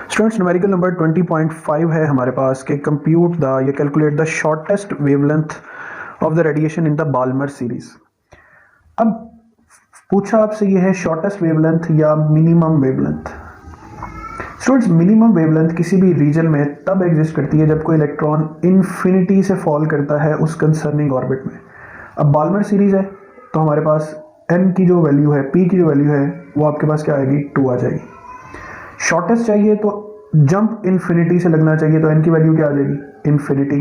Speaker 1: स्टूडेंट्स न्यूमेरिकल नंबर 20.5 है हमारे पास कि कंप्यूट द या calculate the shortest wavelength of the radiation in the Balmer series. अब पूछा आपसे ये है शॉर्टेस्ट वेवलेंथ या minimum wavelength. Students minimum wavelength किसी भी रीजन में तब एग्जिस्ट करती है जब कोई इलेक्ट्रॉन इन्फिनिटी से फॉल करता है उस कंसर्निंग ऑर्बिट में। अब बाल्मर सीरीज है तो हमारे पास n की जो वैल्यू है, p की जो वैल्यू है वो आपके पास क्या आएगी, 2 आ जाएगी। शॉर्टेस्ट चाहिए तो जंप इन्फिनिटी से लगना चाहिए, तो n की वैल्यू क्या आ जाएगी, इन्फिनिटी।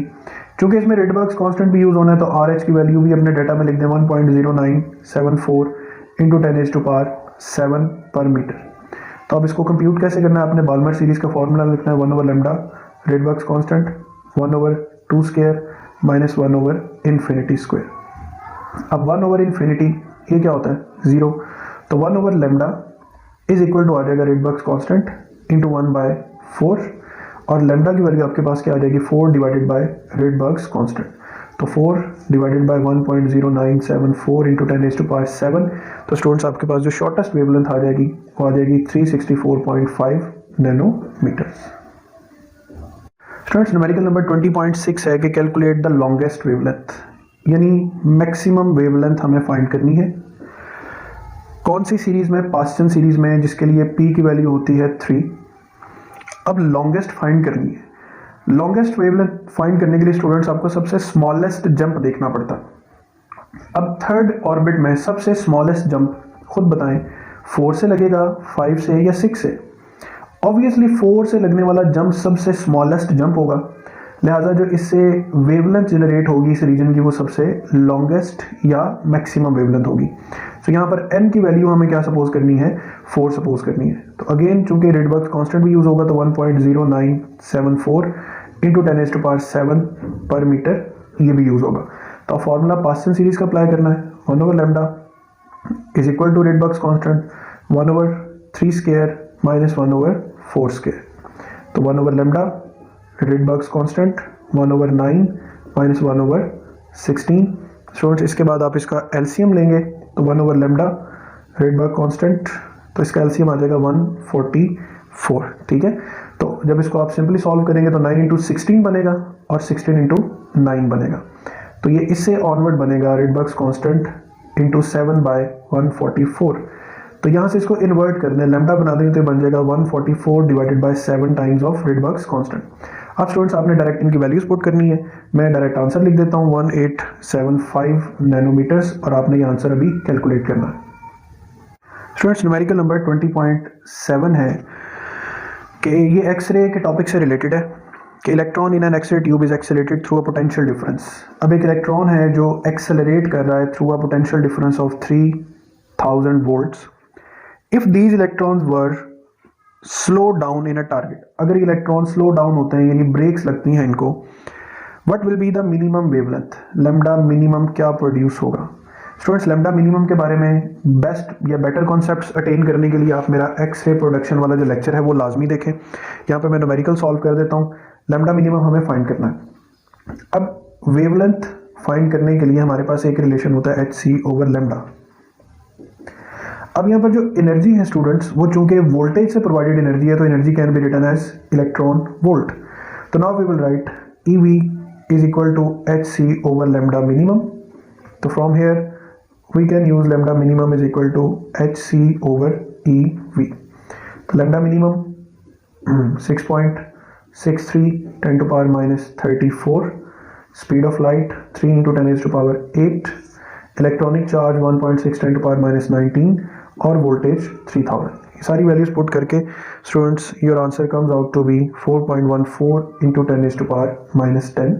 Speaker 1: क्योंकि इसमें रिडबर्ग कांस्टेंट भी यूज होना है तो RH की वैल्यू भी अपने डाटा में लिख दें 1.0974 इंटू 10⁻7 पर मीटर। तो अब इसको कंप्यूट कैसे करना है, आपने बाल्मर सीरीज का फॉर्मूला लिखना है 1 over lambda Rydberg constant 1 over 2 square minus 1 over infinity square. अब 1 ओवर इन्फिनिटी ये क्या होता है 0, तो 1 over lambda is equal to आ जाएगा रेडबर्ग्स कांस्टेंट इंटू 1/4 और लेमडा की वैल्यू आपके पास क्या आ जाएगी 4 डिवाइडेड बाय रेडबर्ग्स कांस्टेंट, तो 4 डिवाइडेड बाय 1.0974 इंटू 10⁻⁷। तो स्टूडेंट्स आपके पास जो शॉर्टेस्ट वेवलेंथ आ जाएगी वो आ जाएगी 364.5 नैनोमीटर। स्टूडेंट्स न्यूमेरिकल नंबर 20.6 है कि कैलकुलेट द लॉन्गेस्ट वेवलेंथ, यानी मैक्सिमम वेवलेंथ हमें फाइंड करनी है। कौन सी सीरीज में, पास्टन सीरीज में, जिसके लिए p की वैल्यू होती है 3। अब लॉन्गेस्ट फाइंड करनी है। लॉन्गेस्ट वेवलेंथ फाइंड करने के लिए स्टूडेंट्स आपको सबसे स्मॉलेस्ट जंप देखना पड़ता। अब थर्ड ऑर्बिट में सबसे स्मॉलेस्ट जंप खुद बताएं 4 से लगेगा, 5 से या 6 से। ऑब्वियसली 4 से लगने वाला जंप सबसे स्मॉलेस्ट जंप होगा, लिहाजा जो इससे वेवलेंथ जनरेट होगी इस रीजन की वो सबसे लॉन्गेस्ट या मैक्सिमम वेवलेंथ होगी। तो यहाँ पर n की वैल्यू हमें क्या सपोज करनी है 4 सपोज करनी है। तो अगेन चूंकि रेडबर्ग्स कांस्टेंट भी यूज होगा तो 1.0974 इंटू 10⁻⁷ पर मीटर ये भी यूज होगा। तो फॉर्मूला पास्टन सीरीज का अप्लाई करना है 1 over lambda is equal to Rydberg's constant 1 over 3 square minus 1 over 4 square. तो 1 over lambda Rydberg's constant 1 over 9 minus 1 over 16। Students इसके बाद आप इसका एलसीएम लेंगे तो 1 ओवर लेमडा रेडबर्ग कांस्टेंट, तो इसका एलसीएम आ जाएगा 144। ठीक है, तो जब इसको आप सिंपली सॉल्व करेंगे तो 9 इंटू 16 बनेगा और 16 इंटू 9 बनेगा। तो ये इससे ऑनवर्ड बनेगा रेडबर्ग्स कांस्टेंट इंटू 7/144। तो यहाँ से इसको इन्वर्ट कर दें, लेमडा बना देंगे तो बन जाएगा 144 divided by 7 times of रेडबर्ग्स constant. अब स्टूडेंट्स आपने डायरेक्ट इनकी वैल्यूज पुट करनी है। मैं डायरेक्ट आंसर लिख देता हूँ 1875 नैनोमीटर्स और आपने ये आंसर अभी कैलकुलेट करना है। स्टूडेंट्स न्यूमेरिकल नंबर 20.7 है कि ये एक्सरे के टॉपिक से रिलेटेड है कि electron in an X-ray tube is accelerated through a potential difference. अब एक इलेक्ट्रॉन है जो एक्सेलरेट कर रहा है through a potential difference of 3000 volts. If these electrons were slow down in a target, अगर इलेक्ट्रॉन स्लो डाउन होते हैं यानी ब्रेक्स लगती हैं इनको, what will be the minimum wavelength, lambda minimum क्या प्रोड्यूस होगा। स्टूडेंट्स लैम्डा मिनिमम के बारे में बेस्ट या बेटर कॉन्सेप्ट्स अटेन करने के लिए आप मेरा एक्सरे प्रोडक्शन वाला जो लेक्चर है वो लाजमी देखें। यहाँ पे मैं न्यूमेरिकल सॉल्व कर देता हूँ। लैम्डा मिनिमम हमें फाइंड करना है। अब वेवलेंथ फाइंड करने के लिए हमारे पास एक रिलेशन होता है hc ओवर लैम्डा। अब यहाँ पर जो एनर्जी है स्टूडेंट्स वो चूंकि वोल्टेज से प्रोवाइडेड एनर्जी है तो energy can be written as electron volt. तो now we will write EV is equal to hc over lambda minimum. तो from here we can use lambda minimum is equal to hc over EV। तो lambda minimum 6.63 10 to power minus 34, speed of light 3 into 10 raised to power 8, electronic charge 1.6 10 to power minus 19 और voltage 3000। ये सारी values put करके students your answer comes out to be 4.14 into 10 raised to power minus 10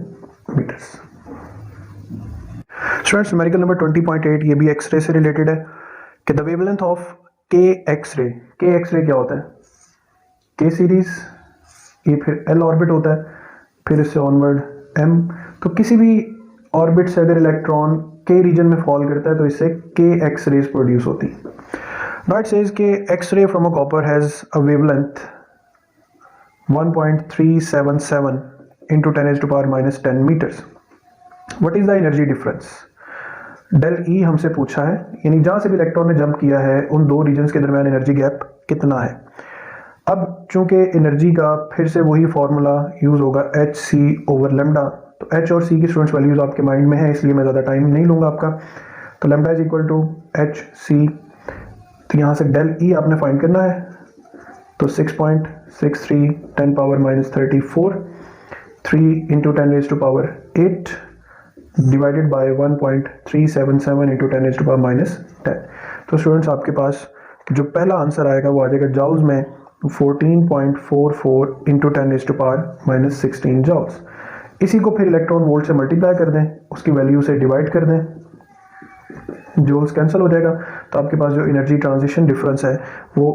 Speaker 1: metres. स्टूडेंट्स numerical number 20.8 ये भी X-ray से related है कि the wavelength of K X-ray. K X-ray क्या होता है, के सीरीज, ये फिर एल ऑर्बिट होता है, फिर इससे ऑनवर्ड एम। तो किसी भी ऑर्बिट से अगर इलेक्ट्रॉन के रीजन में फॉल करता है तो इससे के एक्स रेज प्रोड्यूस होती है। Now it says K X-ray from a copper has a wavelength 1.377 into 10 raised to power minus 10 metres. What is the energy difference, del E हमसे पूछा है, यानी जहां से भी इलेक्ट्रॉन ने जंप किया है उन दो रीजन्स के दरमियान एनर्जी गैप कितना है। अब चूंकि एनर्जी का फिर से वही फॉर्मूला यूज होगा hc ओवर लैम्डा। तो h और c की स्टूडेंट्स वैल्यूज आपके माइंड में है इसलिए मैं ज़्यादा टाइम नहीं लूँगा आपका। तो lambda is equal to hc, तो यहाँ से डेल ई आपने फाइंड करना है। तो 6.63 10 power minus 34 3 into 10 raise to power 8 divided by 1.377 into 10 raise to power minus 10। तो स्टूडेंट्स आपके पास जो पहला आंसर आएगा वो आ जाएगा जाउल्स में 14.44 into 10 raise to power minus 16 joules. इसी को फिर इलेक्ट्रॉन वोल्ट से मल्टीप्लाई कर दें, उसकी वैल्यू से डिवाइड कर दें, जूल्स कैंसिल हो जाएगा। तो आपके पास जो एनर्जी ट्रांजिशन डिफरेंस है वो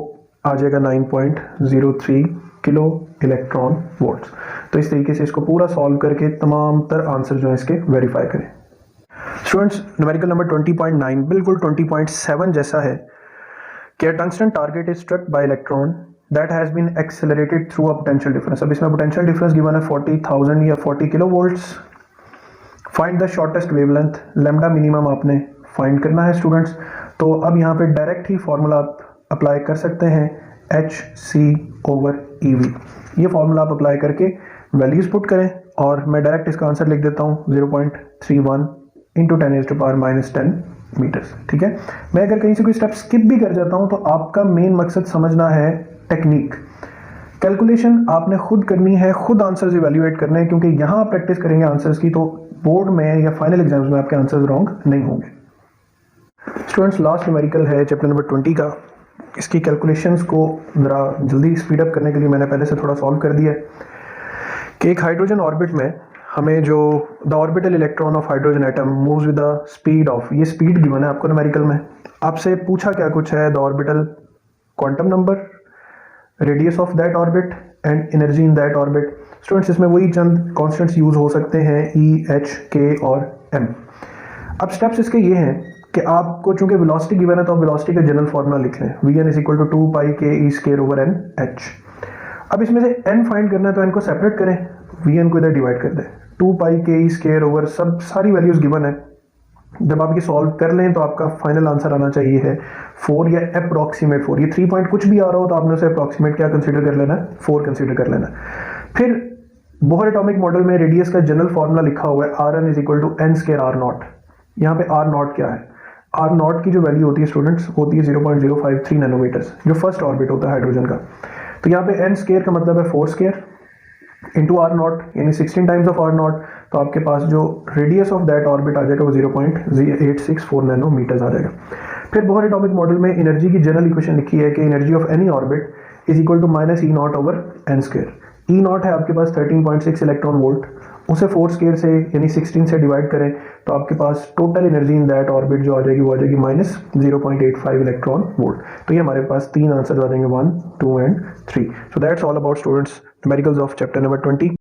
Speaker 1: आ जाएगा 9.03 किलो इलेक्ट्रॉन वोल्ट्स। तो इस तरीके से इसको पूरा सॉल्व करके तमाम तर आंसर जो है इसके वेरीफाई करें। स्टूडेंट्स, न्यूमेरिकल नंबर 20.9 बिल्कुल 20.7 जैसा है कि tungsten target is struck by electron that has been accelerated through a potential difference. अब इसमें पोटेंशियल डिफरेंस गिवन है 40,000 या 40 kilo volts. Find the shortest wavelength, lambda minimum आपने फाइंड करना है स्टूडेंट्स। तो अब यहाँ पे डायरेक्ट ही फॉर्मूला आप अप्लाई कर सकते हैं, HC/EV। ये फॉर्मूला आप अप्लाई करके वैल्यूज पुट करें और मैं डायरेक्ट इसका आंसर लिख देता हूँ 0.31 × 10⁻⁻10 मीटर्स। ठीक है, मैं अगर कहीं से कोई स्टेप स्किप भी कर जाता हूँ तो आपका मेन मकसद समझना है टेक्निक। कैलकुलेशन आपने खुद करनी है, खुद आंसर्स इवैल्यूएट करने हैं, क्योंकि यहाँ आप प्रैक्टिस करेंगे आंसर्स की तो बोर्ड में या फाइनल एग्जाम्स में आपके आंसर्स रॉन्ग नहीं होंगे। स्टूडेंट्स, लास्ट न्यूमेरिकल है चैप्टर नंबर 20 का। इसकी कैलकुलेशंस को ज़रा जल्दी स्पीड अप करने के लिए मैंने पहले से थोड़ा सॉल्व कर दिया है कि एक हाइड्रोजन ऑर्बिट में हमें जो the orbital electron of hydrogen atom moves with the speed of, ये स्पीड गिवन है आपको न्यूमेरिकल में। आपसे पूछा क्या कुछ है, the orbital quantum number, radius of that orbit and energy in that orbit. Students, इसमें वही चंद कॉन्स्टेंट्स यूज हो सकते हैं, E, H, K और M। अब स्टेप्स इसके ये हैं कि आपको चूंकि वेलोसिटी गिवन है तो आप वेलोसिटी का जनरल फॉर्मूला लिख लें, Vn = 2πkE²/n h। अब इसमें से n फाइंड करना है तो n को सेपरेट करें, Vn को इधर डिवाइड कर दें, 2πkE² सब सारी वैल्यूज गिवन है। जब आप ये सॉल्व कर लें तो आपका फाइनल आंसर आना चाहिए है 4 या अप्रॉक्सीमेट 4। ये 3 पॉइंट कुछ भी आ रहा हो तो आपने उसे अप्रॉक्सीमेट क्या कंसीडर कर लेना है, 4 कंसीडर कर लेना है। फिर बोहर एटॉमिक मॉडल में रेडियस का जनरल फॉर्मूला लिखा हुआ है, Rn = n²r0। यहाँ पे r0 क्या है, r0 की जो वैल्यू होती है स्टूडेंट्स होती है 0.053 नैनोमीटर्स, जो फर्स्ट ऑर्बिट होता है हाइड्रोजन का। तो यहाँ पे n² का मतलब है 4² इंटू r0 यानी 16 टाइम्स ऑफ r0। तो आपके पास जो रेडियस ऑफ दैट ऑर्बिट आ जाएगा वो 0.0864 नैनोमीटर्स आ जाएगा। फिर बोहर एटॉमिक मॉडल में एनर्जी की जनरल इक्वेशन लिखी है कि energy of any orbit is equal to -E0/n²। E0 है आपके पास 13.6 इलेक्ट्रॉन वोल्ट, उसे 4² से यानी 16 से डिवाइड करें तो आपके पास total energy in that orbit जो आ जाएगी वो आ जाएगी -0.85 इलेक्ट्रॉन वोल्ट। तो ये हमारे पास 3 आंसर आ जाएंगे, 1, 2 and 3। So that's all about students numericals of chapter number 20।